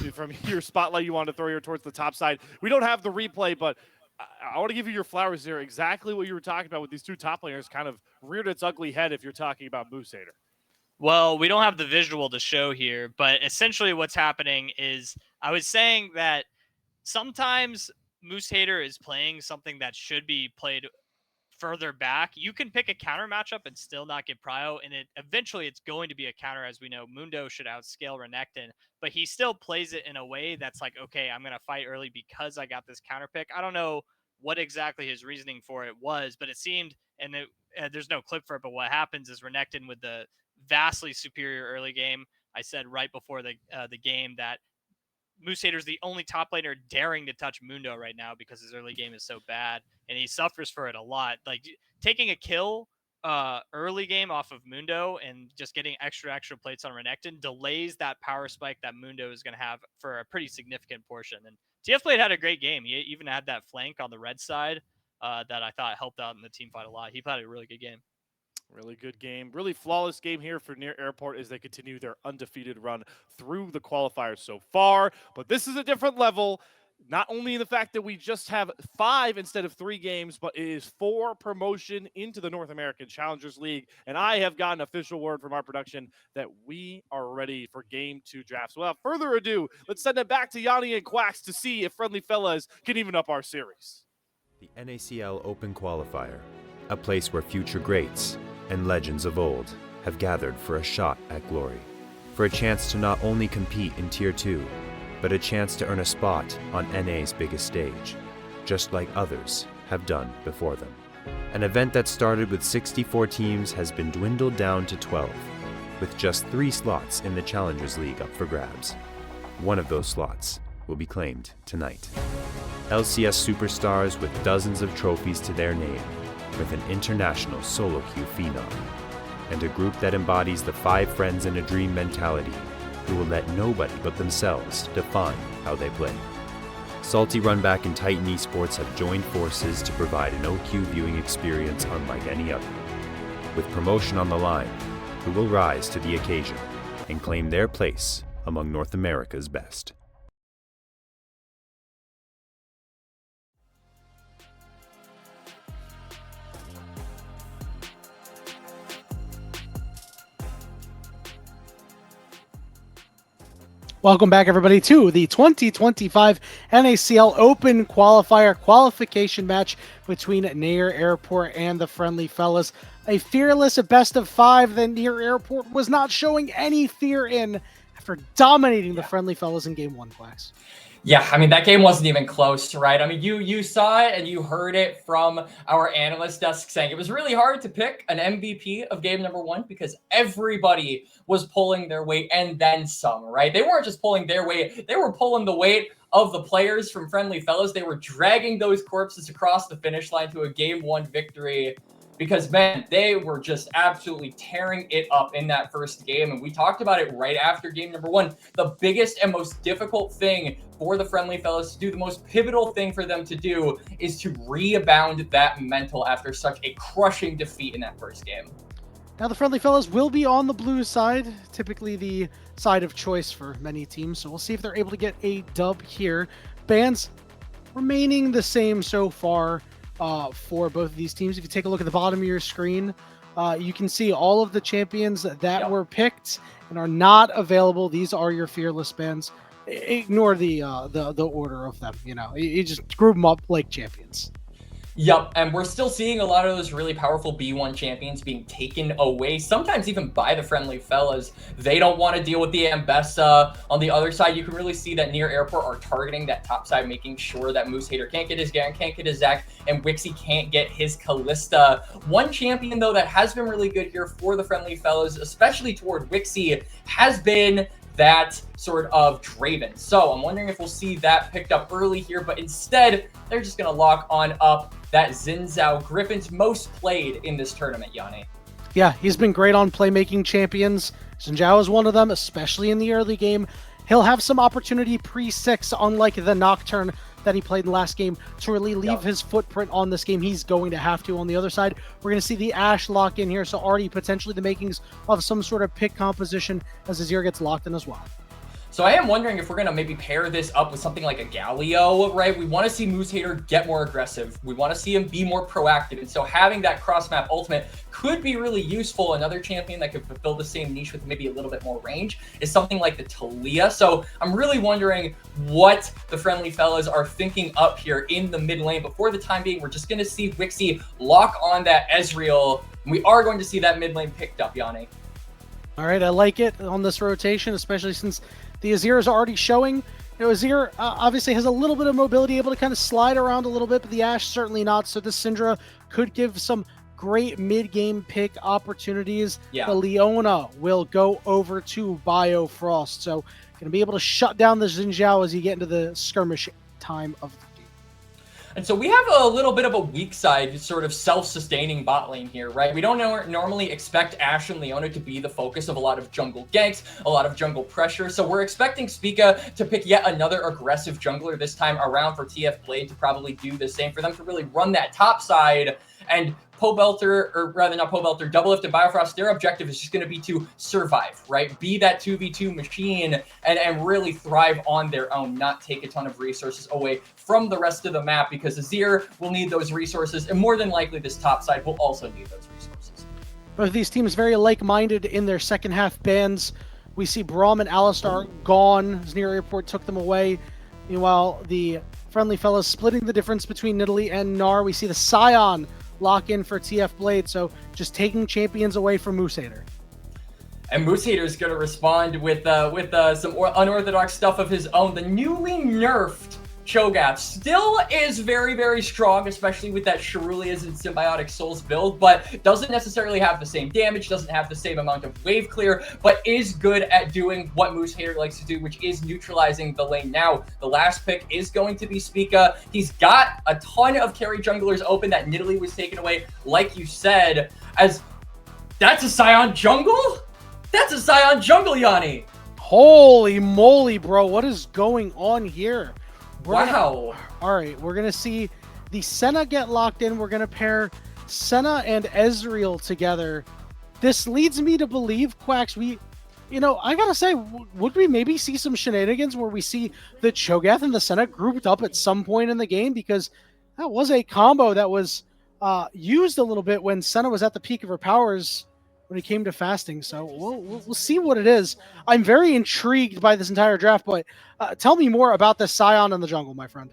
your spotlight you wanted to throw here towards the top side. We don't have the replay, but I want to give you your flowers here. Exactly what you were talking about with these two top laners kind of reared its ugly head if you're talking about Moose Hater. Well, we don't have the visual to show here, but essentially what's happening is I was saying that sometimes Moose Hater is playing something that should be played further back. You can pick a counter matchup and still not get prio, and eventually it's going to be a counter. As we know, Mundo should outscale Renekton, but he still plays it in a way that's like, okay, I'm going to fight early because I got this counter pick. I don't know what exactly his reasoning for it was, but it seemed, and there's no clip for it, but what happens is Renekton with the vastly superior early game. I said right before the game that Moose Hater's the only top laner daring to touch Mundo right now because his early game is so bad, and he suffers for it a lot. Like taking a kill early game off of Mundo and just getting extra plates on Renekton delays that power spike that Mundo is going to have for a pretty significant portion. And TF Blade had a great game. He even had that flank on the red side that I thought helped out in the team fight a lot. He played a really good game. Really good game. Really flawless game here for Near Airport as they continue their undefeated run through the qualifiers so far. But this is a different level, not only in the fact that we just have 5 instead of 3 games, but it is 4 promotion into the North American Challengers League. And I have gotten official word from our production that we are ready for Game 2 drafts. Without further ado, let's send it back to Yanni and Quacks to see if Friendly Fellas can even up our series. The NACL Open Qualifier, a place where future greats and legends of old have gathered for a shot at glory, for a chance to not only compete in Tier 2, but a chance to earn a spot on NA's biggest stage, just like others have done before them. An event that started with 64 teams has been dwindled down to 12, with just 3 slots in the Challengers League up for grabs. One of those slots will be claimed tonight. LCS superstars with dozens of trophies to their name, with an international solo queue phenom, and a group that embodies the 5 friends in a dream mentality who will let nobody but themselves define how they play. Salty Runback and Titan Esports have joined forces to provide an OQ viewing experience unlike any other. With promotion on the line, who will rise to the occasion and claim their place among North America's best. Welcome back, everybody, to the 2025 NACL Open Qualifier qualification match between Near Airport and the Friendly Fellas. A fearless best of 5 that Near Airport was not showing any fear in after dominating the Friendly Fellas in Game 1, Quacks. Yeah, I mean, that game wasn't even close, right? I mean, you saw it and you heard it from our analyst desk saying it was really hard to pick an MVP of game number 1 because everybody was pulling their weight and then some, right? They weren't just pulling their weight, they were pulling the weight of the players from Friendly Fellas. They were dragging those corpses across the finish line to a game 1 victory. Because, man, they were just absolutely tearing it up in that first game. And we talked about it right after game number 1. The biggest and most difficult thing for the Friendly Fellas to do, the most pivotal thing for them to do, is to rebound that mental after such a crushing defeat in that first game. Now, the Friendly Fellas will be on the blue side, typically the side of choice for many teams. So we'll see if they're able to get a dub here. Bans remaining the same so far. For both of these teams. If you take a look at the bottom of your screen, you can see all of the champions that were picked and are not available. These are your fearless bans. Ignore the order of them. You know, you just group them up like champions. Yep, and we're still seeing a lot of those really powerful B1 champions being taken away, sometimes even by the Friendly Fellas. They don't want to deal with the Ambessa. On the other side, you can really see that Near Airport are targeting that top side, making sure that Moose Hater can't get his Garen, can't get his Zac, and Wixie can't get his Callista. One champion, though, that has been really good here for the Friendly Fellas, especially toward Wixie, has been that sort of Draven. So I'm wondering if we'll see that picked up early here, but instead, they're just going to lock on up that Xin Zhao, Griffin's most played in this tournament, Yanni. Yeah, he's been great on playmaking champions. Xin Zhao is one of them, especially in the early game. He'll have some opportunity pre-6, unlike the Nocturne that he played in the last game, to really leave his footprint on this game. He's going to have to. On the other side, we're going to see the Ashe lock in here, so already potentially the makings of some sort of pick composition as Azir gets locked in as well. So I am wondering if we're going to maybe pair this up with something like a Galio, right? We want to see Moose Hater get more aggressive. We want to see him be more proactive. And so having that cross-map ultimate could be really useful. Another champion that could fulfill the same niche with maybe a little bit more range is something like the Talia. So I'm really wondering what the Friendly Fellas are thinking up here in the mid lane. But for the time being, we're just going to see Wixie lock on that Ezreal. And we are going to see that mid lane picked up, Yanni. All right, I like it on this rotation, especially since the Azir is already showing. You know, Azir obviously has a little bit of mobility, able to kind of slide around a little bit, but the Ashe certainly not. So this Syndra could give some great mid-game pick opportunities. Yeah. The Leona will go over to Biofrost. So going to be able to shut down the Xin Zhao as you get into the skirmish time of the game. And so we have a little bit of a weak side, sort of self-sustaining bot lane here, right? We don't normally expect Ashe and Leona to be the focus of a lot of jungle ganks, a lot of jungle pressure. So we're expecting Spica to pick yet another aggressive jungler this time around for TF Blade to probably do the same, for them to really run that top side. And Pobelter, or rather not Pobelter, Doublelift and Biofrost, their objective is just going to be to survive, right? Be that 2v2 machine and really thrive on their own, not take a ton of resources away from the rest of the map, because Azir will need those resources, and more than likely this top side will also need those resources. Both of these teams very like-minded in their second half bans. We see Braum and Alistar gone. Near Airport took them away. Meanwhile, the Friendly Fellas splitting the difference between Nidalee and Gnar. We see the Scion lock in for TF Blade, so just taking champions away from Moose Hater. And Moose Hater is going to respond with some unorthodox stuff of his own. The newly nerfed Cho'Gath still is very, very strong, especially with that Cherulia's and Symbiotic Souls build, but doesn't necessarily have the same damage, doesn't have the same amount of wave clear, but is good at doing what Moose Hater likes to do, which is neutralizing the lane. Now, the last pick is going to be Spica. He's got a ton of carry junglers open. That Nidalee was taken away, like you said, as that's a Scion jungle? That's a Scion jungle, Yanni! Holy moly, bro. What is going on here? Wow. All right, we're going to see the Senna get locked in. We're going to pair Senna and Ezreal together. This leads me to believe, Quacks, I got to say, would we maybe see some shenanigans where we see the Cho'Gath and the Senna grouped up at some point in the game? Because that was a combo that was used a little bit when Senna was at the peak of her powers when it came to fasting. So we'll see what it is. I'm very intrigued by this entire draft, but tell me more about the Scion in the jungle, my friend.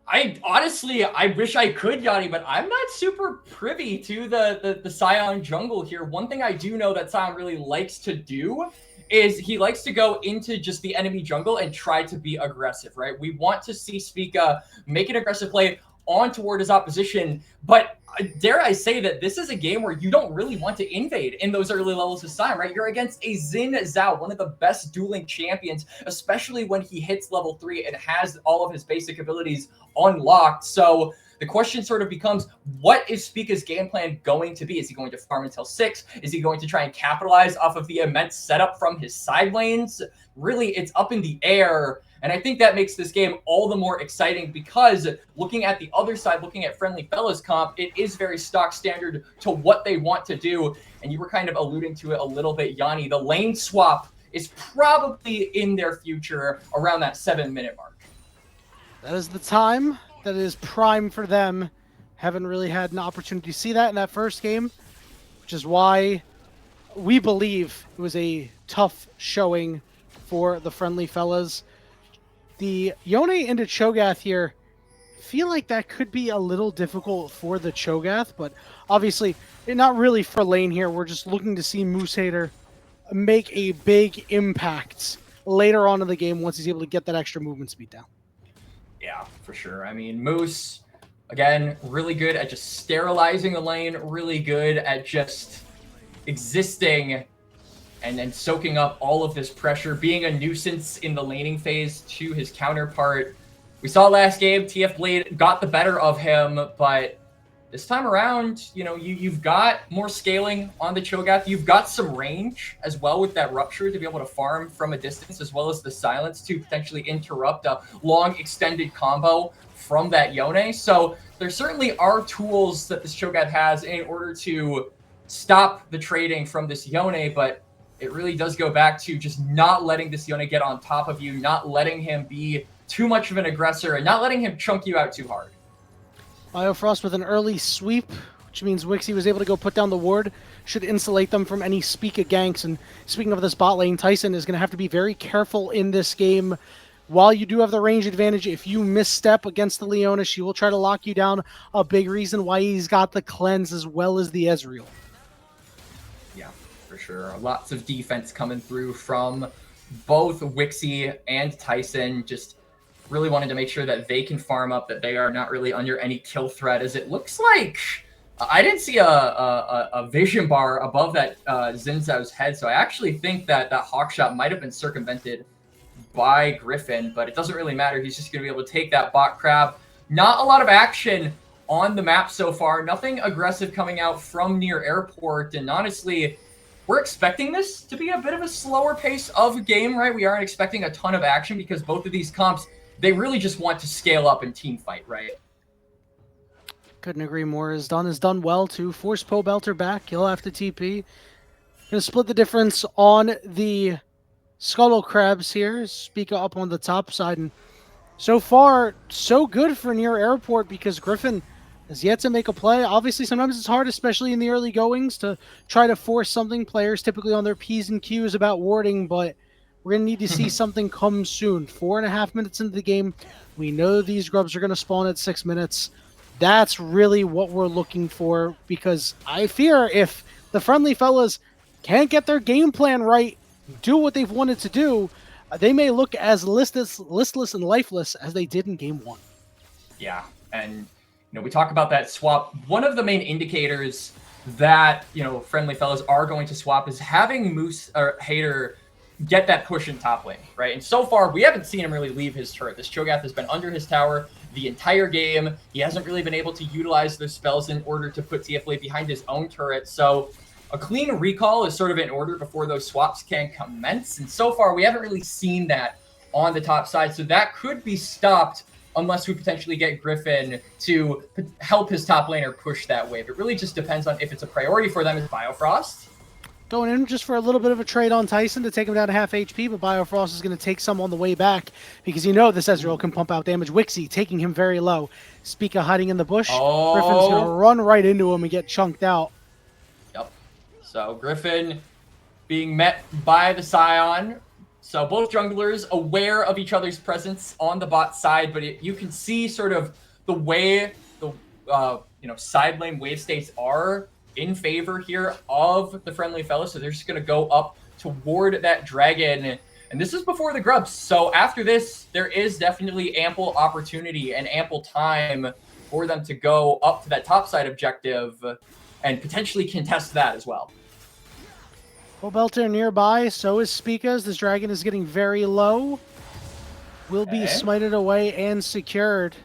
I honestly, I wish I could, Yanni, but I'm not super privy to the Scion jungle here. One thing I do know that Scion really likes to do is he likes to go into just the enemy jungle and try to be aggressive, right? We want to see Spica make an aggressive play on toward his opposition, but dare I say that this is a game where you don't really want to invade in those early levels of Scion, right? You're against a Xin Zhao, one of the best dueling champions, especially when he hits level 3 and has all of his basic abilities unlocked. So the question sort of becomes, what is Spica's game plan going to be? Is he going to farm until 6? Is he going to try and capitalize off of the immense setup from his side lanes? Really, it's up in the air. And I think that makes this game all the more exciting because looking at the other side, looking at Friendly Fellas comp, it is very stock standard to what they want to do. And you were kind of alluding to it a little bit, Yanni. The lane swap is probably in their future around that 7-minute mark. That is the time that is prime for them. Haven't really had an opportunity to see that in that first game, which is why we believe it was a tough showing for the Friendly Fellas. The Yone into Cho'Gath here, feel like that could be a little difficult for the Cho'Gath, but obviously not really for lane here. We're just looking to see Moose Hater make a big impact later on in the game once he's able to get that extra movement speed down. Yeah, for sure. I mean, Moose, again, really good at just sterilizing the lane, really good at just existing and then soaking up all of this pressure, being a nuisance in the laning phase to his counterpart. We saw last game, TF Blade got the better of him, but this time around, you know, you've got more scaling on the Cho'Gath. You've got some range as well with that Rupture to be able to farm from a distance, as well as the Silence to potentially interrupt a long extended combo from that Yone. So there certainly are tools that this Cho'Gath has in order to stop the trading from this Yone, but it really does go back to just not letting this Yone get on top of you, not letting him be too much of an aggressor, and not letting him chunk you out too hard. Biofrost with an early sweep, which means Wixie was able to go put down the ward, should insulate them from any Spica ganks. And speaking of this bot lane, Tyson is going to have to be very careful in this game. While you do have the range advantage, if you misstep against the Leona, she will try to lock you down. A big reason why he's got the cleanse as well as the Ezreal. Yeah, for sure. Lots of defense coming through from both Wixie and Tyson. Just really wanted to make sure that they can farm up, that they are not really under any kill threat, as it looks like I didn't see a vision bar above that Xin Zhao's head, so I actually think that that hawk shot might have been circumvented by Griffin, but it doesn't really matter. He's just going to be able to take that bot crab. Not a lot of action on the map so far. Nothing aggressive coming out from near airport, and honestly, we're expecting this to be a bit of a slower pace of game, right? We aren't expecting a ton of action because both of these comps, they really just want to scale up and team fight, right? Couldn't agree more. Has done well to force Poe Belter back. He'll have to TP. Gonna split the difference on the Scuttle Crabs here. Spica up on the top side, and so far so good for near airport because Griffin has yet to make a play. Obviously, sometimes it's hard, especially in the early goings, to try to force something. Players typically on their P's and Q's about warding, but we're going to need to see something come soon. 4.5 minutes into the game. We know these grubs are going to spawn at 6 minutes. That's really what we're looking for, because I fear if the Friendly Fellas can't get their game plan right, do what they've wanted to do, they may look as listless and lifeless as they did in game 1. Yeah, and you know, we talk about that swap. One of the main indicators that, you know, Friendly Fellas are going to swap is having Moose or Hater get that push in top lane, right? And so far, we haven't seen him really leave his turret. This Cho'Gath has been under his tower the entire game. He hasn't really been able to utilize those spells in order to put TF behind his own turret. So a clean recall is sort of in order before those swaps can commence. And so far, we haven't really seen that on the top side. So that could be stopped unless we potentially get Griffin to help his top laner push that wave. It really just depends on if it's a priority for them as Biofrost. Going in just for a little bit of a trade on Tyson to take him down to half HP, but Biofrost is going to take some on the way back because you know this Ezreal can pump out damage. Wixie taking him very low. Spica hiding in the bush. Griffin's going to run right into him and get chunked out. Yep. So Griffin being met by the Scion. So both junglers aware of each other's presence on the bot side, but you can see sort of the way the side lane wave states are in favor here of the Friendly Fellows. So they're just going to go up toward that dragon. And this is before the grubs. So after this, there is definitely ample opportunity and ample time for them to go up to that top side objective and potentially contest that as well. Pobelter nearby, so is Spikas. This dragon is getting very low. Will be smited away and secured.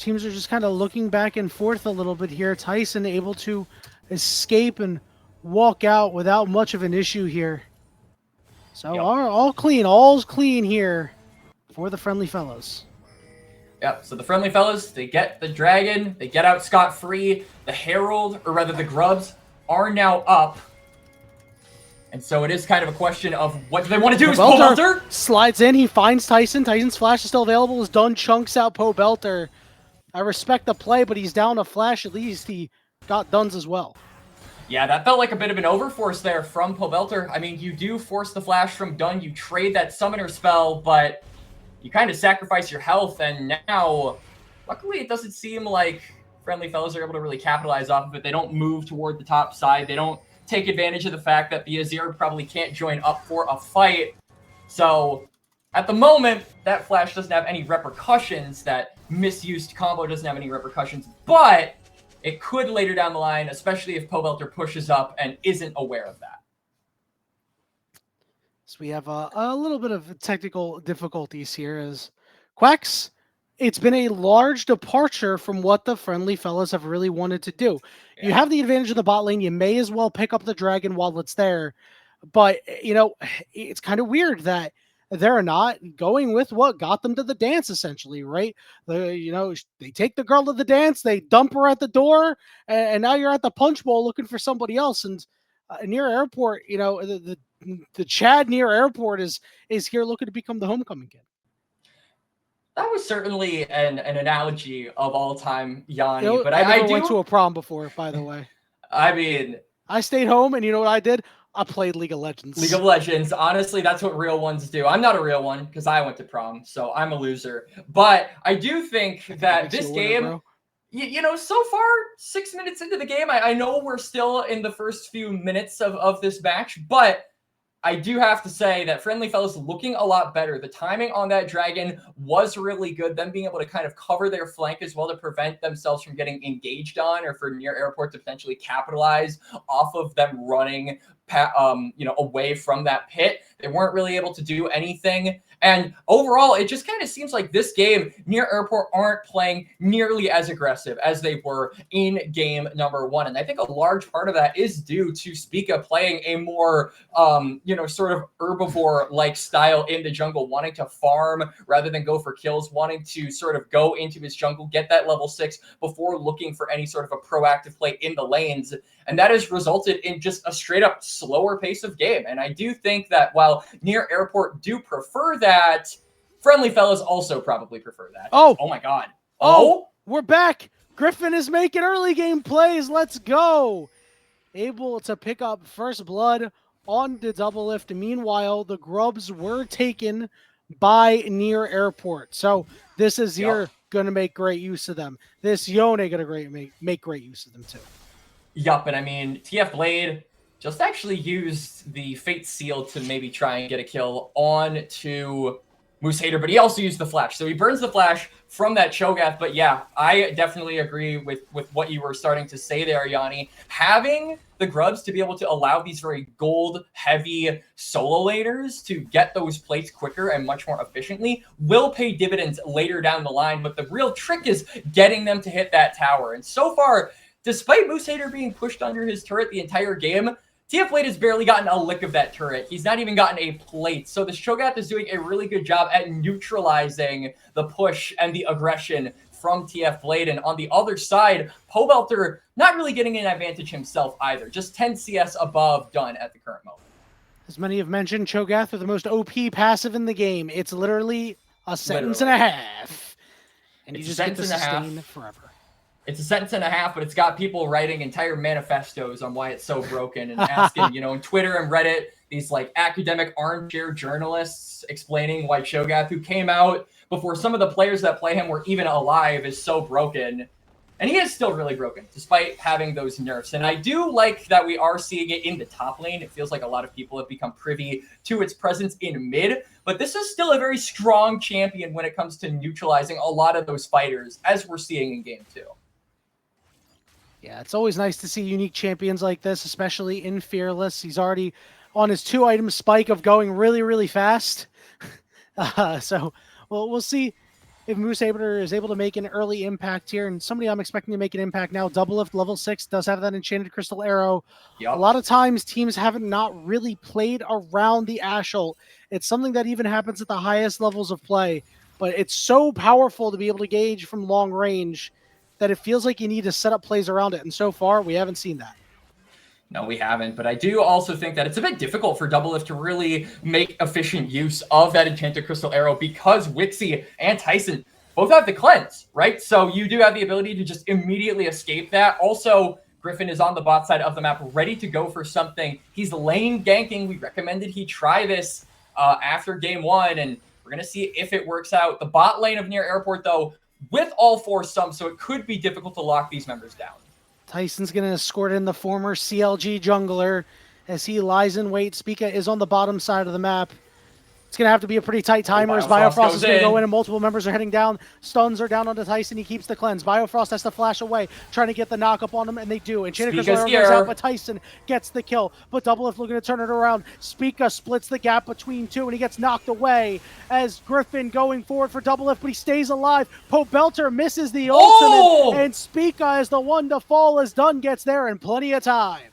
Teams are just kind of looking back and forth a little bit here. Tyson able to escape and walk out without much of an issue here. So all clean, all's clean here for the Friendly Fellows. Yep, so the Friendly Fellows, they get the dragon, they get out scot-free. The Herald, or rather the grubs, are now up. And so it is kind of a question of what do they want to do? Pobelter slides in, he finds Tyson. Tyson's flash is still available as Dunn chunks out Pobelter. I respect the play, but he's down a flash. At least he got Dunn's as well. Yeah, that felt like a bit of an overforce there from Pobelter. I mean, you do force the flash from Dunn, you trade that summoner spell, but you kind of sacrifice your health, and now, luckily it doesn't seem like Friendly Fellows are able to really capitalize off of it. They don't move toward the top side. They don't take advantage of the fact that the Azir probably can't join up for a fight. So at the moment, that flash doesn't have any repercussions. That misused combo doesn't have any repercussions, but it could later down the line, especially if Pobelter pushes up and isn't aware of that. So we have a little bit of technical difficulties here as Quacks. It's been a large departure from what the Friendly Fellows have really wanted to do. Yeah. You have the advantage of the bot lane. You may as well pick up the dragon while it's there. But, it's kind of weird that they're not going with what got them to the dance, essentially, right? They take the girl to the dance, they dump her at the door, and now you're at the punch bowl looking for somebody else. And near airport, the Chad near airport is here looking to become the homecoming kid. That was certainly an analogy of all time, Yanni. But I never went to a prom before, by the way. I mean, I stayed home, and you know what I did? I played League of Legends. League of Legends. Honestly, that's what real ones do. I'm not a real one because I went to prom, so I'm a loser. But I do think that this game, so far, 6 minutes into the game, I know we're still in the first few minutes of this match, but I do have to say that Friendly Fellows looking a lot better. The timing on that dragon was really good. Them being able to kind of cover their flank as well to prevent themselves from getting engaged on, or for near airport to potentially capitalize off of them running away from that pit. They weren't really able to do anything. And overall, it just kind of seems like this game, near airport aren't playing nearly as aggressive as they were in game number 1. And I think a large part of that is due to Spica playing a more, sort of herbivore-like style in the jungle, wanting to farm rather than go for kills, wanting to sort of go into his jungle, get that level 6 before looking for any sort of a proactive play in the lanes. And that has resulted in just a straight up slower pace of game. And I do think that while near airport do prefer that, Friendly Fellows also probably prefer that. Oh my God. Oh, we're back. Griffin is making early game plays. Let's go. Able to pick up first blood on the double lift. Meanwhile, the grubs were taken by near airport. So this is here going to make great use of them. This Yone going to make great use of them too. Yup, and I mean, TF Blade just actually used the Fate Seal to maybe try and get a kill on to Moose Hater, but he also used the flash. So he burns the flash from that Cho'Gath. But yeah, I definitely agree with what you were starting to say there, Yanni. Having the grubs to be able to allow these very gold-heavy solo laners to get those plates quicker and much more efficiently will pay dividends later down the line. But the real trick is getting them to hit that tower. And so far, despite Moose Hater being pushed under his turret the entire game, TF Blade has barely gotten a lick of that turret. He's not even gotten a plate. So this Cho'Gath is doing a really good job at neutralizing the push and the aggression from TF Blade. And on the other side, Pobelter not really getting an advantage himself either. Just 10 CS above Dunn at the current moment. As many have mentioned, Cho'Gath are the most OP passive in the game. It's literally a sentence and a half. And you just get to sustain forever. It's a sentence and a half, but it's got people writing entire manifestos on why it's so broken and asking, in Twitter and Reddit, these like academic armchair journalists explaining why Cho'Gath, who came out before some of the players that play him were even alive, is so broken. And he is still really broken, despite having those nerfs. And I do like that we are seeing it in the top lane. It feels like a lot of people have become privy to its presence in mid. But this is still a very strong champion when it comes to neutralizing a lot of those fighters, as we're seeing in Game 2. Yeah, it's always nice to see unique champions like this, especially in Fearless. He's already on his 2-item spike of going really, really fast. So we'll see if Moosehater is able to make an early impact here. And somebody I'm expecting to make an impact now, Doublelift level 6, does have that Enchanted Crystal Arrow. Yep. A lot of times teams haven't not really played around the Ash ult. It's something that even happens at the highest levels of play. But it's so powerful to be able to gauge from long range that it feels like you need to set up plays around it. And so far, we haven't seen that. No, we haven't. But I do also think that it's a bit difficult for Doublelift to really make efficient use of that Enchanted Crystal Arrow because Wixie and Tyson both have the cleanse, right? So you do have the ability to just immediately escape that. Also, Griffin is on the bot side of the map, ready to go for something. He's lane ganking. We recommended he try this after game 1, and we're going to see if it works out. The bot lane of Near Airport, though, with all 4 sums, so it could be difficult to lock these members down. Tyson's going to escort in the former CLG jungler as he lies in wait. Spica is on the bottom side of the map. It's going to have to be a pretty tight timer as Biofrost is going to go in and multiple members are heading down. Stuns are down onto Tyson. He keeps the cleanse. Biofrost has to flash away, trying to get the knock up on him, and they do. Enchanted Crystal Arrow goes out, but Tyson gets the kill. But Doublelift looking to turn it around. Spica splits the gap between two, and he gets knocked away as Griffin going forward for Doublelift, but he stays alive. Pope Belter misses the ultimate, and Spica is the one to fall as Dunn gets there in plenty of time.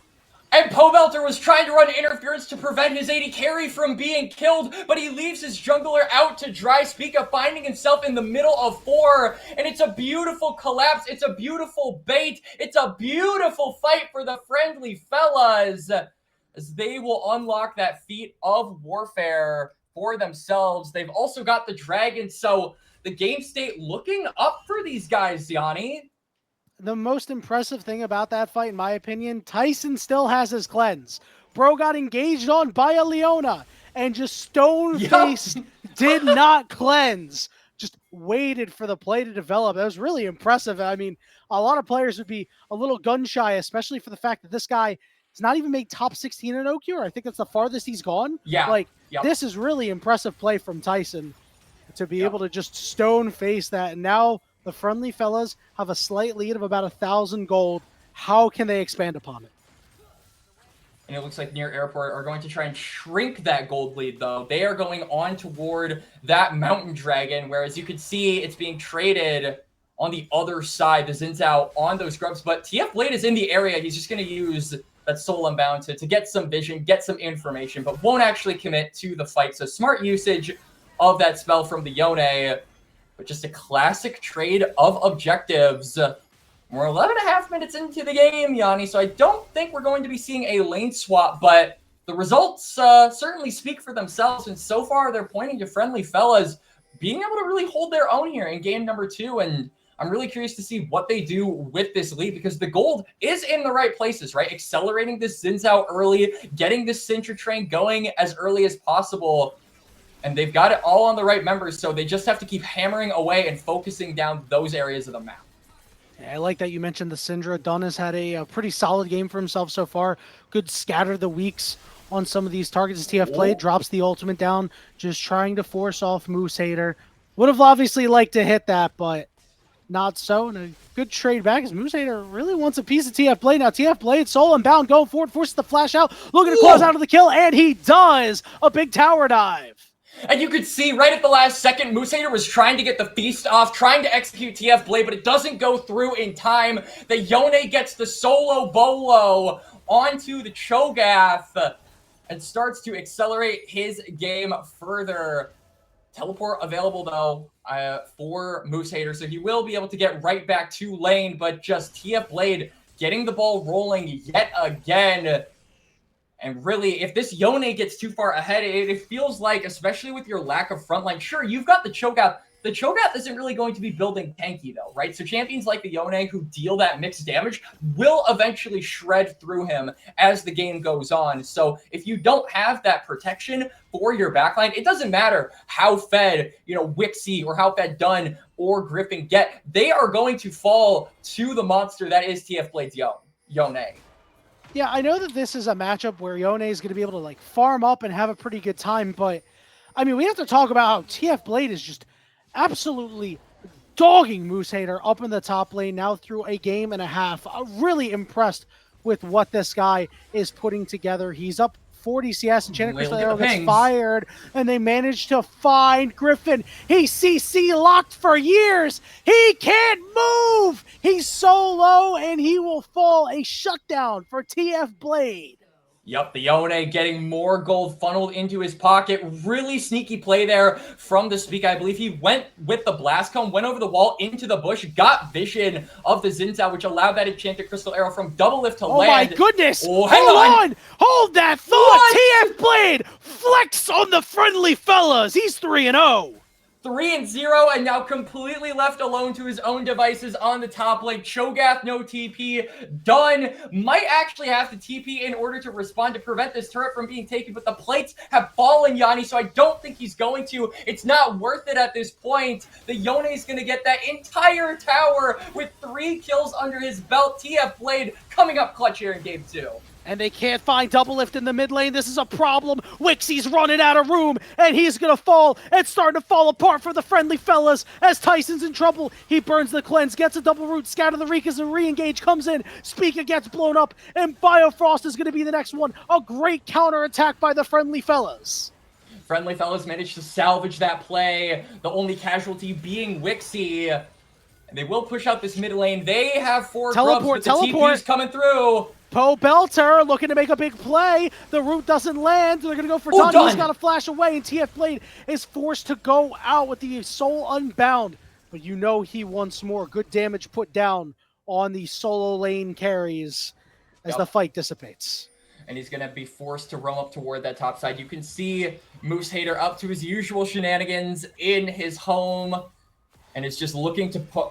And Pobelter was trying to run interference to prevent his AD carry from being killed, but he leaves his jungler out to dry. Spica finding himself in the middle of 4, and it's a beautiful collapse. It's a beautiful bait. It's a beautiful fight for the friendly fellas as they will unlock that feat of warfare for themselves. They've also got the dragon, so the game state looking up for these guys, Yanni. The most impressive thing about that fight, in my opinion, Tyson still has his cleanse. Bro got engaged on by a Leona and just stone-faced did not cleanse. Just waited for the play to develop. That was really impressive. I mean, a lot of players would be a little gun-shy, especially for the fact that this guy has not even made top 16 in OQ. I think that's the farthest he's gone. Yeah. This is really impressive play from Tyson to be able to just stone-face that. And now the friendly fellas have a slight lead of about 1,000 gold. How can they expand upon it? And it looks like Near Airport are going to try and shrink that gold lead, though. They are going on toward that Mountain Dragon, whereas you could see it's being traded on the other side, the Xin Zhao on those grubs. But TF Blade is in the area. He's just going to use that Soul Unbound to get some vision, get some information, but won't actually commit to the fight. So smart usage of that spell from the Yone. But just a classic trade of objectives. We're 11.5 minutes into the game, Yanni, so I don't think we're going to be seeing a lane swap, but the results certainly speak for themselves, and so far they're pointing to friendly fellas being able to really hold their own here in game number 2, and I'm really curious to see what they do with this lead, because the gold is in the right places, right? Accelerating this Xin Zhao early, getting this Sintra train going as early as possible. And they've got it all on the right members, so they just have to keep hammering away and focusing down those areas of the map. Yeah, I like that you mentioned the Syndra. Dunn has had a pretty solid game for himself so far. Good scatter the weaks on some of these targets as TF Blade drops the ultimate down, just trying to force off Moosehater. Would have obviously liked to hit that, but not so. And a good trade back as Moosehater really wants a piece of TF Blade. Now TF Blade, Soul Unbound, going forward, forces the flash out, looking to close out of the kill, and he does! A big tower dive. And you could see right at the last second, Moosehater was trying to get the feast off, trying to execute TF Blade, but it doesn't go through in time. The Yone gets the solo bolo onto the Cho'Gath and starts to accelerate his game further. Teleport available, though, for Moosehater, so he will be able to get right back to lane, but just TF Blade getting the ball rolling yet again. And really, if this Yone gets too far ahead, it feels like, especially with your lack of frontline, sure, you've got the Cho'Gath The Cho'Gath isn't really going to be building tanky though, right? So champions like the Yone who deal that mixed damage will eventually shred through him as the game goes on. So if you don't have that protection for your backline, it doesn't matter how fed, Wixie or how fed Dunn or Griffin get. They are going to fall to the monster that is TF Blade's Yone. Yeah, I know that this is a matchup where Yone is going to be able to farm up and have a pretty good time, but I mean, we have to talk about how TF Blade is just absolutely dogging Moose Hater up in the top lane now through a game and a half. I'm really impressed with what this guy is putting together. He's up 40 CS and Channel Crystal Arrow gets fired, and they manage to find Griffin. He's CC locked for years. He can't move. He's so low, and he will fall. A shutdown for TF Blade. Yep, the Yone getting more gold funneled into his pocket. Really sneaky play there from the Speak. I believe he went with the Blast Cone, went over the wall into the bush, got vision of the Xin Zhao, which allowed that Enchanted Crystal Arrow from double lift to land. Oh my goodness! Oh, Hold on! Hold that thought! TF Blade flex on the friendly fellas. He's 3-0. 3-0 and now completely left alone to his own devices on the top lane. Cho'Gath no TP. Dunn might actually have to TP in order to respond to prevent this turret from being taken, but the plates have fallen, Yanni, so I don't think he's going to. It's not worth it at this point. The Yone is going to get that entire tower with 3 kills under his belt. TF Blade coming up clutch here in game 2. And they can't find double lift in the mid lane. This is a problem. Wixie's running out of room, and he's going to fall. It's starting to fall apart for the friendly fellas as Tyson's in trouble. He burns the cleanse, gets a double root, scatter the Reek as a re-engage comes in. Speaker gets blown up, and Biofrost is going to be the next one. A great counter attack by the friendly fellas. Friendly fellas managed to salvage that play. The only casualty being Wixie. And they will push out this mid lane. They have 4 grubs, but the TP's coming through. Poe Belter looking to make a big play. The root doesn't land. They're going to go for Dunn. He's got to flash away, and TF Blade is forced to go out with the Soul Unbound. But he wants more. Good damage put down on the solo lane carries as the fight dissipates. And he's going to be forced to roam up toward that top side. You can see Moose Hater up to his usual shenanigans in his home. And it's just looking to put,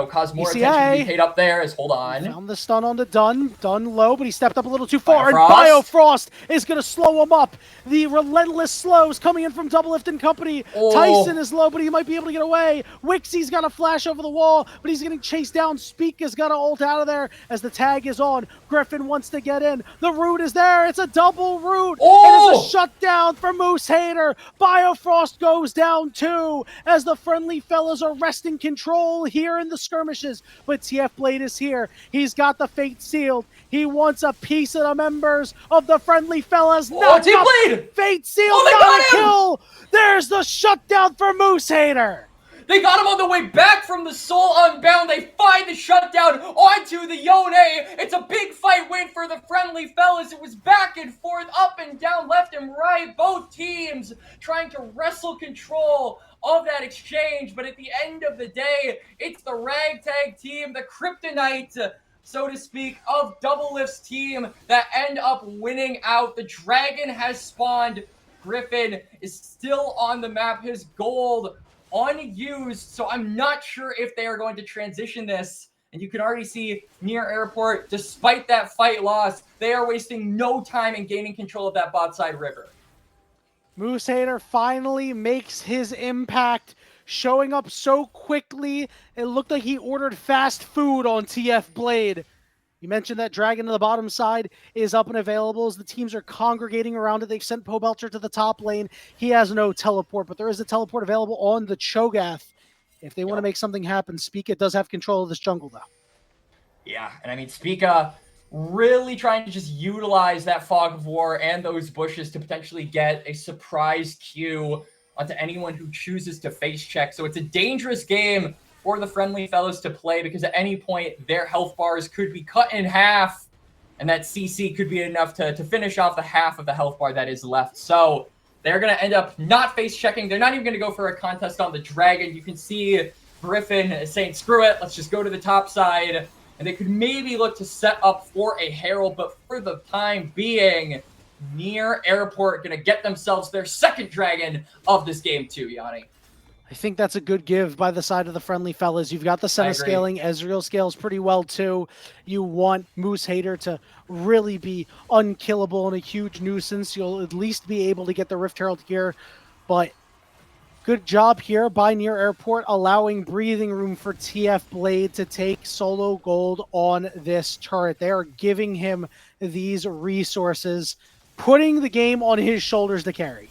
cause more attention to be paid up there. Hold on. Found the stun on the Dunn. Dunn low, but he stepped up a little too far. And Biofrost is going to slow him up. The relentless slows coming in from Double Lift and company. Tyson is low, but he might be able to get away. Wixie's got a flash over the wall, but he's getting chased down. Speak has got to ult out of there as the tag is on. Griffin wants to get in. The root is there. It's a double root. It is a shutdown for Moose Hater. Biofrost goes down too as the friendly fellas are wresting control here in the skirmishes, but TF Blade is here. He's got the fate sealed. He wants a piece of the members of the friendly fellas. TF Blade! Fate sealed, got a kill. There's the shutdown for Moose Hater. They got him on the way back from the Soul Unbound. They find the shutdown onto the Yone. It's a big fight win for the friendly fellas. It was back and forth, up and down, left and right. Both teams trying to wrestle control of that exchange. But at the end of the day, it's the ragtag team, the kryptonite, so to speak, of Double Lift's team that end up winning out. The dragon has spawned. Griffin is still on the map. His gold unused, so I'm not sure if they are going to transition this. And you can already see near airport, despite that fight loss, they are wasting no time in gaining control of that bot side river. Moose Hater finally makes his impact, showing up so quickly. It looked like he ordered fast food on TF Blade. You mentioned that Dragon to the bottom side is up and available as the teams are congregating around it. They've sent Poe Belcher to the top lane. He has no teleport, but there is a teleport available on the Cho'Gath. If they want to make something happen, Spica does have control of this jungle, though. Yeah, and I mean, Spica really trying to just utilize that Fog of War and those bushes to potentially get a surprise Q onto anyone who chooses to face check. So it's a dangerous game for the friendly fellows to play because at any point their health bars could be cut in half and that CC could be enough to finish off the half of the health bar that is left. So they're going to end up not face checking. They're not even going to go for a contest on the dragon. You can see Griffin saying, screw it, let's just go to the top side. And they could maybe look to set up for a Herald, but for the time being, near airport going to get themselves their second dragon of this game too, Yanni. I think that's a good give by the side of the friendly fellas. You've got the Senna scaling. Ezreal scales pretty well too. You want Moose Hater to really be unkillable and a huge nuisance. You'll at least be able to get the Rift Herald gear. But good job here by Near Airport, allowing breathing room for TF Blade to take solo gold on this turret. They are giving him these resources, putting the game on his shoulders to carry.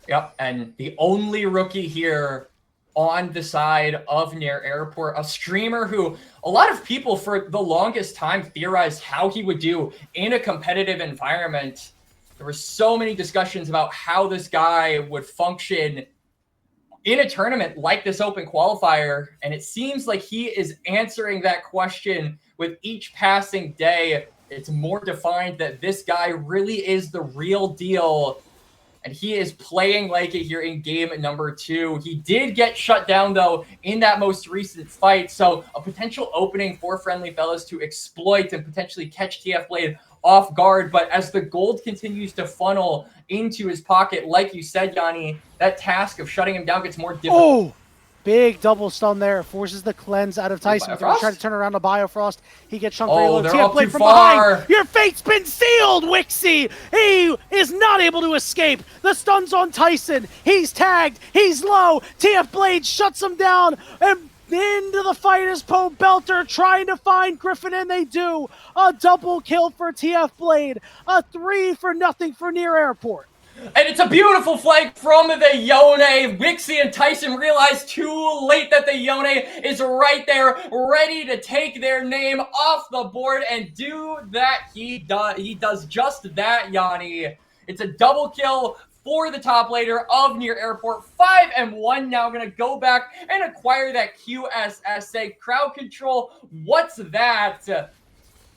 Yep, and the only rookie here on the side of Near Airport, a streamer who a lot of people for the longest time theorized how he would do in a competitive environment. There were so many discussions about how this guy would function in a tournament like this open qualifier, and it seems like he is answering that question with each passing day. It's more defined that this guy really is the real deal, and he is playing like it here in game number 2. He did get shut down, though, in that most recent fight, so a potential opening for Friendly Fellas to exploit and potentially catch TF Blade off guard. But as the gold continues to funnel into his pocket, like you said, Yanni, that task of shutting him down gets more difficult. Oh! Big double stun there. Forces the cleanse out of Tyson. They're trying to turn around to Biofrost. He gets shunked very low. TF Blade from behind. Your fate's been sealed, Wixie. He is not able to escape. The stun's on Tyson. He's tagged. He's low. TF Blade shuts him down. And into the fight is Pobelter trying to find Griffin, and they do. A double kill for TF Blade. A 3-0 for Near Airport. And it's a beautiful flag from the Yone. Wixie and Tyson realize too late that the Yone is right there, ready to take their name off the board and do that. He does just that, Yanni. It's a double kill for the top laner of Near Airport. 5-1 now, going to go back and acquire that QSSA. Crowd control, what's that?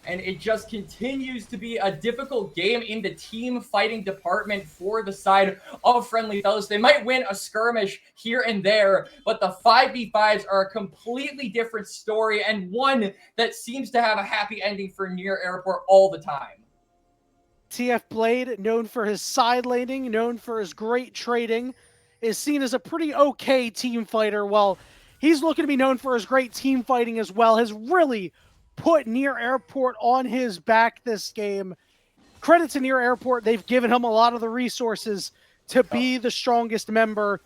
And it just continues to be a difficult game in the team fighting department for the side of Friendly Fellas. They might win a skirmish here and there, but the 5v5s are a completely different story, and one that seems to have a happy ending for Near Airport all the time. TF Blade, known for his side laning, known for his great trading, is seen as a pretty okay team fighter. Well, he's looking to be known for his great team fighting as well. Has really put Near Airport on his back this game. Credit to Near Airport. They've given him a lot of the resources to be the strongest member.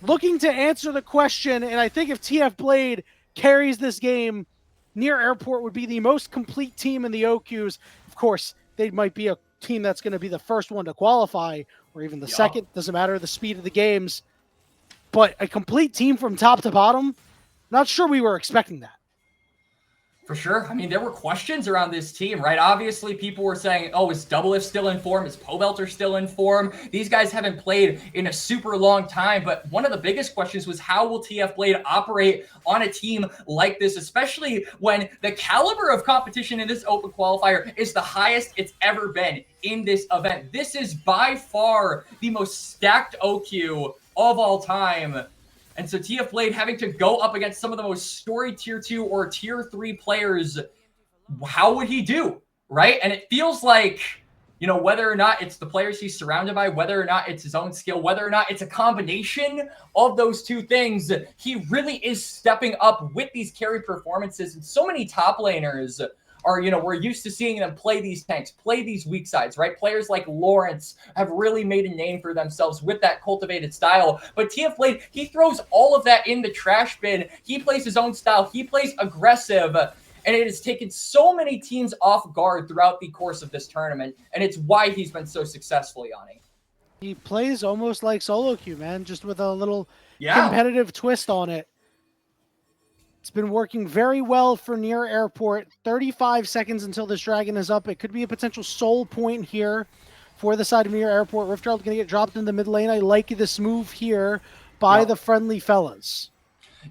Looking to answer the question, and I think if TF Blade carries this game, Near Airport would be the most complete team in the OQs. Of course, they might be a team that's going to be the first one to qualify, or even the second. Doesn't matter the speed of the games. But a complete team from top to bottom, not sure we were expecting that. For sure. I mean, there were questions around this team, right? Obviously, people were saying, oh, is Doublelift still in form? Is Pobelter still in form? These guys haven't played in a super long time, but one of the biggest questions was how will TF Blade operate on a team like this, especially when the caliber of competition in this open qualifier is the highest it's ever been in this event. This is by far the most stacked OQ of all time. And so TF Blade having to go up against some of the most storied tier 2 or tier 3 players, how would he do, right? And it feels like, you know, whether or not it's the players he's surrounded by, whether or not it's his own skill, whether or not it's a combination of those two things, he really is stepping up with these carry performances. And so many top laners are, you know, we're used to seeing them play these tanks, play these weak sides, right? Players like Lawrence have really made a name for themselves with that cultivated style. But TF Blade, he throws all of that in the trash bin. He plays his own style. He plays aggressive. And it has taken so many teams off guard throughout the course of this tournament. And it's why he's been so successful, Yanni. He plays almost like solo queue, man, just with a little competitive twist on it. It's been working very well for Near Airport. 35 seconds until this dragon is up. It could be a potential soul point here for the side of Near Airport. Rift Herald going to get dropped in the mid lane. I like this move here by the Friendly Fellas.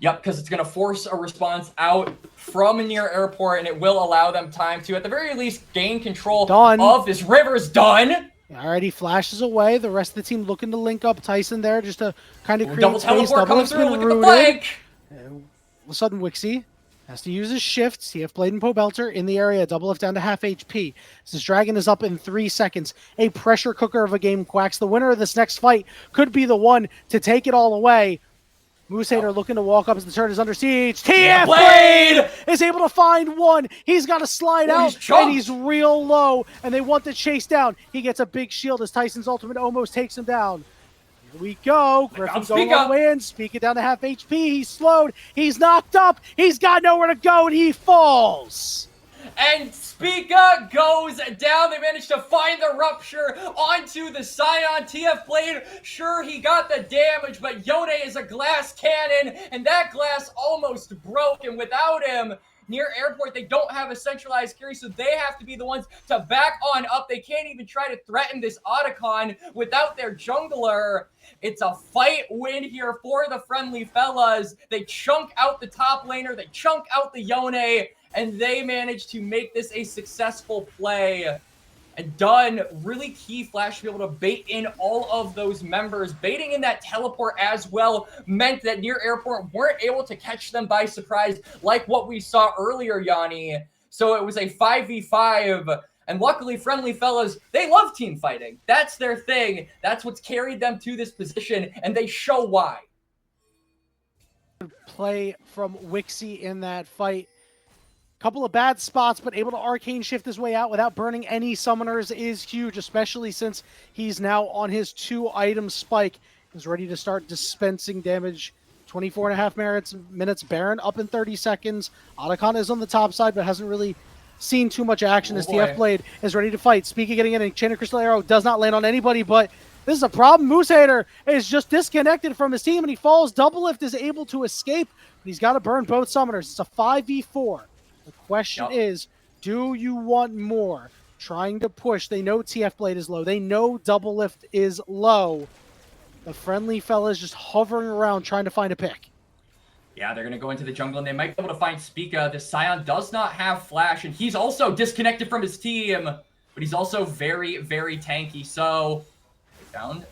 Yep, because it's going to force a response out from Near Airport, and it will allow them time to, at the very least, gain control of this. River's done. Alrighty, flashes away. The rest of the team looking to link up Tyson there just to kind of create double space. teleport coming through. Look at the flank. All of a sudden, Wixie has to use his shift. TF Blade and Pobelter in the area. Doublelift down to half HP. This dragon is up in 3 seconds. A pressure cooker of a game, Quacks. The winner of this next fight could be the one to take it all away. Moosehater looking to walk up as the turret is under siege. TF Blade Blade is able to find one. He's got to slide out, and he's real low, and they want to chase down. He gets a big shield as Tyson's ultimate almost takes him down. Here we go. Griffin going all the way in. Spica down to half HP. He's slowed. He's knocked up. He's got nowhere to go, and he falls. And Spica goes down. They managed to find the rupture onto the Scion. TF Blade, sure, he got the damage, but Yone is a glass cannon, and that glass almost broke, and without him, near airport, they don't have a centralized carry, so they have to be the ones to back on up. They can't even try to threaten this Otacon without their jungler. It's a fight win here for the Friendly Fellas. They chunk out the top laner, they chunk out the Yone, and they manage to make this a successful play. And Dunn, really key flash to be able to bait in all of those members. Baiting in that teleport as well meant that near airport weren't able to catch them by surprise like what we saw earlier, Yanni. So it was a 5v5. And luckily, Friendly Fellas, they love team fighting. That's their thing. That's what's carried them to this position, and they show why. Play from Wixie in that fight. Couple of bad spots, but able to arcane shift his way out without burning any summoners is huge, especially since he's now on his 2-item spike. He's ready to start dispensing damage. 24.5 minutes. Baron up in 30 seconds. Otacon is on the top side, but hasn't really seen too much action as TF Blade is ready to fight. Spica getting in, and Chain of Crystal Arrow does not land on anybody, but this is a problem. Moosehater is just disconnected from his team, and he falls. Double Lift is able to escape, but he's got to burn both summoners. It's a 5v4. The question is, do you want more? Trying to push. They know TF Blade is low. They know Double Lift is low. The Friendly Fellas just hovering around trying to find a pick. Yeah, they're going to go into the jungle, and they might be able to find Spica. The Scion does not have Flash, and he's also disconnected from his team, but he's also very, very tanky, so...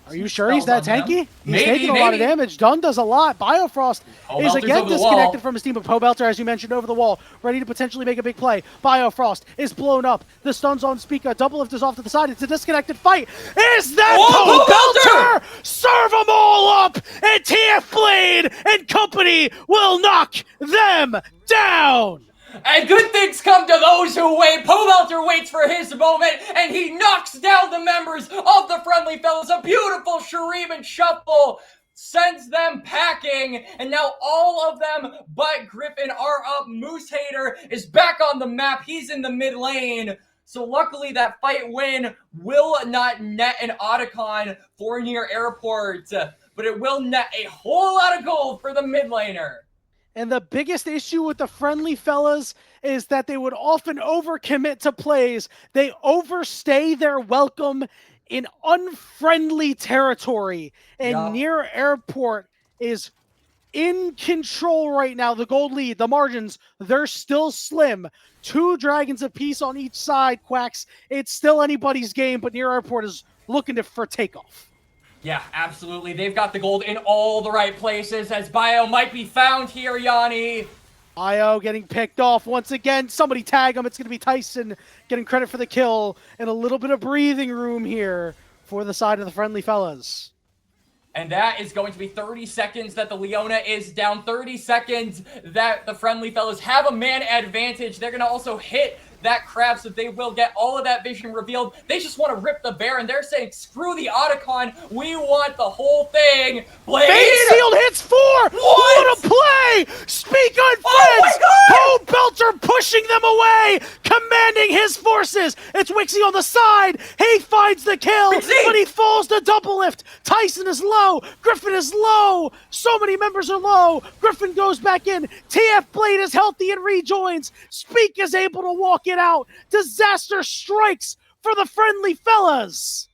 Are you sure he's that tanky? He's taking a maybe. lot of damage. Dunn does a lot. Biofrost is again disconnected from his team, but Pobelter, as you mentioned, over the wall, ready to potentially make a big play. Biofrost is blown up. The stun's on Spica. Double Lift is off to the side. It's a disconnected fight. Is that Pobelter? Serve them all up, and TF Blade and company will knock them down. And good things come to those who wait. Pobelter waits for his moment, and he knocks down the members of the Friendly Fellas. A beautiful Shuriman shuffle sends them packing, and now all of them but Griffin are up. Moosehater is back on the map. He's in the mid lane. So luckily that fight win will not net an Otacon for near airport, but it will net a whole lot of gold for the mid laner. And the biggest issue with the Friendly Fellas is that they would often overcommit to plays. They overstay their welcome in unfriendly territory. And near airport is in control right now. The gold lead, the margins, they're still slim. 2 dragons apiece on each side, Quacks. It's still anybody's game, but near airport is looking for takeoff. Yeah, absolutely. They've got the gold in all the right places as Bio might be found here, Yanni. Bio getting picked off once again. Somebody tag him. It's going to be Tyson getting credit for the kill, and a little bit of breathing room here for the side of the Friendly Fellas. And that is going to be 30 seconds that the Leona is down. 30 seconds that the Friendly Fellas have a man advantage. They're going to also hit that crab, so they will get all of that vision revealed. They just want to rip the Baron. They're saying, screw the Otacon. We want the whole thing. Blade! Fade Sealed hits 4! What a play! Speak on friends! Pobelter pushing them away! Commanding his forces! It's Wixie on the side! He finds the kill, but he falls to Double Lift! Tyson is low! Griffin is low! So many members are low! Griffin goes back in! TF Blade is healthy and rejoins! Speak is able to walk it out. Disaster strikes for the Friendly Fellas.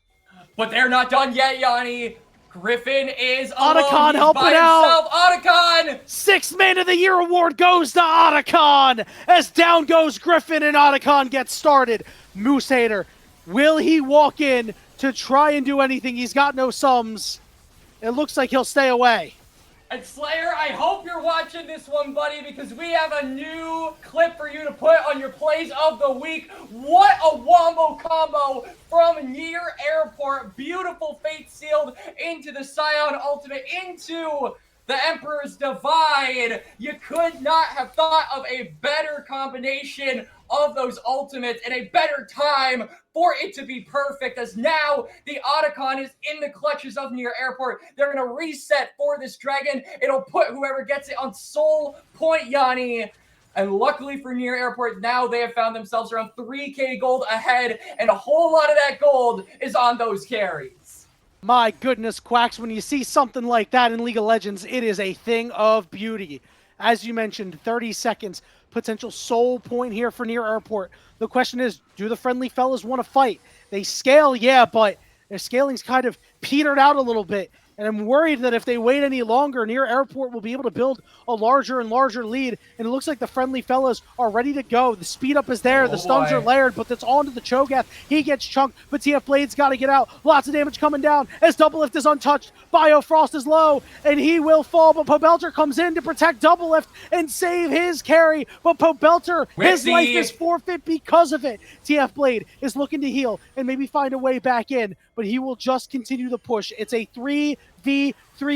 But they're not done yet, Yanni. Griffin is Otacon helping out. Otacon! 6th Man of the Year award goes to Otacon as down goes Griffin and Otacon gets started. Moosehater, will he walk in to try and do anything? He's got no sums. It looks like he'll stay away. And Slayer, I hope you're watching this one, buddy, because we have a new clip for you to put on your plays of the week. What a wombo combo from near airport. Beautiful Fate Sealed into the Scion ultimate, into the Emperor's Divide. You could not have thought of a better combination of those ultimates and a better time for it to be perfect, as now the Otacon is in the clutches of Near Airport. They're going to reset for this dragon. It'll put whoever gets it on soul point, Yanni. And luckily for Near Airport, now they have found themselves around 3K gold ahead, and a whole lot of that gold is on those carries. My goodness, Quacks, when you see something like that in League of Legends, it is a thing of beauty. As you mentioned, 30 seconds, potential soul point here for Near Airport. The question is, do the friendly fellas want to fight? They scale, yeah, but their scaling's kind of petered out a little bit. And I'm worried that if they wait any longer, Near Airport will be able to build a larger and larger lead. And it looks like the friendly fellas are ready to go. The speed up is there. The stuns are layered, but it's on to the Cho'Gath. He gets chunked, but TF Blade's got to get out. Lots of damage coming down as Doublelift is untouched. Biofrost is low, and he will fall, but Pobelter comes in to protect Doublelift and save his carry. But Pobelter, his life is forfeit because of it. TF Blade is looking to heal and maybe find a way back in, but he will just continue to push. It's a 3v3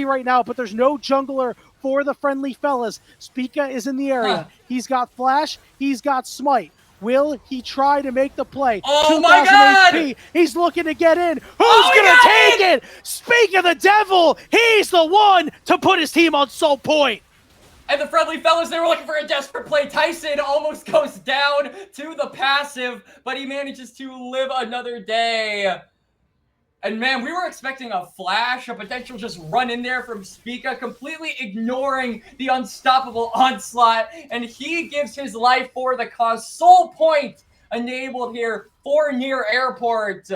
right now, but there's no jungler for the friendly fellas. Spica is in the area. He's got Flash. He's got Smite. Will he try to make the play? Oh my God! HP. He's looking to get in. Who's going to take it? Speak of the devil. He's the one to put his team on soul point. And the friendly fellas, they were looking for a desperate play. Tyson almost goes down to the passive, but he manages to live another day. And man, we were expecting a flash, a potential just run in there from Spica, completely ignoring the unstoppable onslaught. And he gives his life for the cause. Soul point enabled here for Near Airport.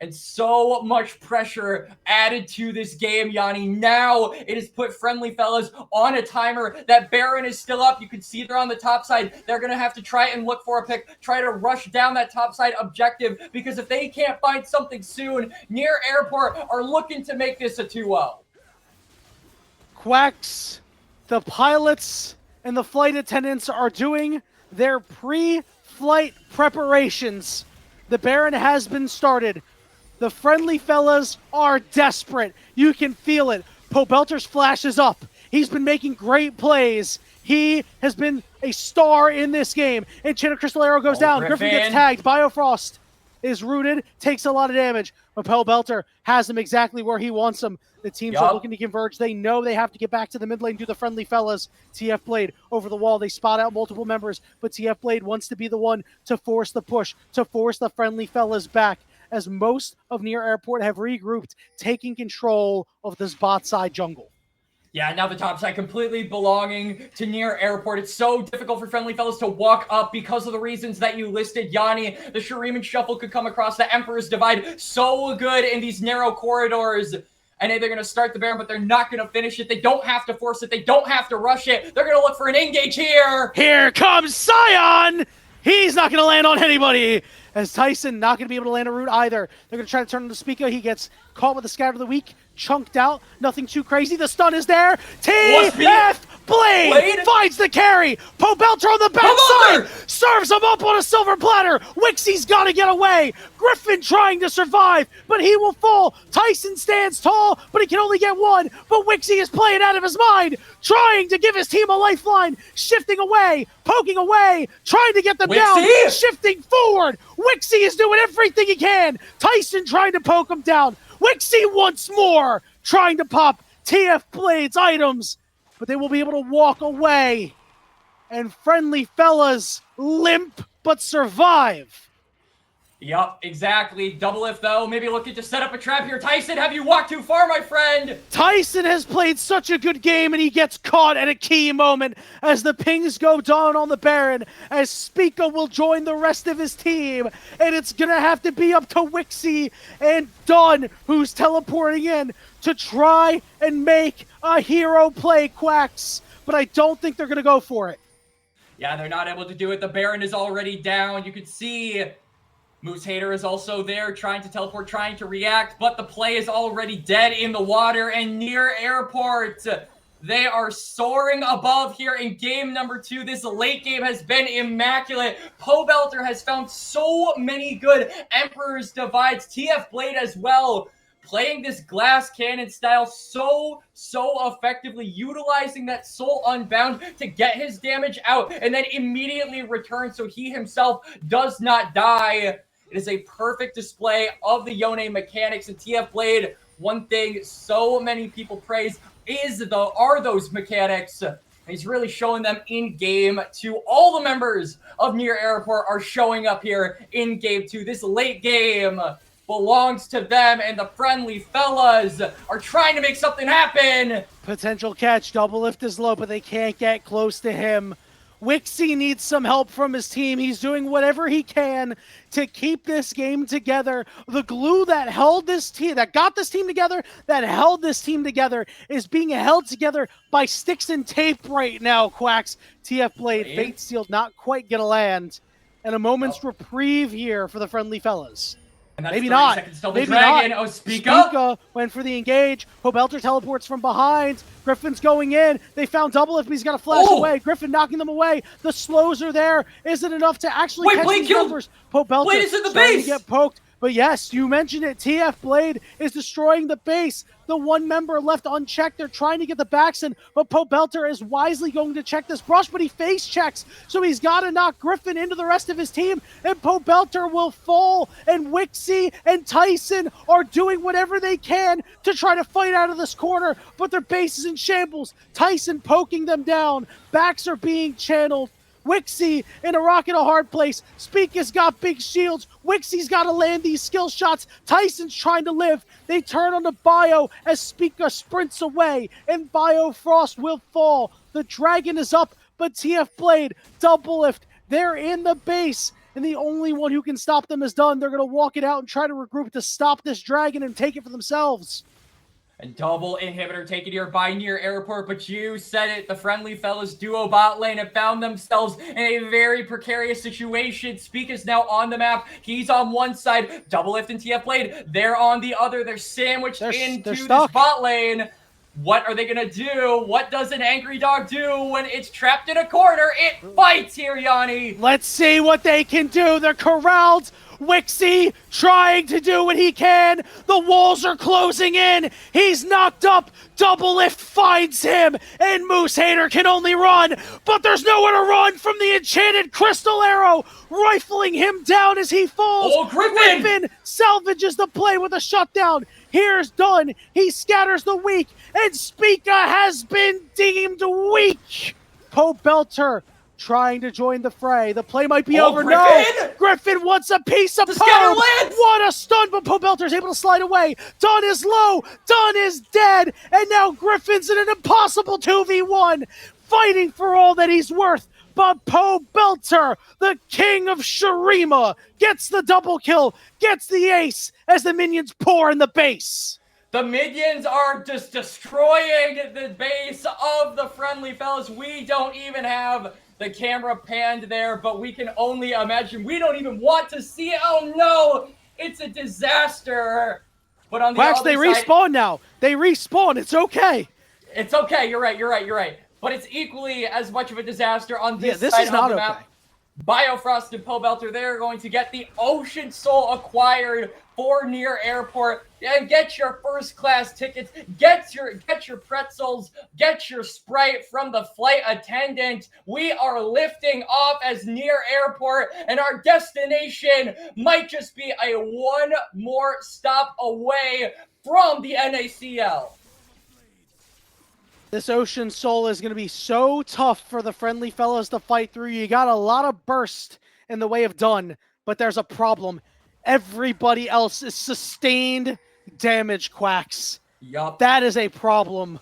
And so much pressure added to this game, Yanni. Now it has put friendly fellas on a timer. That Baron is still up. You can see they're on the top side. They're going to have to try and look for a pick, try to rush down that top side objective, because if they can't find something soon, Near Airport are looking to make this a 2-0. Quacks, the pilots and the flight attendants are doing their pre-flight preparations. The Baron has been started. The friendly fellas are desperate. You can feel it. Pobelter's flash is up. He's been making great plays. He has been a star in this game. And Enchanted Crystal Arrow goes down. Griffin gets tagged. Biofrost is rooted, takes a lot of damage. But Pobelter has him exactly where he wants him. The teams are looking to converge. They know they have to get back to the mid lane, do the friendly fellas. TF Blade over the wall. They spot out multiple members, but TF Blade wants to be the one to force the push, to force the friendly fellas back, as most of Near Airport have regrouped, taking control of this bot side jungle. Yeah, now the top side completely belonging to Near Airport. It's so difficult for friendly fellas to walk up because of the reasons that you listed, Yanni. The Shuriman Shuffle could come across. The Emperor's Divide, so good in these narrow corridors. And they're going to start the Baron, but they're not going to finish it. They don't have to force it. They don't have to rush it. They're going to look for an engage here. Here comes Sion! He's not going to land on anybody, as Tyson not going to be able to land a root either. They're going to try to turn him to Spica. He gets caught with the Scatter of the Weak, chunked out. Nothing too crazy. The stun is there. TF Blade finds the carry. Pobelter on the backside. Serves him up on a silver platter. Wixie's got to get away. Griffin trying to survive, but he will fall. Tyson stands tall, but he can only get one. But Wixie is playing out of his mind, trying to give his team a lifeline. Shifting away, poking away, trying to get them down. Shifting forward. Wixie is doing everything he can. Tyson trying to poke him down. Wixie once more, trying to pop TF Blade's items, but they will be able to walk away. And friendly fellas limp but survive. Yup, exactly. Doublelift, though, maybe looking to set up a trap here. Tyson, have you walked too far, my friend? Tyson has played such a good game, and he gets caught at a key moment as the pings go down on the Baron, as Spica will join the rest of his team, and it's going to have to be up to Wixie and Dunn, who's teleporting in to try and make a hero play, Quacks, but I don't think they're going to go for it. Yeah, they're not able to do it. The Baron is already down. You can see Moose Hater is also there, trying to teleport, trying to react, but the play is already dead in the water. And Near Airport, they are soaring above here in game number 2. This late game has been immaculate. Pobelter has found so many good Emperor's Divides. TF Blade as well. playing this glass cannon style so effectively, utilizing that Soul Unbound to get his damage out and then immediately return so he himself does not die. It is a perfect display of the Yone mechanics, and TF Blade, one thing so many people praise are those mechanics. He's really showing them in game 2. All the members of Near Airport are showing up here in game 2. This late game belongs to them, and the Friendly Fellas are trying to make something happen. Potential catch. Double lift is low, but they can't get close to him. Wixie needs some help from his team. He's doing whatever he can to keep this game together. The glue that held this team, that got this team together, that held this team together, is being held together by sticks and tape right now, Quacks. TF Blade, Fate Seal not quite gonna land. And a moment's reprieve here for the Friendly Fellas. And that's Maybe 30 not. seconds till the Maybe dragon. not. Oh, Spica. Spica went for the engage. Pobelter teleports from behind. Griffin's going in. They found double if he's got to flash away. Griffin knocking them away. The slows are there. Isn't enough to actually catch these numbers. Pobelter Blade is in the starting base. to get poked. But yes, you mentioned it. TF Blade is destroying the base. The one member left unchecked. They're trying to get the backs in, but Pobelter is wisely going to check this brush, but he face checks. So he's got to knock Griffin into the rest of his team, and Pobelter will fall. And Wixie and Tyson are doing whatever they can to try to fight out of this corner, but their base is in shambles. Tyson poking them down. Backs are being channeled. Wixie in a rock in a hard place. Spica's got big shields. Wixie's got to land these skill shots. Tyson's trying to live. They turn on the Bio as Spica sprints away, and Bio Frost will fall. The dragon is up, but TF Blade, double lift. They're in the base, and the only one who can stop them is done. They're going to walk it out and try to regroup to stop this dragon and take it for themselves. And double inhibitor taken here by Near Airport, but you said it, the Friendly Fellas duo bot lane have found themselves in a very precarious situation. Speak is now on the map. He's on one side. Double lift and TF Blade, they're on the other. They're sandwiched into this bot lane. What are they going to do? What does an angry dog do when it's trapped in a corner? It fights here, Yanni. Let's see what they can do. They're corralled. Wixie trying to do what he can. The walls are closing in. He's knocked up. Double lift finds him, and Moose Hater can only run, but there's nowhere to run from the enchanted crystal arrow, rifling him down as he falls. Oh, Griffin salvages the play with a shutdown. Here's Dunn. He scatters the weak, and Spica has been deemed weak. Pobelter trying to join the fray. The play might be over. Griffin? No! Griffin wants a piece of scatter Poe. lands! What a stun, but Pobelter's able to slide away. Dunn is low. Dunn is dead. And now Griffin's in an impossible 2v1, fighting for all that he's worth. But Pobelter, the king of Shurima, gets the double kill, gets the ace as the minions pour in the base. The minions are just destroying the base of the Friendly Fellas. We don't even have the camera panned there, but we can only imagine. We don't even want to see it. Oh no, it's a disaster. But on the Quacks, other they side, respawn now. They respawn. It's okay. It's okay. You're right. But it's equally as much of a disaster on this this side is not of the okay. map. Biofrost and Pobelter, they're going to get the Ocean Soul acquired for Near Airport, and get your first class tickets, get your pretzels, get your Sprite from the flight attendant. We are lifting off as Near Airport, and our destination might just be a one more stop away from the NACL. This Ocean Soul is going to be so tough for the Friendly Fellas to fight through. You got a lot of burst in the way of Dunn, but there's a problem. Everybody else is sustained damage, Quacks. Yup. That is a problem.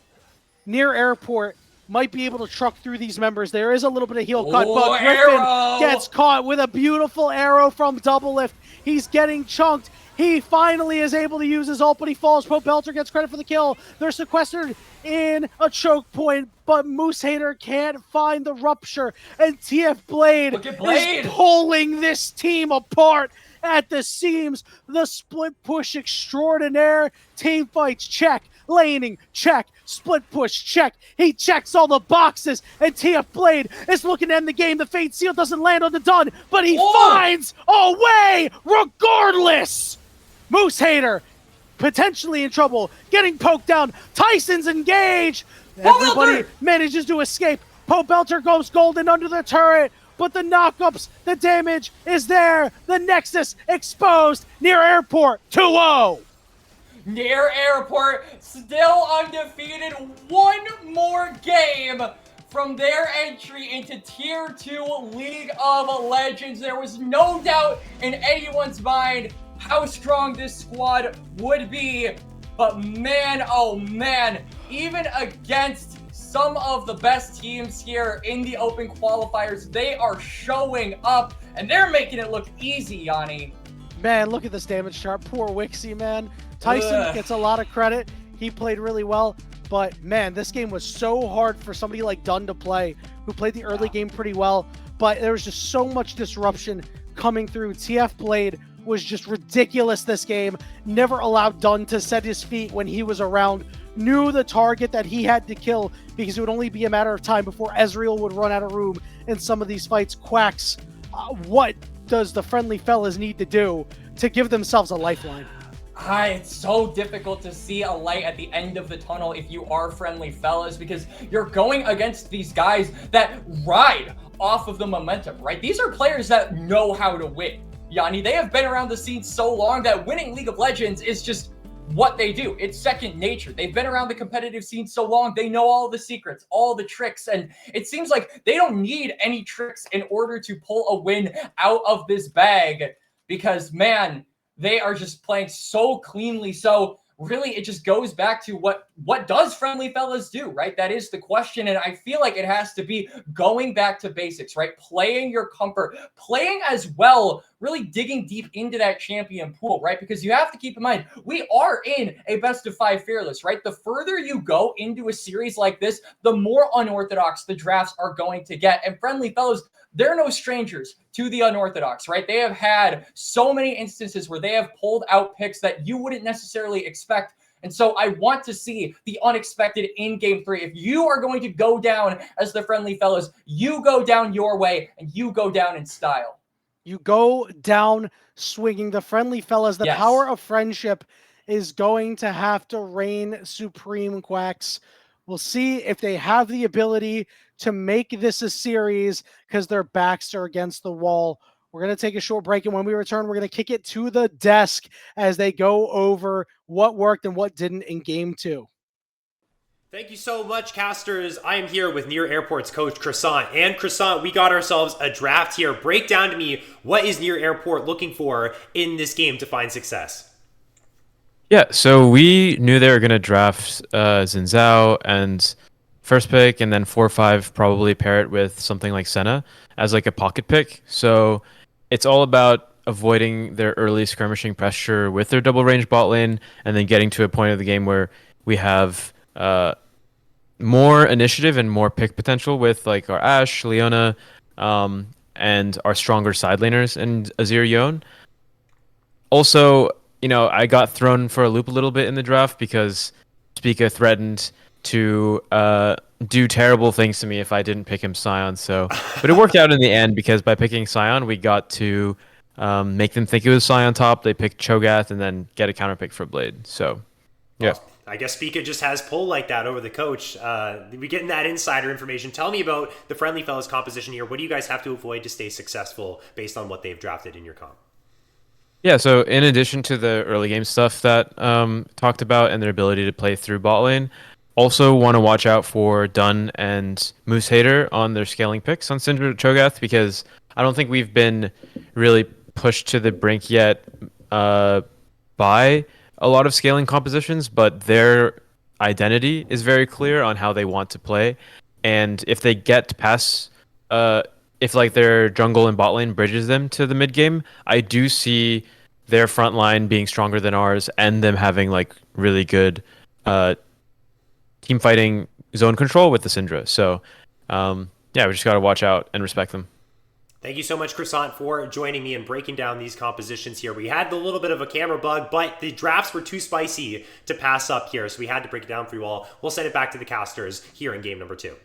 Near Airport might be able to truck through these members. There is a little bit of heel cut, but Griffin gets caught with a beautiful arrow from Double Lift. He's getting chunked. He finally is able to use his ult, but he falls. Pobelter gets credit for the kill. They're sequestered in a choke point, but Moose Hater can't find the rupture, and TF Blade is pulling this team apart at the seams. The split push extraordinaire. Team fights, check. Laning, check. Split push, check. He checks all the boxes, and TF Blade is looking to end the game. The Fate Seal doesn't land on the Dunn, but he finds a way regardless. Moose Hater potentially in trouble, getting poked down. Tyson's engaged. Everybody manages to escape. Pope Belter goes golden under the turret, but the knockups, the damage is there. The Nexus exposed near airport 2-0. Near airport, still undefeated. One more game from their entry into Tier 2 League of Legends. There was no doubt in anyone's mind how strong this squad would be. But man, oh man, even against some of the best teams here in the open qualifiers, they are showing up and they're making it look easy, Yanni. Man, look at this damage chart. Poor Wixie, man. Tyson gets a lot of credit. He played really well. But man, this game was so hard for somebody like Dunn to play, who played the early game pretty well. But there was just so much disruption coming through. TF Blade was just ridiculous this game. Never allowed Dunn to set his feet when he was around. Knew the target that he had to kill because it would only be a matter of time before Ezreal would run out of room in some of these fights. Quacks, what does the friendly fellas need to do to give themselves a lifeline? It's so difficult to see a light at the end of the tunnel if you are friendly fellas, because you're going against these guys that ride off of the momentum, right? These are players that know how to win. Yanni, they have been around the scene so long that winning League of Legends is just what they do. It's second nature. They've been around the competitive scene so long, they know all the secrets, all the tricks, and it seems like they don't need any tricks in order to pull a win out of this bag, because man, they are just playing so cleanly. So really, it just goes back to what does friendly fellas do, right? That is the question. And I feel like it has to be going back to basics, right? Playing your comfort, playing as well, really digging deep into that champion pool, right? Because you have to keep in mind, we are in a best of 5 fearless, right? The further you go into a series like this, the more unorthodox the drafts are going to get. And friendly fellows, they're no strangers to the unorthodox, right? They have had so many instances where they have pulled out picks that you wouldn't necessarily expect. And so I want to see the unexpected in game 3. If you are going to go down as the friendly fellows, you go down your way and you go down in style. You go down swinging. The friendly fellas, the power of friendship is going to have to reign supreme, Quacks. We'll see if they have the ability to make this a series because their backs are against the wall. We're going to take a short break, and when we return, we're going to kick it to the desk as they go over what worked and what didn't in Game 2. Thank you so much, casters. I am here with Near Airport's coach, Croissant. And Croissant, we got ourselves a draft here. Break down to me, what is Near Airport looking for in this game to find success? Yeah, so we knew they were going to draft Xin Zhao and first pick, and then 4-5 probably pair it with something like Senna as like a pocket pick. So it's all about avoiding their early skirmishing pressure with their double range bot lane, and then getting to a point of the game where we have more initiative and more pick potential with like our Ashe, Leona, and our stronger side laners and Azir Yon. Also, you know, I got thrown for a loop a little bit in the draft because Spica threatened to do terrible things to me if I didn't pick him Sion. So, but it worked out in the end because by picking Sion, we got to make them think it was Sion top. They picked Cho'Gath and then get a counter pick for Blade. So, yeah. Well, I guess Spica just has pull like that over the coach. We getting that insider information. Tell me about the friendly fellas composition here. What do you guys have to avoid to stay successful based on what they've drafted in your comp? Yeah, so in addition to the early game stuff that talked about and their ability to play through bot lane, also want to watch out for Dunn and Moose Hater on their scaling picks on Syndra Cho'Gath, because I don't think we've been really pushed to the brink yet by a lot of scaling compositions, but their identity is very clear on how they want to play. And if they get past if like their jungle and bot lane bridges them to the mid game, I do see their front line being stronger than ours and them having like really good team fighting zone control with the Syndra. So yeah, we just got to watch out and respect them. Thank you so much, Croissant, for joining me and breaking down these compositions here. We had a little bit of a camera bug, but the drafts were too spicy to pass up here, so we had to break it down for you all. We'll send it back to the casters here in game number 2.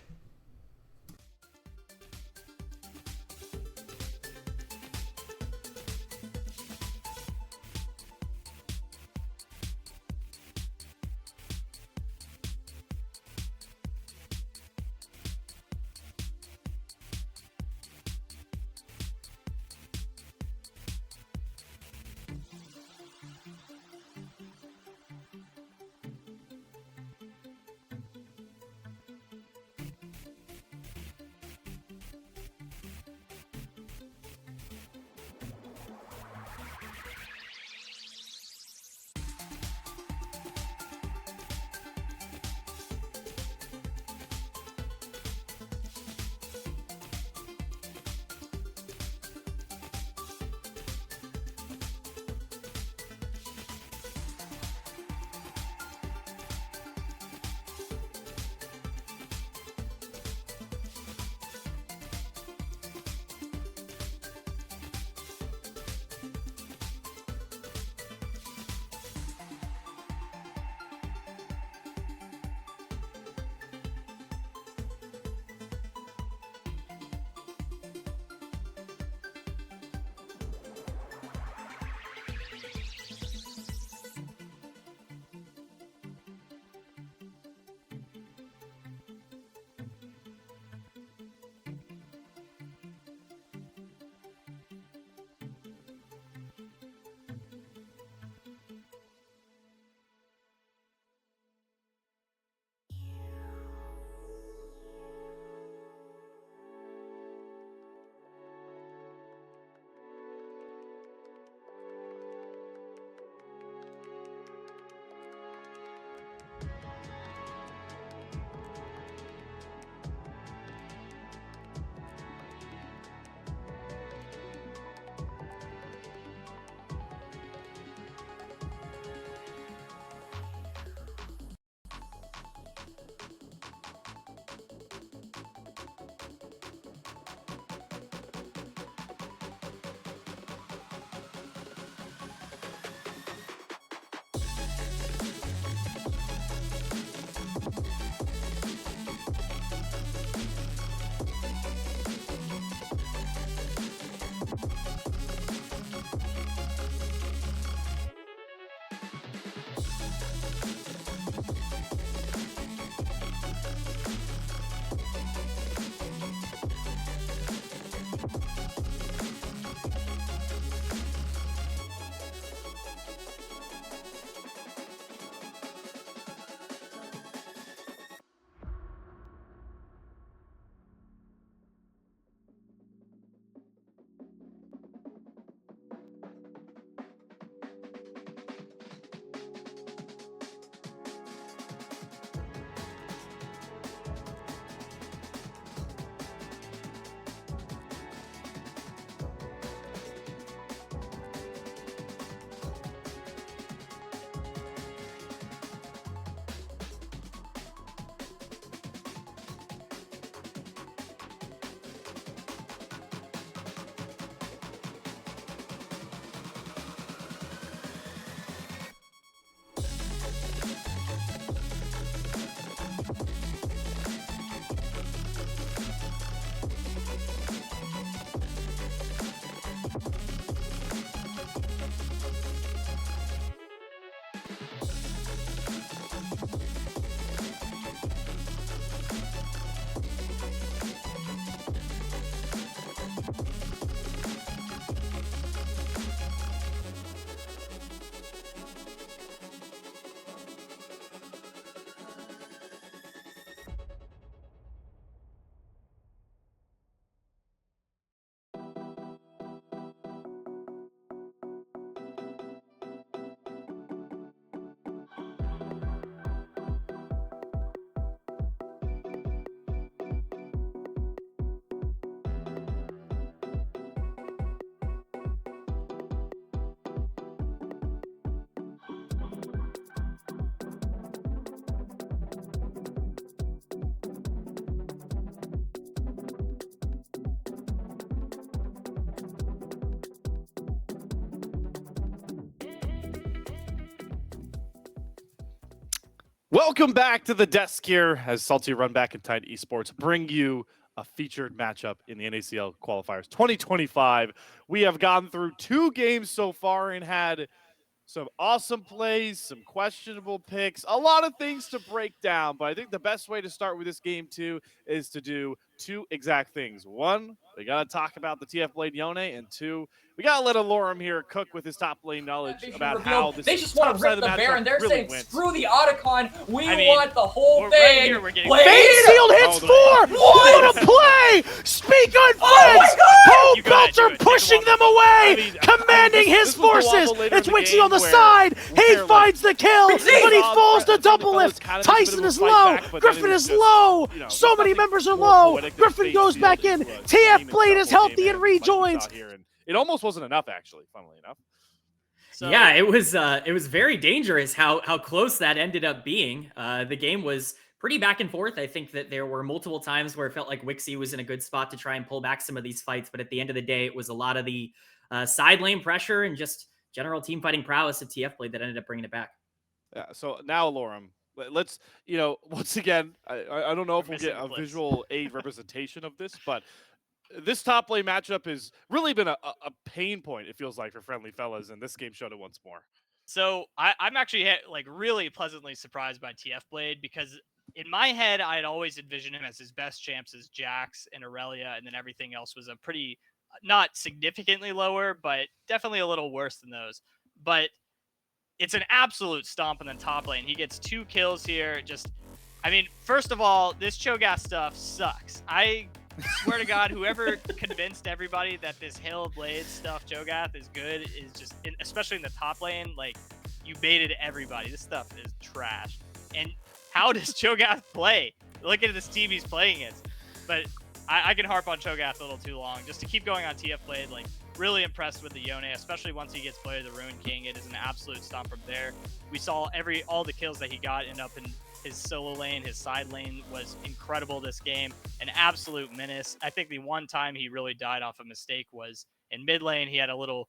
Welcome back to the desk here as Salty Run Back and Tide Esports bring you a featured matchup in the NACL qualifiers 2025. We have gone through 2 games so far and had some awesome plays, some questionable picks, a lot of things to break down. But I think the best way to start with this game too is to do 2 exact things. 1, we got to talk about the TF Blade Yone, and 2, we got to let Alorum here cook with his top lane knowledge about how this they just want to rip the Baron. They're really saying, wins. screw the Otacon. We I want the whole we're thing. right here, we're getting Fade sealed hits 4! What a play! Speak on friends! You got it, do Bolter it. pushing Take a them away! I mean, Commanding this his was the wobble forces! later in It's the Wixie game on the where side! He they're finds the kill, but he Bob falls to Friendly double Fellas lift! kind of did a bit Tyson of a is fight low! back, but then Griffin it was is just, low! you know, So there's many nothing members are more low! poetic than Griffin face goes sealed back in! into a TF demon Blade is shuffle healthy game and in, like we saw rejoins! here, and it almost wasn't enough, actually, funnily enough. So, Yeah, it was very dangerous how close that ended up being. The game was pretty back and forth. I think that there were multiple times where it felt like Wixie was in a good spot to try and pull back some of these fights, but at the end of the day, it was a lot of the side lane pressure and just general team fighting prowess of TF Blade that ended up bringing it back. Yeah, so now, Alorum, let's, once again, I don't know if We're we'll get missing a clips. visual aid representation of this, but this top lane matchup has really been a pain point, it feels like, for Friendly Fellas, and this game showed it once more. So I'm actually like really pleasantly surprised by TF Blade because in my head I had always envisioned him as his best champs as Jax and Aurelia, and then everything else was a pretty not significantly lower, but definitely a little worse than those. But it's an absolute stomp in the top lane. He gets 2 kills here. I mean, first of all, this Cho'Gath stuff sucks. I swear to God, whoever convinced everybody that this Hail of Blades stuff Cho'Gath is good is just, especially in the top lane, like, you baited everybody. This stuff is trash. And how does Cho'Gath play? Look at this team he's playing against. But I can harp on Cho'Gath a little too long. Just to keep going on TF Blade, like, really impressed with the Yone, especially once he gets Player of the Ruin King. It is an absolute stomp from there. We saw all the kills that he got end up in his solo lane. His side lane was incredible this game. An absolute menace. I think the one time he really died off a mistake was in mid lane. He had a little,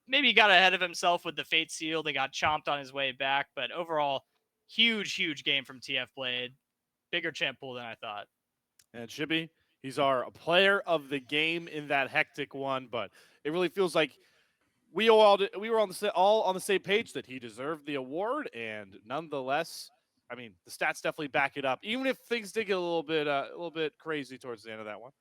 maybe he got ahead of himself with the Fate Seal. They got chomped on his way back. But overall, huge game from TF Blade. Bigger champ pool than I thought. And Chibi, he's our player of the game in that hectic one, but it really feels like we were all on the same page that he deserved the award, and nonetheless, I mean, the stats definitely back it up, even if things did get a little bit crazy towards the end of that one.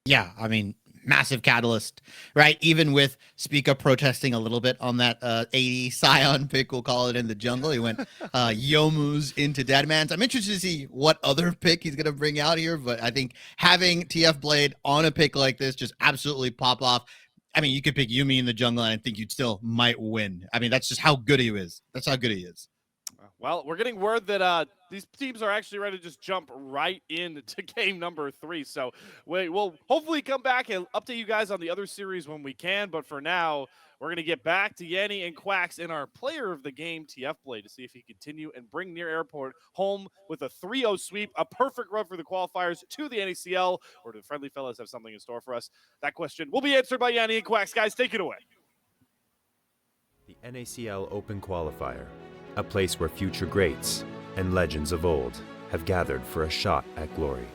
Yeah, I mean, massive catalyst, right? Even with Speaka protesting a little bit on that 80 Scion pick, we'll call it, in the jungle. He went Yomu's into Deadman's. I'm interested to see what other pick he's going to bring out here, but I think having TF Blade on a pick like this just absolutely pop off. I mean, you could pick Yuumi in the jungle, and I think you'd still might win. I mean, that's just how good he is. That's how good he is. Well, we're getting word that these teams are actually ready to just jump right into game number 3. So we'll hopefully come back and update you guys on the other series when we can. But for now, we're going to get back to Yanni and Quacks in our player of the game, TF Blade, to see if he can continue and bring Near Airport home with a 3-0 sweep, a perfect run for the qualifiers to the NACL, or do the Friendly Fellas have something in store for us? That question will be answered by Yanni and Quacks. Guys, take it away. The NACL Open Qualifier, a place where future greats and legends of old have gathered for a shot at glory,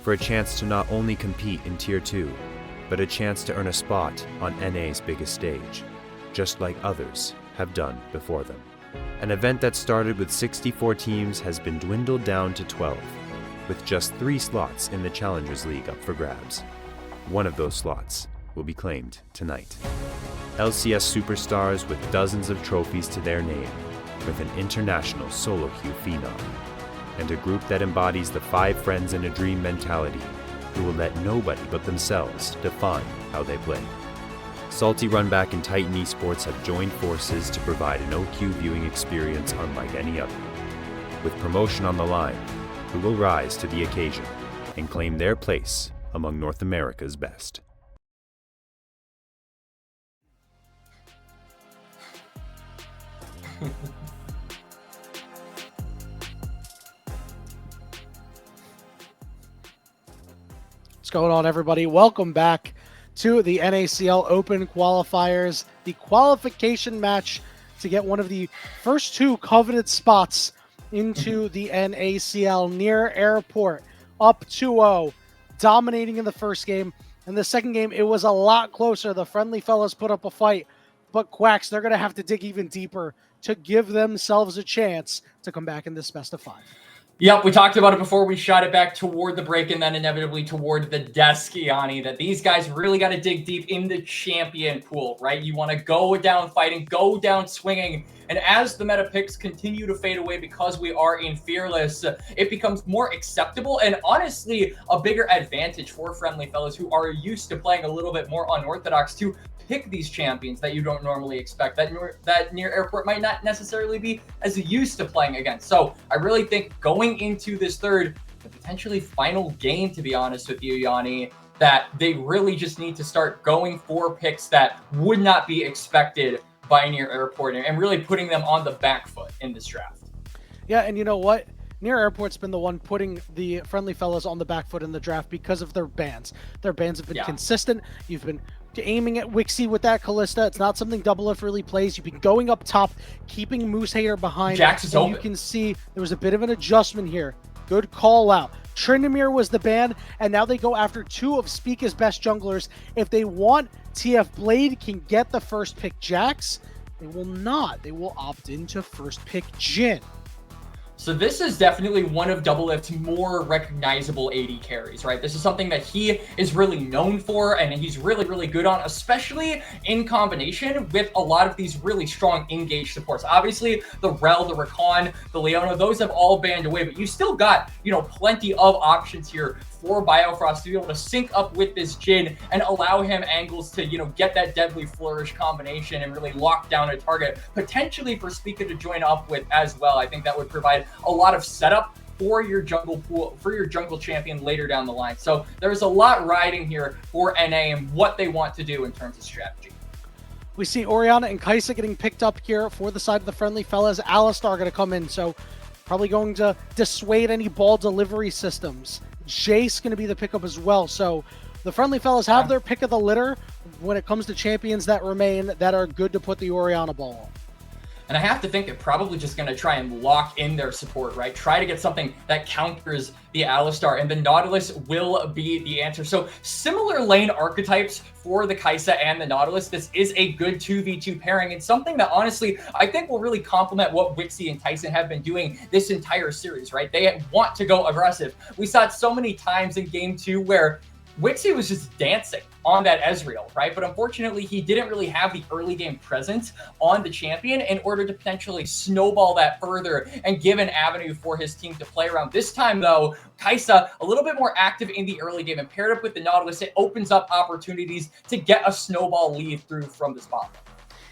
for a chance to not only compete in Tier 2, but a chance to earn a spot on NA's biggest stage, just like others have done before them. An event that started with 64 teams has been dwindled down to 12, with just 3 slots in the Challengers League up for grabs. One of those slots will be claimed tonight. LCS superstars with dozens of trophies to their name, with an international solo queue phenom, and a group that embodies the 5 friends in a dream mentality who will let nobody but themselves define how they play. Salty Runback and Titan Esports have joined forces to provide an OQ viewing experience unlike any other. With promotion on the line, who will rise to the occasion and claim their place among North America's best. What's going on, everybody? Welcome back to the NACL Open Qualifiers, the qualification match to get one of the first 2 coveted spots into the NACL. Near Airport up 2-0, dominating in the first game. In the second game, it was a lot closer. The Friendly Fellas put up a fight, but Quacks, they're going to have to dig even deeper to give themselves a chance to come back in this best of 5. Yep, we talked about it before we shot it back toward the break and then inevitably toward the desk, Yanni, that these guys really got to dig deep in the champion pool, right? You want to go down fighting, go down swinging. And as the meta picks continue to fade away because we are in Fearless, it becomes more acceptable and honestly a bigger advantage for Friendly Fellas who are used to playing a little bit more unorthodox to pick these champions that you don't normally expect, that Near Airport might not necessarily be as used to playing against. So I really think going into this third, the potentially final game, to be honest with you, Yanni, that they really just need to start going for picks that would not be expected by Near Airport and really putting them on the back foot in this draft. Yeah, and you know what? Near Airport's been the one putting the Friendly Fellas on the back foot in the draft because of their bans. Their bans have been consistent. You've been aiming at Wixie with that Callista. It's not something Double F really plays. You've been going up top, keeping Moose Hater behind. Jax is open. You can see there was a bit of an adjustment here. Good call out. Tryndamere was the ban, and now they go after 2 of Spica's best junglers. If they want TF Blade can get the first pick Jax, they will not. They will opt into first pick Jhin. So this is definitely one of Double Lift's more recognizable AD carries, right? This is something that he is really known for and he's really, really good on, especially in combination with a lot of these really strong engage supports. Obviously, the Rel, the Rakan, the Leona, those have all banned away, but you still got, plenty of options here for Biofrost to be able to sync up with this Jhin and allow him angles to, get that Deadly Flourish combination and really lock down a target, potentially for Spica to join up with as well. I think that would provide a lot of setup for your jungle pool, for your jungle champion later down the line. So there's a lot riding here for NA and what they want to do in terms of strategy. We see Orianna and Kai'Sa getting picked up here for the side of the Friendly Fellas. Alistar going to come in, so probably going to dissuade any ball delivery systems. Jace going to be the pickup as well. So the Friendly Fellas have their pick of the litter when it comes to champions that remain that are good to put the Orianna ball on. And I have to think they're probably just going to try and lock in their support, right? Try to get something that counters the Alistar, and the Nautilus will be the answer. So similar lane archetypes for the Kai'Sa and the Nautilus. This is a good 2v2 pairing, and something that honestly I think will really complement what Wixie and Tyson have been doing this entire series, right? They want to go aggressive. We saw it so many times in game 2 where Wixie was just dancing on that Ezreal, right? But unfortunately, he didn't really have the early game presence on the champion in order to potentially snowball that further and give an avenue for his team to play around. This time, though, Kai'Sa a little bit more active in the early game and paired up with the Nautilus, it opens up opportunities to get a snowball lead through from the spot.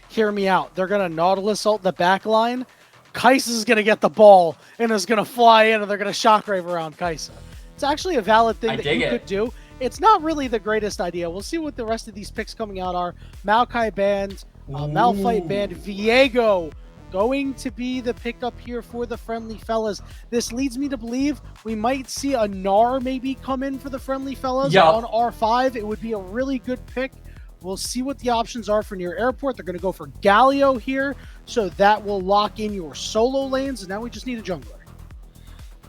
Hear me out. They're going to Nautilus ult the back line. Kai'Sa's going to get the ball and is going to fly in, and they're going to shockwave around Kai'Sa. It's actually a valid thing that you could do. It's not really the greatest idea. We'll see what the rest of these picks coming out are. Maokai banned, Malphite banned, Viego going to be the pickup here for the Friendly Fellas. This leads me to believe we might see a Gnar maybe come in for the Friendly Fellas on R5. It would be a really good pick. We'll see what the options are for Near Airport. They're going to go for Galio here, so that will lock in your solo lanes, and now we just need a jungler.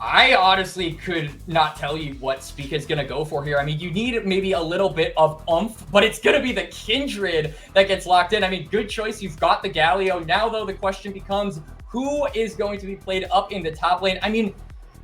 I honestly could not tell you what Spica is going to go for here. I mean, you need maybe a little bit of oomph, but it's going to be the Kindred that gets locked in. I mean, good choice. You've got the Galio. Now, though, the question becomes, who is going to be played up in the top lane? I mean,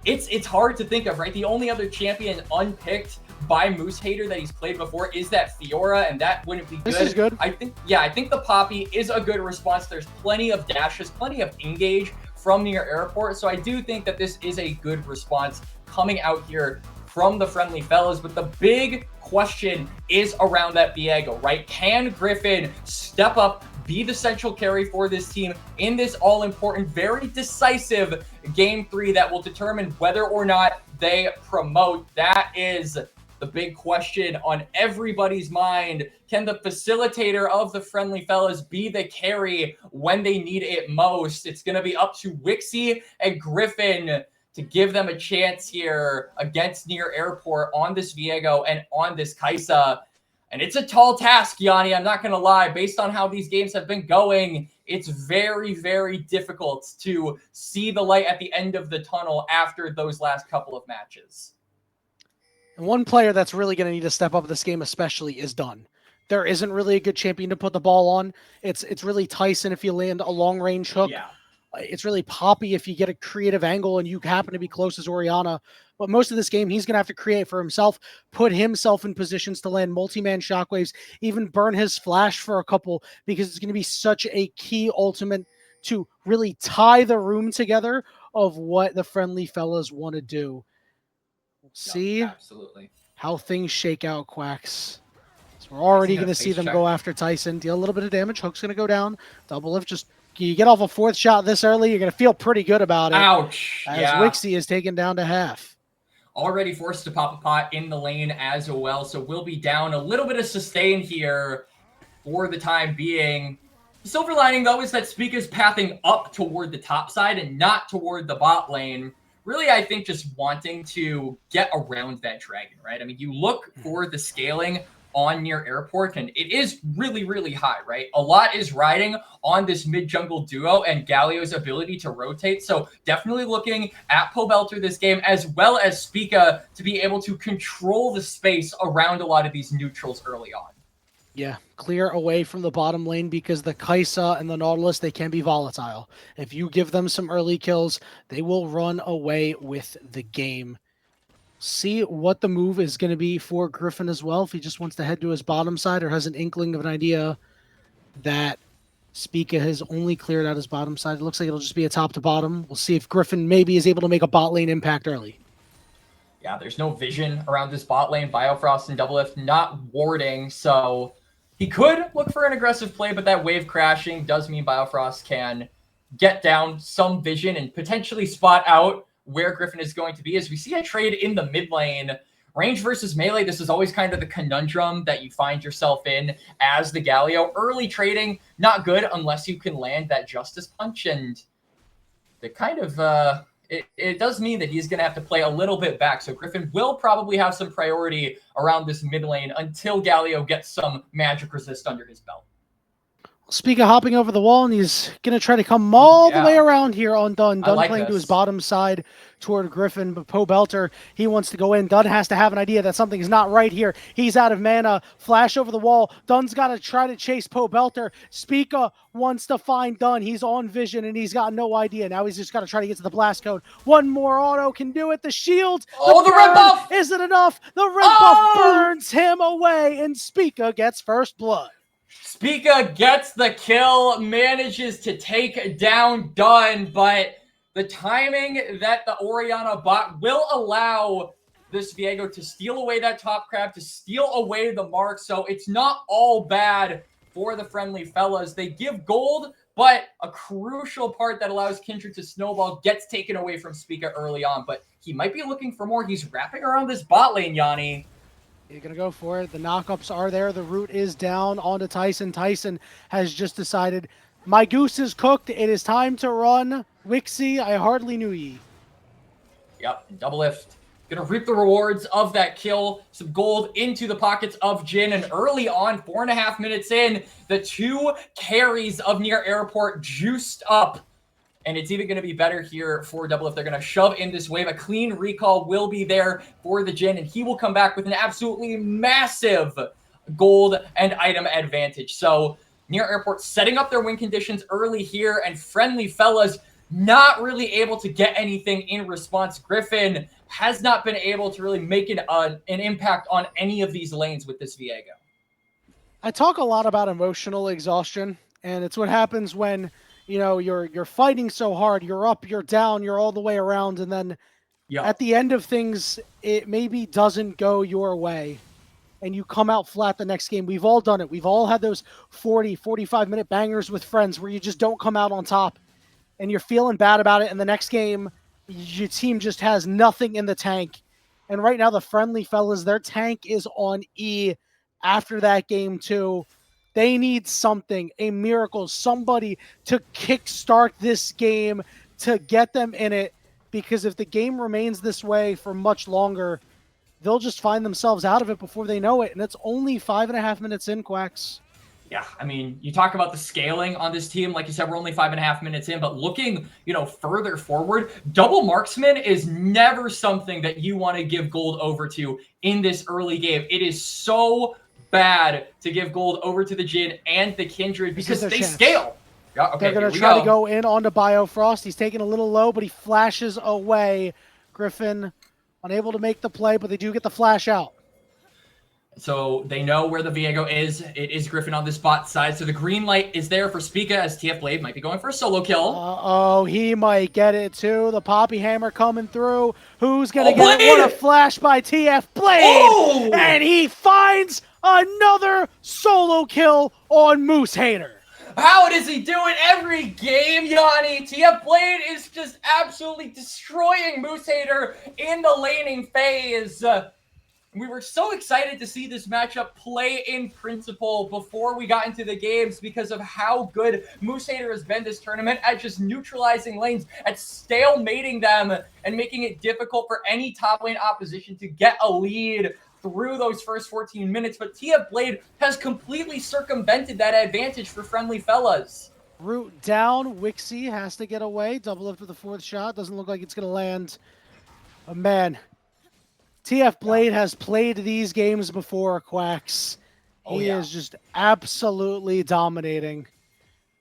it's hard to think of, right? The only other champion unpicked by Moose Hater that he's played before is that Fiora, and that wouldn't be good. This is good. I think the Poppy is a good response. There's plenty of dashes, plenty of engage from Near Airport, so I do think that this is a good response coming out here from the Friendly Fellas. But the big question is around that Viego, right? Can Griffin step up, be the central carry for this team in this all-important, very decisive Game 3 that will determine whether or not they promote? That is the big question on everybody's mind. Can the facilitator of the Friendly Fellas be the carry when they need it most? It's going to be up to Wixie and Griffin to give them a chance here against Near Airport on this Viego and on this Kai'Sa. And it's a tall task, Yanni. I'm not going to lie. Based on how these games have been going, it's very, very difficult to see the light at the end of the tunnel after those last couple of matches. And one player that's really going to need to step up this game especially is Dunn. There isn't really a good champion to put the ball on. It's really Tyson if you land a long-range hook. Yeah. It's really Poppy if you get a creative angle and you happen to be close as Orianna. But most of this game, he's going to have to create for himself, put himself in positions to land multi-man shockwaves, even burn his flash for a couple, because it's going to be such a key ultimate to really tie the room together of what the friendly fellas want to do. We'll see absolutely how things shake out, Quacks. So we're already going to see them go after Tyson, deal a little bit of damage. Hook's going to go down. Double lift, just you get off a fourth shot this early, you're going to feel pretty good about it. Ouch. As Wixie is taken down to half. Already forced to pop a pot in the lane as well, so we'll be down a little bit of sustain here for the time being. The silver lining, though, is that Spica's pathing up toward the top side and not toward the bot lane. Really, I think just wanting to get around that dragon, right? I mean, you look for the scaling on near airport, and it is really, really high, right? A lot is riding on this mid-jungle duo and Galio's ability to rotate, so definitely looking at Pobelter this game, as well as Spica, to be able to control the space around a lot of these neutrals early on. Yeah, clear away from the bottom lane because the Kaisa and the Nautilus, they can be volatile. If you give them some early kills, they will run away with the game. See what the move is going to be for Griffin as well, if he just wants to head to his bottom side or has an inkling of an idea that Spica has only cleared out his bottom side. It looks like it'll just be a top to bottom. We'll see if Griffin maybe is able to make a bot lane impact early. Yeah, there's no vision around this bot lane. Biofrost and Double Lift not warding, so he could look for an aggressive play, but that wave crashing does mean Biofrost can get down some vision and potentially spot out where Griffin is going to be. As we see a trade in the mid lane, range versus melee, this is always kind of the conundrum that you find yourself in as the Galio. Early trading, not good unless you can land that Justice Punch, and the kind of, it does mean that he's going to have to play a little bit back. So Griffin will probably have some priority around this mid lane until Galio gets some magic resist under his belt. Spica hopping over the wall, and he's going to try to come all the way around here on Dunn. Dunn playing to his bottom side toward Griffin, but Pobelter, he wants to go in. Dunn has to have an idea that something's not right here. He's out of mana. Flash over the wall. Dunn's got to try to chase Pobelter. Spica wants to find Dunn. He's on vision, and he's got no idea. Now he's just got to try to get to the blast code. One more auto can do it. The shield. The red buff! Isn't enough. The red buff burns him away, and Spica gets first blood. Spica gets the kill, manages to take down Dunn, but the timing that the Orianna bot will allow this Viego to steal away that top crab, to steal away the mark, so it's not all bad for the friendly fellas. They give gold, but a crucial part that allows Kindred to snowball gets taken away from Spica early on, but he might be looking for more. He's wrapping around this bot lane, Yanni. You're going to go for it. The knockups are there. The root is down onto Tyson. Tyson has just decided, my goose is cooked. It is time to run. Wixie, I hardly knew ye. Yep, Double Lift. Gonna reap the rewards of that kill. Some gold into the pockets of Jin. And early on, 4.5 minutes in, the two carries of near airport juiced up. And it's even going to be better here for Double if they're going to shove in this wave. A clean recall will be there for the Jin, and he will come back with an absolutely massive gold and item advantage. So near airport setting up their win conditions early here, and friendly fellas not really able to get anything in response. Griffin has not been able to really make an impact on any of these lanes with this Viego. I talk a lot about emotional exhaustion, and it's what happens when you're fighting so hard, you're up, you're down, you're all the way around, and then at the end of things, it maybe doesn't go your way, and you come out flat the next game. We've all done it. We've all had those 40, 45-minute bangers with friends where you just don't come out on top, and you're feeling bad about it, and the next game, your team just has nothing in the tank. And right now, the friendly fellas, their tank is on E after that game too. They need something, a miracle, somebody to kickstart this game to get them in it. Because if the game remains this way for much longer, they'll just find themselves out of it before they know it. And it's only 5.5 minutes in, Quacks. Yeah, I mean, you talk about the scaling on this team. Like you said, we're only 5.5 minutes in, but looking, further forward, double marksman is never something that you want to give gold over to in this early game. It is so bad to give gold over to the Jin and the Kindred because they scale. Yeah, okay, they're going to try to go in onto Biofrost. He's taking a little low, but he flashes away. Griffin unable to make the play, but they do get the flash out. So they know where the Viego is. It is Griffin on this bot side. So the green light is there for Spica as TF Blade might be going for a solo kill. Uh-oh, he might get it too. The Poppy Hammer coming through. Who's going to get it? What a flash by TF Blade! Oh! And he finds another solo kill on Moose Hater. How does he do it every game, Yanni? TF Blade is just absolutely destroying Moose Hater in the laning phase. We were so excited to see this matchup play in principle before we got into the games because of how good Moose Hater has been this tournament at just neutralizing lanes, at stalemating them, and making it difficult for any top lane opposition to get a lead through those first 14 minutes. But TF Blade has completely circumvented that advantage for Friendly Fellas. Root down. Wixie has to get away. Double lift with the fourth shot. Doesn't look like it's going to land. Oh, man. TF Blade has played these games before, Quacks. He is just absolutely dominating.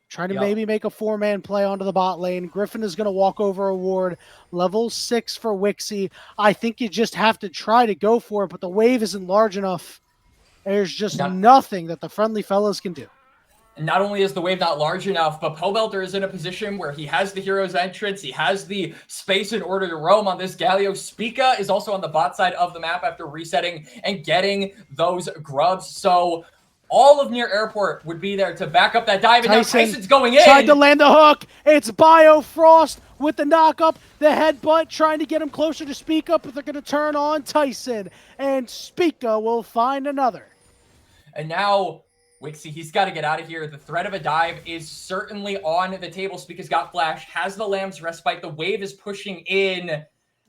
Trying to maybe make a four-man play onto the bot lane. Griffin is going to walk over a ward. Level 6 for Wixie. I think you just have to try to go for it, but the wave isn't large enough. There's just nothing that the Friendly Fellas can do. And not only is the wave not large enough, but Pobelter is in a position where he has the hero's entrance, he has the space in order to roam on this Galio. Spica is also on the bot side of the map after resetting and getting those grubs. So all of Near Airport would be there to back up that dive, and now Tyson's going in. Tried to land the hook. It's Biofrost with the knock-up, the headbutt, trying to get him closer to Spica, but they're going to turn on Tyson, and Spica will find another. And now Wixie, he's got to get out of here. The threat of a dive is certainly on the table. Spica's got flash, has the Lamb's Respite. The wave is pushing in.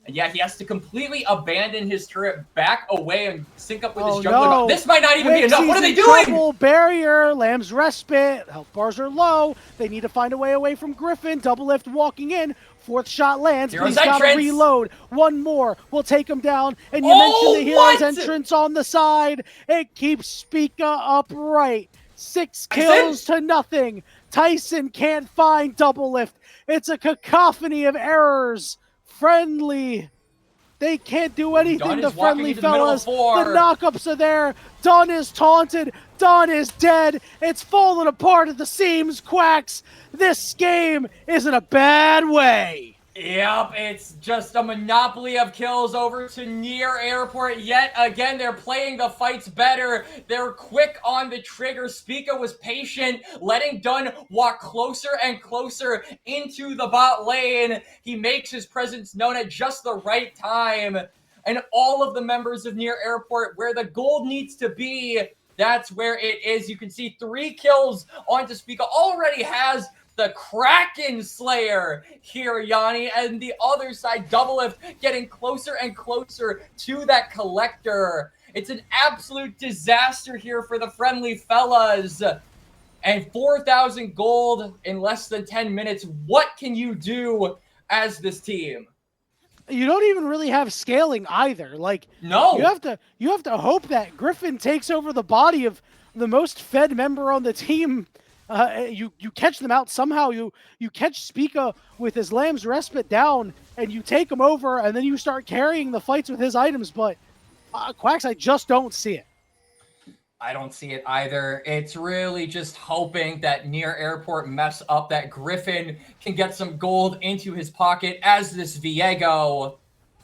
And yeah, he has to completely abandon his turret, back away, and sync up with his jungler. No. This might not even be enough. What are they doing? doing? Barrier, Lamb's Respite. Health bars are low. They need to find a way away from Griffin. Double lift walking in. Fourth shot lands, but he's got to reload. One more will take him down. And you mentioned the hero's entrance on the side. It keeps Spica upright. 6 kills to nothing. Tyson can't find double lift. It's a cacophony of errors. Friendly. They can't do anything to Friendly Fellas. The knockups are there. Dunn is taunted. Dunn is dead. It's falling apart at the seams, Quacks. This game is in a bad way. Yep, it's just a monopoly of kills over to Near Airport. Yet again, they're playing the fights better. They're quick on the trigger. Spica was patient, letting Dunn walk closer and closer into the bot lane. He makes his presence known at just the right time. And all of the members of Near Airport, where the gold needs to be, that's where it is. You can see 3 kills onto Spica. Already has the Kraken Slayer here, Yanni, and the other side, Double Lift, getting closer and closer to that Collector. It's an absolute disaster here for the Friendly Fellas. And 4,000 gold in less than 10 minutes. What can you do as this team? You don't even really have scaling either. Like, no, you have to hope that Griffin takes over the body of the most fed member on the team. You catch them out somehow. You catch Spica with his Lamb's Respite down, and you take him over, and then you start carrying the fights with his items. But Quacks, I just don't see it. I don't see it either. It's really just hoping that Near Airport mess up, that Griffin can get some gold into his pocket as this Viego.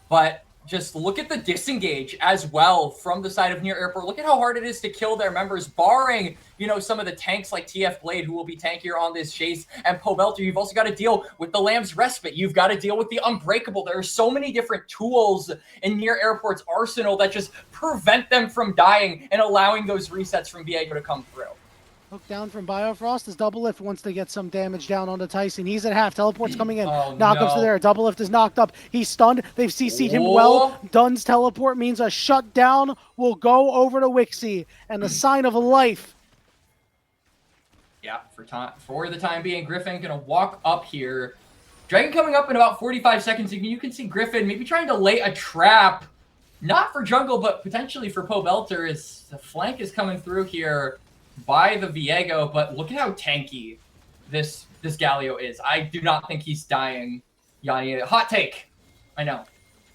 But just look at the disengage as well from the side of Near Airport. Look at how hard it is to kill their members, barring, some of the tanks like TF Blade, who will be tankier on this chase, and Pobelter. You've also got to deal with the Lamb's Respite. You've got to deal with the Unbreakable. There are so many different tools in Near Airport's arsenal that just prevent them from dying and allowing those resets from Viego to come through. Hook down from Biofrost as Double Lift wants to get some damage down onto Tyson. He's at half. Teleport's coming in. Oh, Knockups to no. there. Double Lift is knocked up. He's stunned. They've CC'd him well. Oh. Dunn's teleport means a shutdown will go over to Wixie. And the sign of life. Yeah, for the time being, Griffin gonna walk up here. Dragon coming up in about 45 seconds. You can see Griffin maybe trying to lay a trap. Not for jungle, but potentially for Pobelter as the flank is coming through here by the Viego. But look at how tanky this Galio is. I do not think he's dying. Yanni, hot take. I know.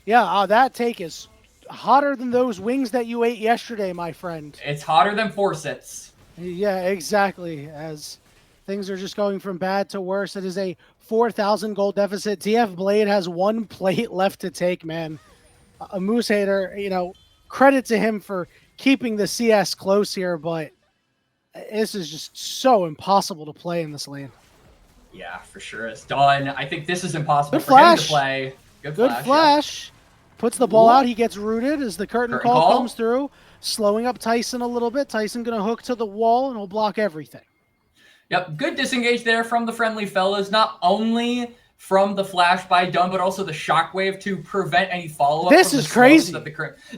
Yeah, that take is hotter than those wings that you ate yesterday, my friend. It's hotter than Forsets. Yeah, exactly. As things are just going from bad to worse. It is a 4,000 gold deficit. TF Blade has one plate left to take, man. A Moose Hater, credit to him for keeping the CS close here, but this is just so impossible to play in this lane. Yeah, for sure. It's done. I think this is impossible Good for him flash. to play. Good Flash. flash. Puts the ball Ooh. out. He gets rooted as the curtain call comes through, slowing up Tyson a little bit. Tyson going to hook to the wall, and he'll block everything. Yep, good disengage there from the friendly fellas. Not only from the flash by Dunn, but also the shockwave to prevent any follow-up. This is crazy.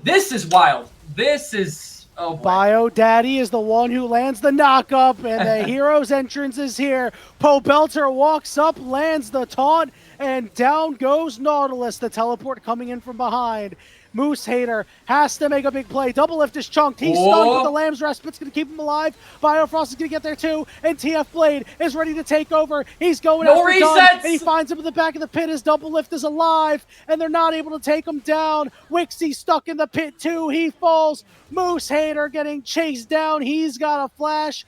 This is wild. This is... Oh, boy. Bio Daddy is the one who lands the knock-up, and the hero's entrance is here. Pobelter walks up, lands the taunt, and down goes Nautilus. The teleport coming in from behind. Moose Hater has to make a big play. Double Lift is chunked. He's stunned, but the Lamb's Respite's going to keep him alive. Biofrost is going to get there too, and TF Blade is ready to take over. He's going after Dunn, and he finds him in the back of the pit as Double Lift is alive, and they're not able to take him down. Wixie stuck in the pit too. He falls. Moose Hater getting chased down. He's got a flash.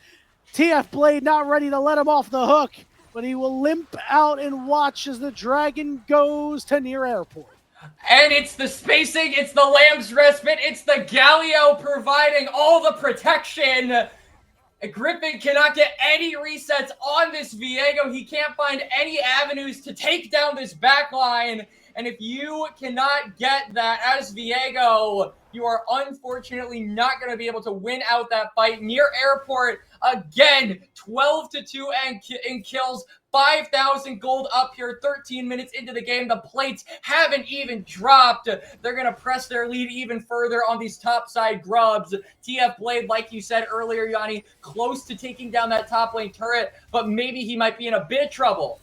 TF Blade not ready to let him off the hook, but he will limp out and watch as the Dragon goes to near airport. And it's the spacing, it's the Lamb's Respite, it's the Galio providing all the protection. Griffin cannot get any resets on this Viego. He can't find any avenues to take down this backline. And if you cannot get that as Viego, you are unfortunately not going to be able to win out that fight. Near airport, again, 12-2 in kills. 5,000 gold up here, 13 minutes into the game. The plates haven't even dropped. They're going to press their lead even further on these top side grubs. TF Blade, like you said earlier, Yanni, close to taking down that top lane turret, but maybe he might be in a bit of trouble.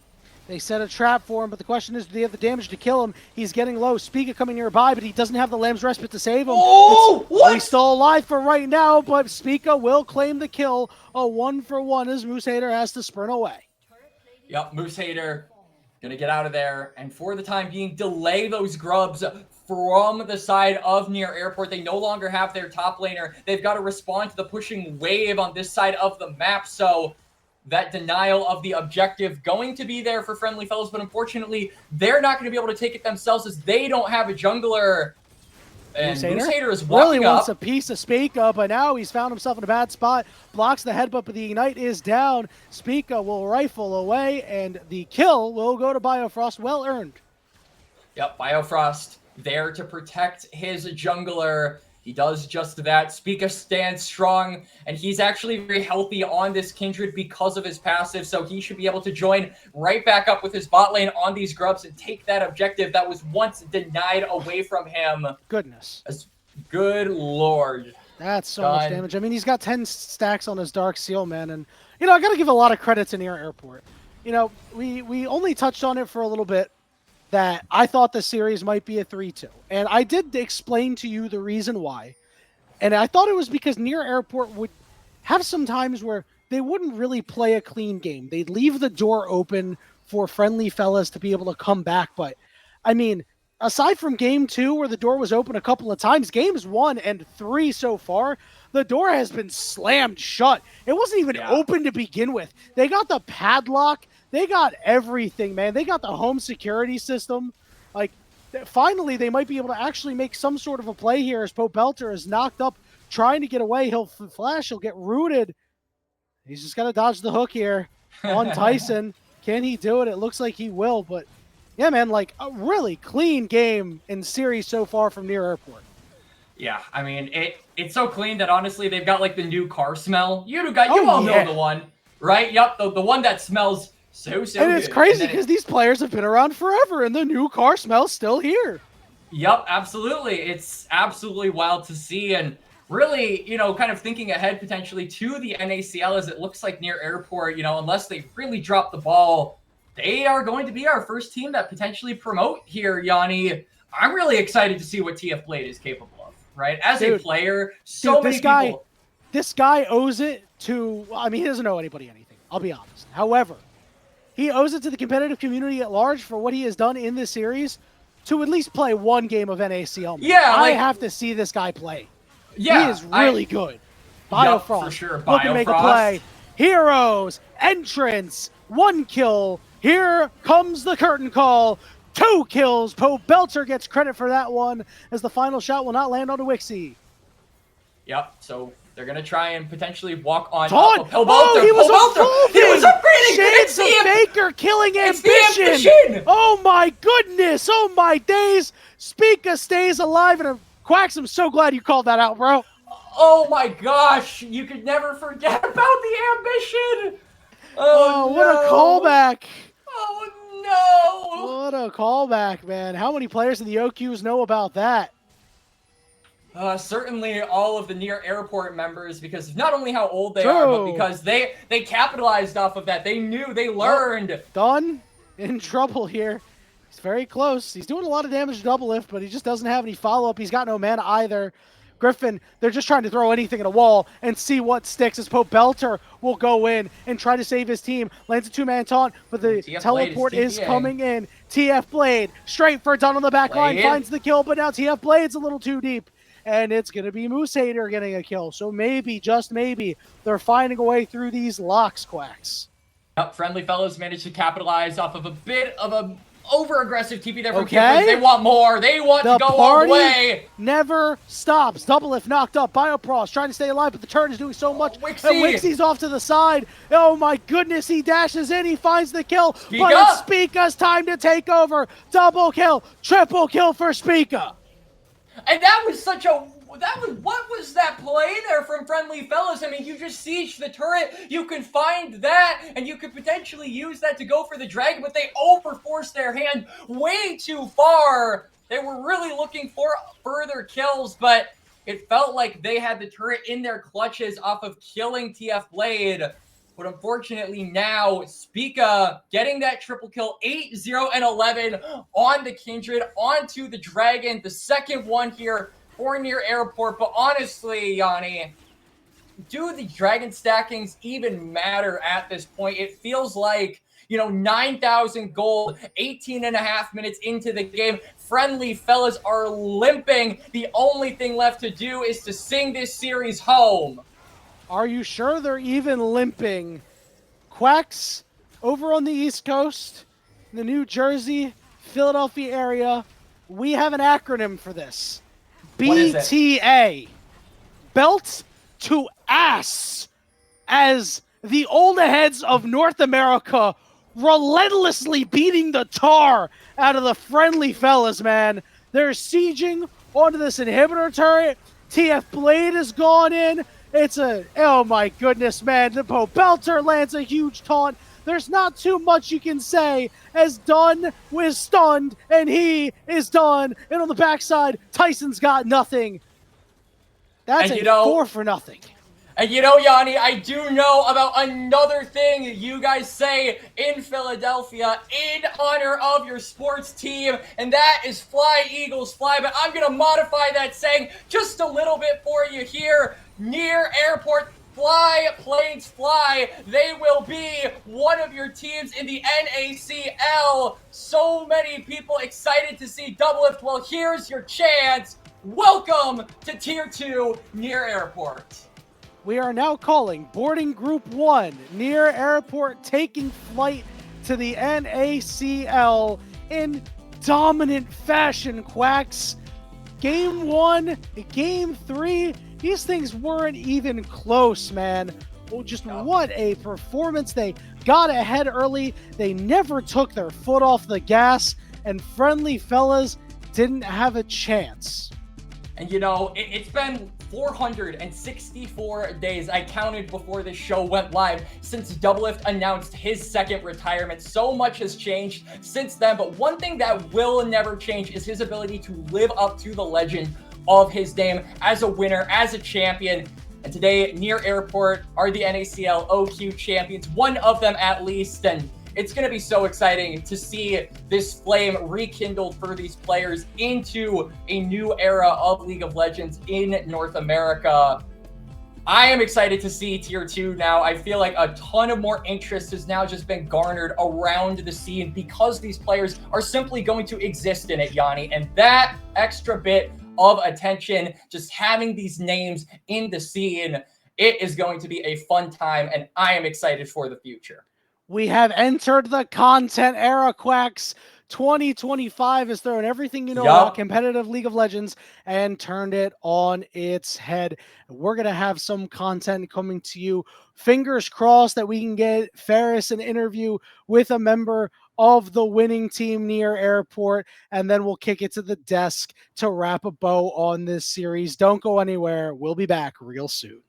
They set a trap for him, but the question is, do they have the damage to kill him? He's getting low. Spica coming nearby, but he doesn't have the Lamb's Respite to save him. Oh, what? He's still alive for right now, but Spica will claim the kill. A 1-for-1 as Moose Hater has to sprint away. Yep, Moose Hater gonna get out of there, and for the time being, delay those grubs from the side of near airport. They no longer have their top laner. They've got to respond to the pushing wave on this side of the map, so that denial of the objective going to be there for Friendly Fellows, but unfortunately, they're not going to be able to take it themselves as they don't have a jungler. And Moose Hater is walking really up. wants a piece of Spica, but now he's found himself in a bad spot. Blocks the headbutt, but the Ignite is down. Spica will rifle away, and the kill will go to Biofrost. Well earned. Yep, Biofrost there to protect his jungler. He does just that. Spica stands strong, and he's actually very healthy on this Kindred because of his passive, so he should be able to join right back up with his bot lane on these grubs and take that objective that was once denied away from him. Goodness. Good lord. That's so much damage. I mean, he's got 10 stacks on his Dark Seal, man, and, I got to give a lot of credit to Near Airport. We only touched on it for a little bit, that I thought the series might be a 3-2. And I did explain to you the reason why. And I thought it was because Near Airport would have some times where they wouldn't really play a clean game. They'd leave the door open for Friendly Fellas to be able to come back. But, I mean, aside from game 2 where the door was open a couple of times, games 1 and 3 so far, the door has been slammed shut. It wasn't even open to begin with. They got the padlock. They got everything, man. They got the home security system. Like, finally, they might be able to actually make some sort of a play here as Pobelter is knocked up, trying to get away. He'll flash. He'll get rooted. He's just got to dodge the hook here on Tyson. Can he do it? It looks like he will, but yeah, man, like a really clean game in series so far from Near Airport. Yeah, I mean, it's so clean that honestly they've got like the new car smell. You all know the one, right? Yep, the one that smells so and good. it's crazy because these players have been around forever, and the new car smell's still here. Yep, absolutely. It's absolutely wild to see, and really, kind of thinking ahead potentially to the NACL as it looks like near airport, unless they really drop the ball, they are going to be our first team that potentially promote here, Yanni. I'm really excited to see what TF Blade is capable of, right? As a player, many people. This guy owes it to, he doesn't owe anybody anything, I'll be honest. However, he owes it to the competitive community at large for what he has done in this series to at least play one game of NACL. Yeah, I have to see this guy play. Yeah, he is really good. Biofrost, for sure. looking to make a play. Heroes, entrance, 1 kill. Here comes the curtain call. 2 kills. Poe Belter gets credit for that one, as the final shot will not land on Wixie. Yep, so they're going to try and potentially walk on. He was upgrading! Shades of Baker killing Ambition! Oh my goodness! Oh my days! Spica stays alive, and Quacks, I'm so glad you called that out, bro. Oh my gosh! You could never forget about the Ambition! Oh, what a callback! Oh no! What a callback, man. How many players in the OQs know about that? Certainly all of the near airport members, because of not only how old they are, but because they capitalized off of that. They knew, they learned. Dunn in trouble here. He's very close. He's doing a lot of damage to double lift, but he just doesn't have any follow-up. He's got no mana either. Griffin, they're just trying to throw anything at a wall and see what sticks, as Pope Belter will go in and try to save his team. Lands a 2-man taunt, but the teleport is coming in. TF Blade, straight for Dunn on the back line, finds the kill, but now TF Blade's a little too deep. And it's going to be Moose Hater getting a kill. So maybe, just maybe, they're finding a way through these locks, Quacks. Yep, Friendly Fellows managed to capitalize off of a bit of a over-aggressive TP there from Kiffin. They want more. They want to go all the way. Never stops. Double lift knocked up. Biopros trying to stay alive, but the turn is doing so much. And Wixie's off to the side. Oh my goodness, he dashes in. He finds the kill. But it's Spica's time to take over. Double kill. Triple kill for Spica. And that was what was that play there from Friendly Fellows? I mean, you just siege the turret, you can find that, and you could potentially use that to go for the dragon, but they overforced their hand way too far. They were really looking for further kills, but it felt like they had the turret in their clutches off of killing TF Blade. But unfortunately now, Spica getting that triple kill, 8-0 and 11 on the Kindred, onto the Dragon, the second one here for near airport. But honestly, Yanni, do the Dragon stackings even matter at this point? It feels like, 9,000 gold, 18 and a half minutes into the game. Friendly Fellas are limping. The only thing left to do is to sing this series home. Are you sure they're even limping? Quacks, over on the East Coast, in the New Jersey, Philadelphia area, we have an acronym for this. BTA. Belt to ass. As the old heads of North America relentlessly beating the tar out of the Friendly Fellas, man. They're sieging onto this inhibitor turret. TF Blade has gone in. Oh my goodness, man. The Poe Belter lands a huge taunt. There's not too much you can say, as Dunn was stunned, and he is done. And on the backside, Tyson's got nothing. That's a 4-0. And Yanni, I do know about another thing you guys say in Philadelphia in honor of your sports team, and that is Fly, Eagles, Fly. But I'm going to modify that saying just a little bit for you here. Near airport, Fly, planes fly. They will be one of your teams in the NACL. So many people excited to see Double Lift. Well, here's your chance. Welcome to Tier 2 Near Airport. We are now calling boarding group 1, Near Airport, taking flight to the NACL in dominant fashion, Quacks. Game 1, Game 3, these things weren't even close, man. Oh, just what a performance. They got ahead early. They never took their foot off the gas, and Friendly Fellas didn't have a chance. And you know, it's been 464 days, I counted before this show went live, since Doublelift announced his second retirement. So much has changed since then, but one thing that will never change is his ability to live up to the legend of his name as a winner, as a champion. And today, Near Airport are the NACL OQ champions, one of them at least, and it's going to be so exciting to see this flame rekindled for these players into a new era of League of Legends in North America. I am excited to see Tier 2 now. I feel like a ton of more interest has now just been garnered around the scene because these players are simply going to exist in it, Yanni. And that extra bit of attention, just having these names in the scene, it is going to be a fun time, and I am excited for the future. We have entered the content era, Quacks. 2025 has thrown everything you know about competitive League of Legends and turned it on its head. We're going to have some content coming to you. Fingers crossed that we can get Ferris an interview with a member of the winning team Near Airport, and then we'll kick it to the desk to wrap a bow on this series. Don't go anywhere. We'll be back real soon.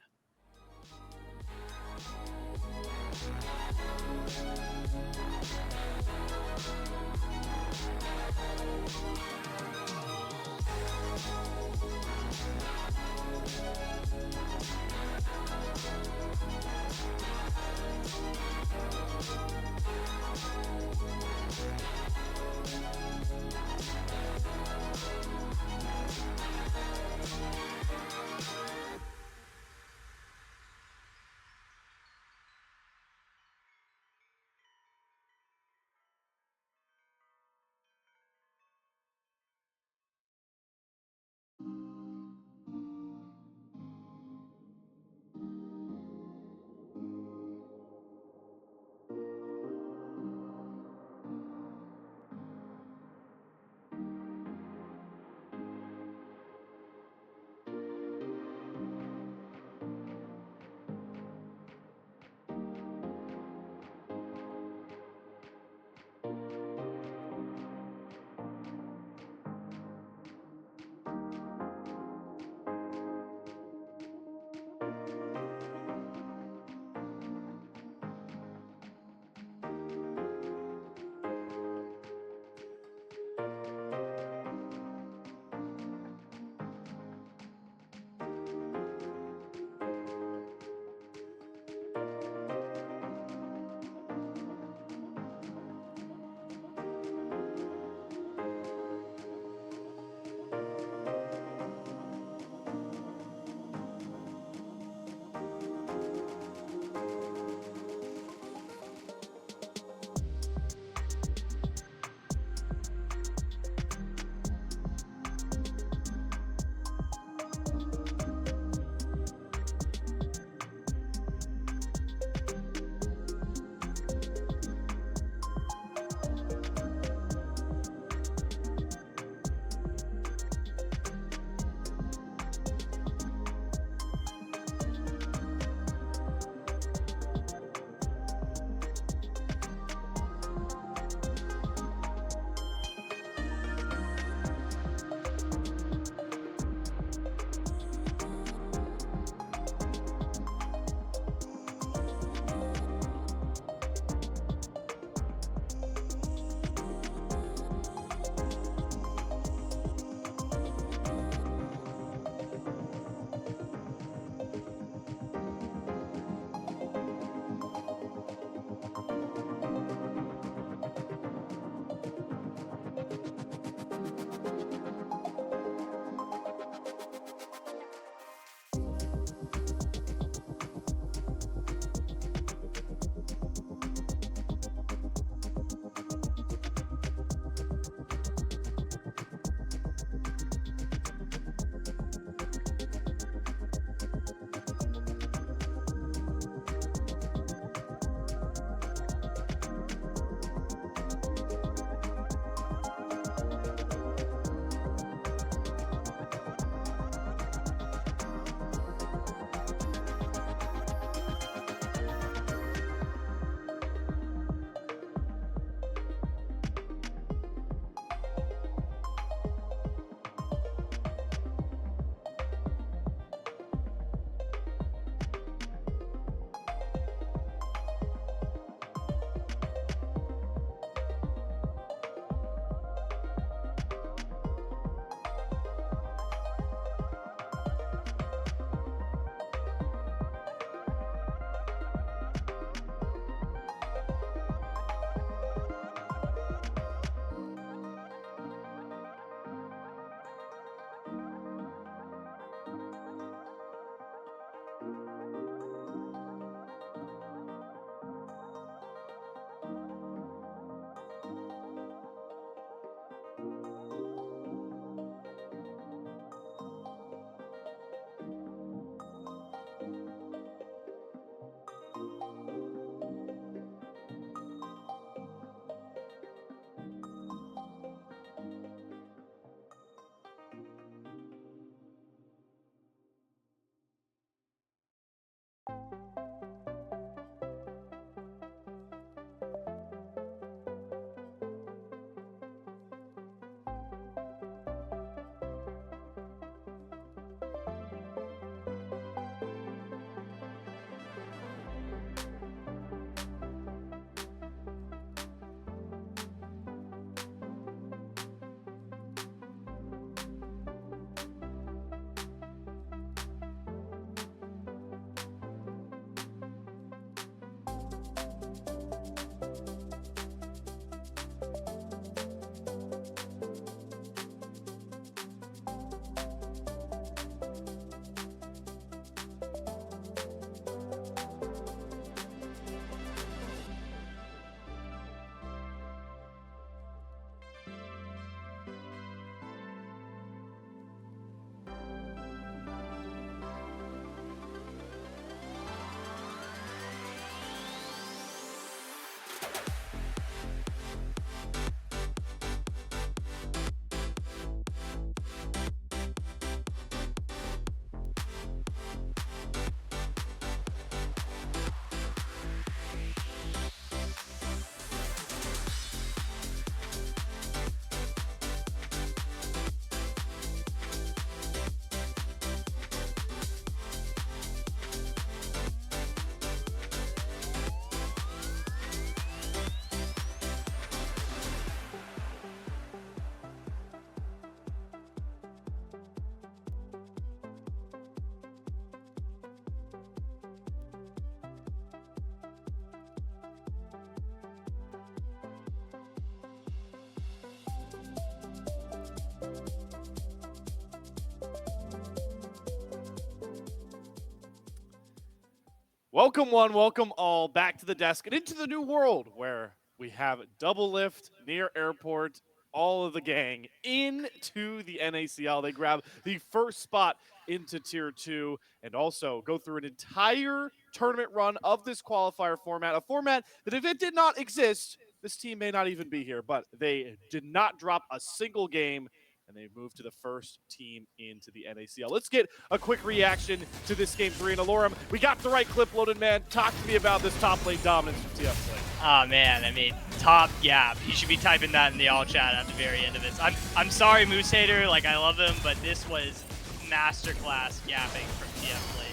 Welcome one, welcome all back to the desk and into the new world where we have double lift near airport, all of the gang into the NACL. They grab the first spot into tier 2 and also go through an entire tournament run of this qualifier format, a format that if it did not exist, this team may not even be here, but they did not drop a single game and they moved to the first team into the NACL. Let's get a quick reaction to this game 3 in Alorum. We got the right clip loaded, man. Talk to me about this top lane dominance from TF Play. Oh man, I mean, top gap. You should be typing that in the all chat at the very end of this. I'm sorry, Moose Hater. Like, I love him, but this was masterclass gapping from TF Play.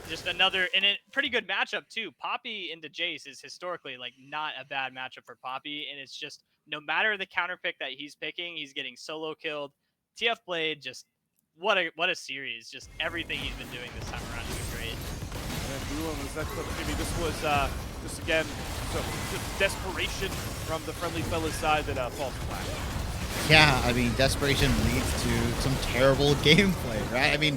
Just another, and a pretty good matchup too. Poppy into Jace is historically like not a bad matchup for Poppy, and it's just no matter the counter pick that he's picking, he's getting solo killed. TF Blade, just what a series. Just everything he's been doing this time around has been great. This was just again just desperation from the Friendly Fellas side that falls flat. Yeah, I mean, desperation leads to some terrible gameplay, right? I mean,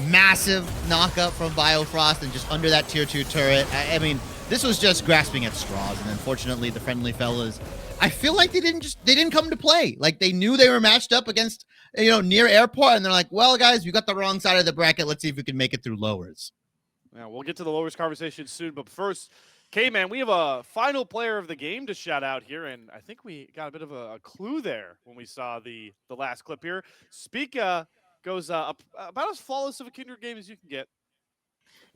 massive knockup from Biofrost and just under that tier 2 turret. I mean, this was just grasping at straws, and unfortunately, the Friendly Fellas, I feel like they didn't come to play. Like, they knew they were matched up against, near airport, and they're like, well, guys, we got the wrong side of the bracket. Let's see if we can make it through lowers. Yeah, we'll get to the lowers conversation soon, but first, K-Man, we have a final player of the game to shout out here, and I think we got a bit of a clue there when we saw the last clip here. Spica goes about as flawless of a Kindred game as you can get.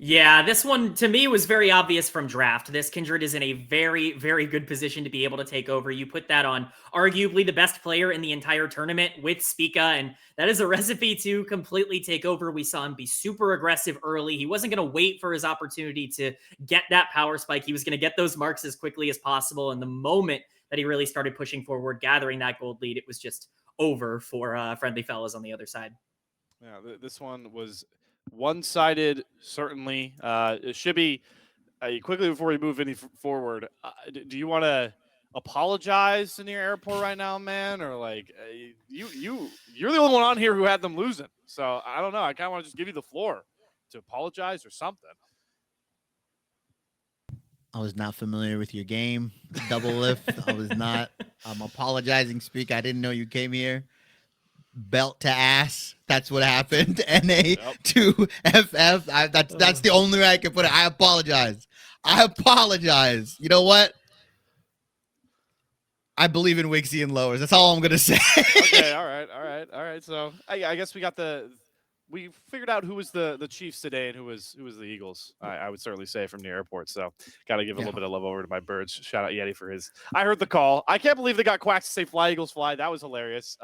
Yeah, this one to me was very obvious from draft. This Kindred is in a very, very good position to be able to take over. You put that on arguably the best player in the entire tournament with Spica, and that is a recipe to completely take over. We saw him be super aggressive early. He wasn't going to wait for his opportunity to get that power spike. He was going to get those marks as quickly as possible. And the moment that he really started pushing forward, gathering that gold lead, it was just over for Friendly Fellas on the other side. Yeah, this one was one-sided, certainly. Shibby, quickly before we move any forward, do you want to apologize to near airport right now, man? Or like, you're the only one on here who had them losing. So I don't know. I kind of want to just give you the floor to apologize or something. I was not familiar with your game, double lift. I was not. I'm apologizing, Speak. I didn't know you came here. Belt to ass. That's what happened. NA to FF. That's the only way I can put it. I apologize. You know what? I believe in Wixie and lowers. That's all I'm gonna say. Okay. All right. So I guess we figured out who was the Chiefs today and who was the Eagles. I would certainly say from near airport. So got to give a little bit of love over to my birds. Shout out Yeti for his. I heard the call. I can't believe they got Quacks to say "Fly Eagles Fly." That was hilarious.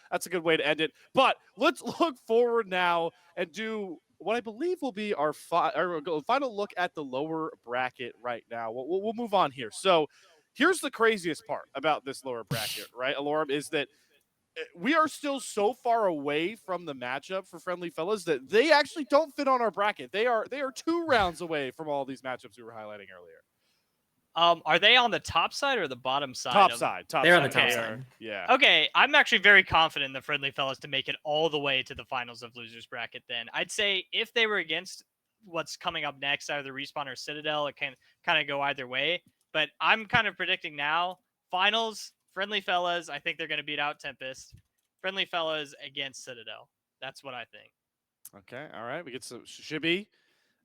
That's a good way to end it. But let's look forward now and do what I believe will be our final look at the lower bracket right now. We'll move on here. So here's the craziest part about this lower bracket, right, Alorum, is that we are still so far away from the matchup for Friendly Fellas that they actually don't fit on our bracket. They are 2 rounds away from all these matchups we were highlighting earlier. Are they on the top side or the bottom side? Top side. They're on the top side. Yeah. Okay, I'm actually very confident in the Friendly Fellas to make it all the way to the finals of losers bracket. Then I'd say if they were against what's coming up next, either Respawn or Citadel, it can kind of go either way. But I'm kind of predicting now finals. Friendly Fellas, I think they're going to beat out Tempest. Friendly Fellas against Citadel. That's what I think. Okay, all right. We get some Shibby.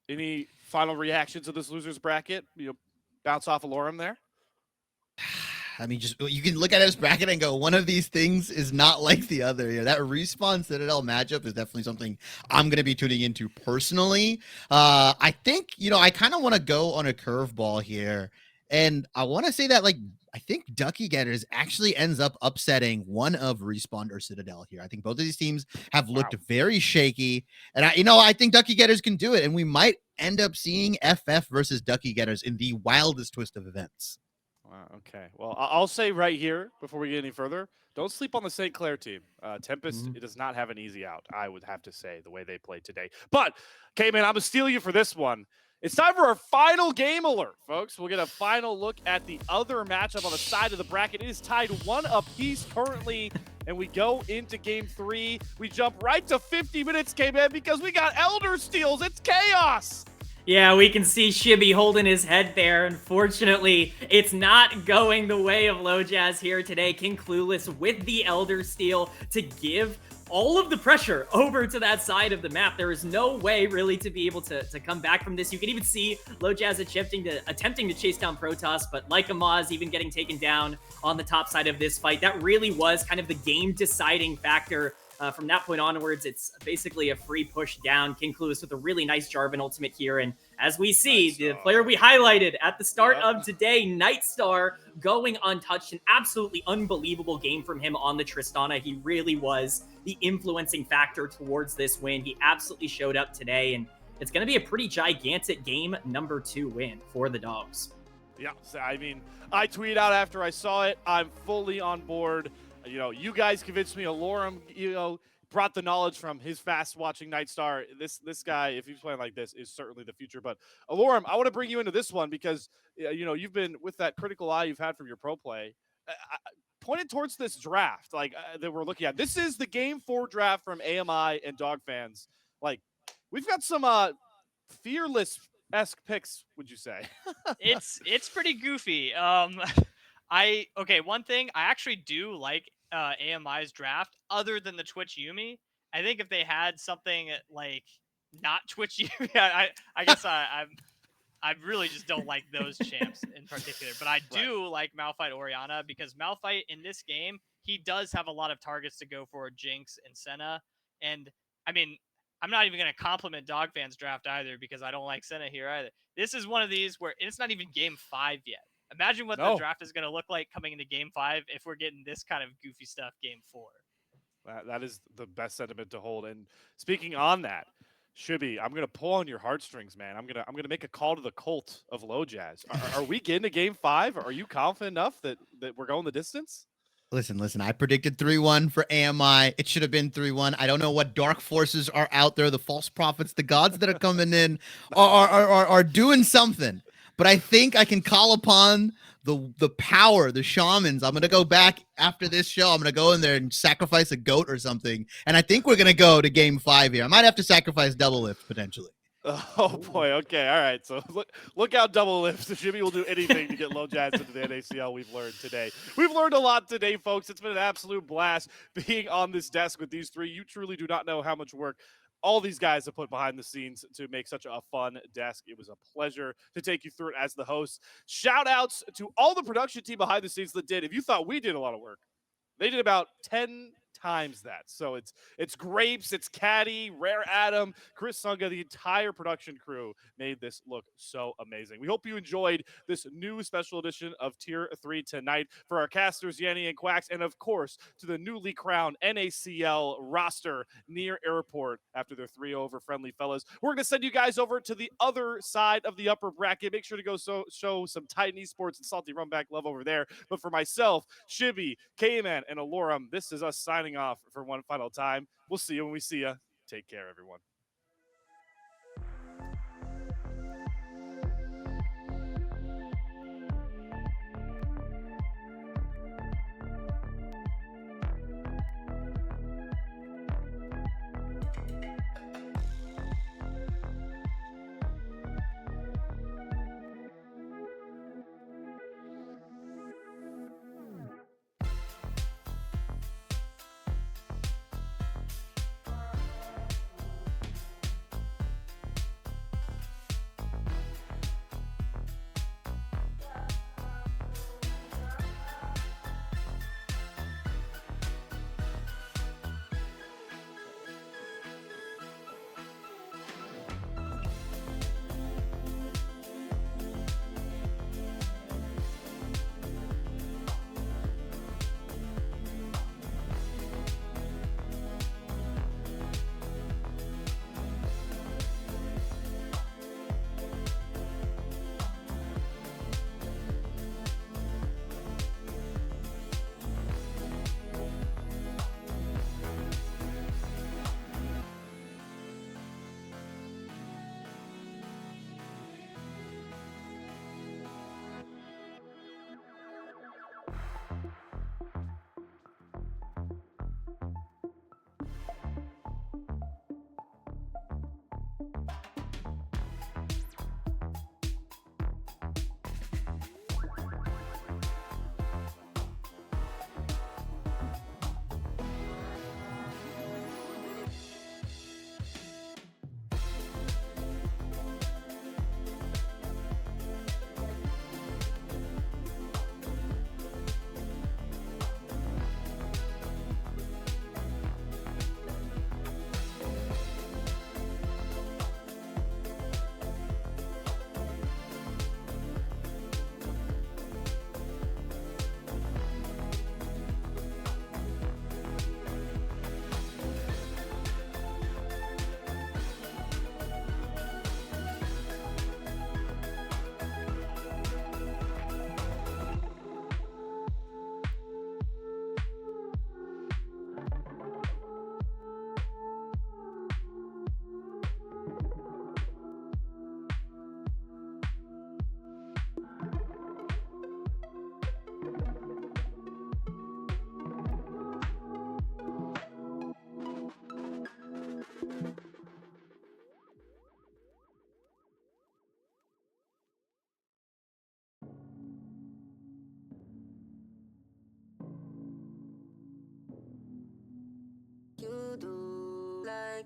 Any final reactions to this losers bracket? Bounce off Alorum there. I mean, just you can look at his bracket and go, one of these things is not like the other. That Respawn Citadel matchup is definitely something I'm going to be tuning into personally. I think, I kind of want to go on a curveball here. And I want to say that, I think Ducky Getters actually ends up upsetting one of Respawn or Citadel here. I think both of these teams have looked very shaky. And I think Ducky Getters can do it. And we might end up seeing FF versus Ducky Getters in the wildest twist of events. Wow, okay. Well, I'll say right here, before we get any further, don't sleep on the St. Clair team. Tempest, it does not have an easy out, I would have to say, the way they played today. But, K-Man, I'm going to steal you for this one. It's time for our final game alert, folks. We'll get a final look at the other matchup on the side of the bracket. It is tied 1 apiece currently, and we go into game 3. We jump right to 50 minutes, K-Man, because we got Elder Steals. It's chaos. Yeah, we can see Shibby holding his head there. Unfortunately, it's not going the way of Low Jazz here today. King Clueless with the Elder Steel to give all of the pressure over to that side of the map. There is no way really to be able to come back from this. You can even see Low Jazz attempting to chase down Protoss, but like Amaz even getting taken down on the top side of this fight. That really was kind of the game deciding factor. From that point onwards, it's basically a free push down. King Clueless with a really nice Jarvan ultimate here. And as we see, the player we highlighted at the start of today, Nightstar, going untouched. An absolutely unbelievable game from him on the Tristana. He really was the influencing factor towards this win. He absolutely showed up today, and it's going to be a pretty gigantic game number 2 win for the Dogs. Yeah, I mean, I tweeted out after I saw it. I'm fully on board. You know, you guys convinced me. Alorum, brought the knowledge from his fast watching Nightstar. This guy, if he's playing like this, is certainly the future. But Alorum, I want to bring you into this one because you've been with that critical eye you've had from your pro play. Pointed towards this draft, that we're looking at. This is the Game 4 draft from AMI and Dog fans. Like, we've got some fearless-esque picks, would you say? It's pretty goofy. One thing, I actually do like AMI's draft other than the Twitch Yumi. I think if they had something like not Twitch Yumi, I guess I really just don't like those champs in particular. But I do like Malphite Orianna because Malphite in this game, he does have a lot of targets to go for, Jinx and Senna. And I mean, I'm not even going to compliment Dog Fans draft either because I don't like Senna here either. This is one of these where it's not even game 5 yet. Imagine what the draft is going to look like coming into game 5 if we're getting this kind of goofy stuff game 4. That is the best sentiment to hold. And speaking on that, Shibby, I'm gonna pull on your heartstrings, man. I'm gonna make a call to the cult of Low Jazz. Are we getting to game 5? Are you confident enough that we're going the distance? Listen. I predicted 3-1 for AMI. It should have been 3-1. I don't know what dark forces are out there. The false prophets, the gods that are coming in are doing something. But I think I can call upon the power, the shamans. I'm gonna go back after this show. I'm gonna go in there and sacrifice a goat or something. And I think we're gonna go to game 5 here. I might have to sacrifice double lift potentially. Oh boy. Okay. All right. So look out, double lifts. Jimmy will do anything to get Low Jazz into the NACL. We've learned today. We've learned a lot today, folks. It's been an absolute blast being on this desk with these three. You truly do not know how much work all these guys have put behind the scenes to make such a fun desk. It was a pleasure to take you through it as the host. Shout outs to all the production team behind the scenes that did. If you thought we did a lot of work, they did about 10 times that. So it's Grapes, it's Caddy, Rare Adam, Chris Sunga, the entire production crew made this look so amazing. We hope you enjoyed this new special edition of Tier 3 tonight. For our casters, Yanni and Quacks, and of course to the newly crowned NACL roster near Airport after their 3 over friendly fellas. We're going to send you guys over to the other side of the upper bracket. Make sure to go show some Titan Esports and Salty Rumback love over there. But for myself, Shibby, K-Man, and Alorum, this is us signing off for one final time. We'll see you when we see you. Take care, everyone.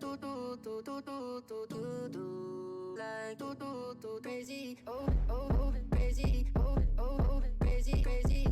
like crazy, crazy, crazy, crazy, crazy,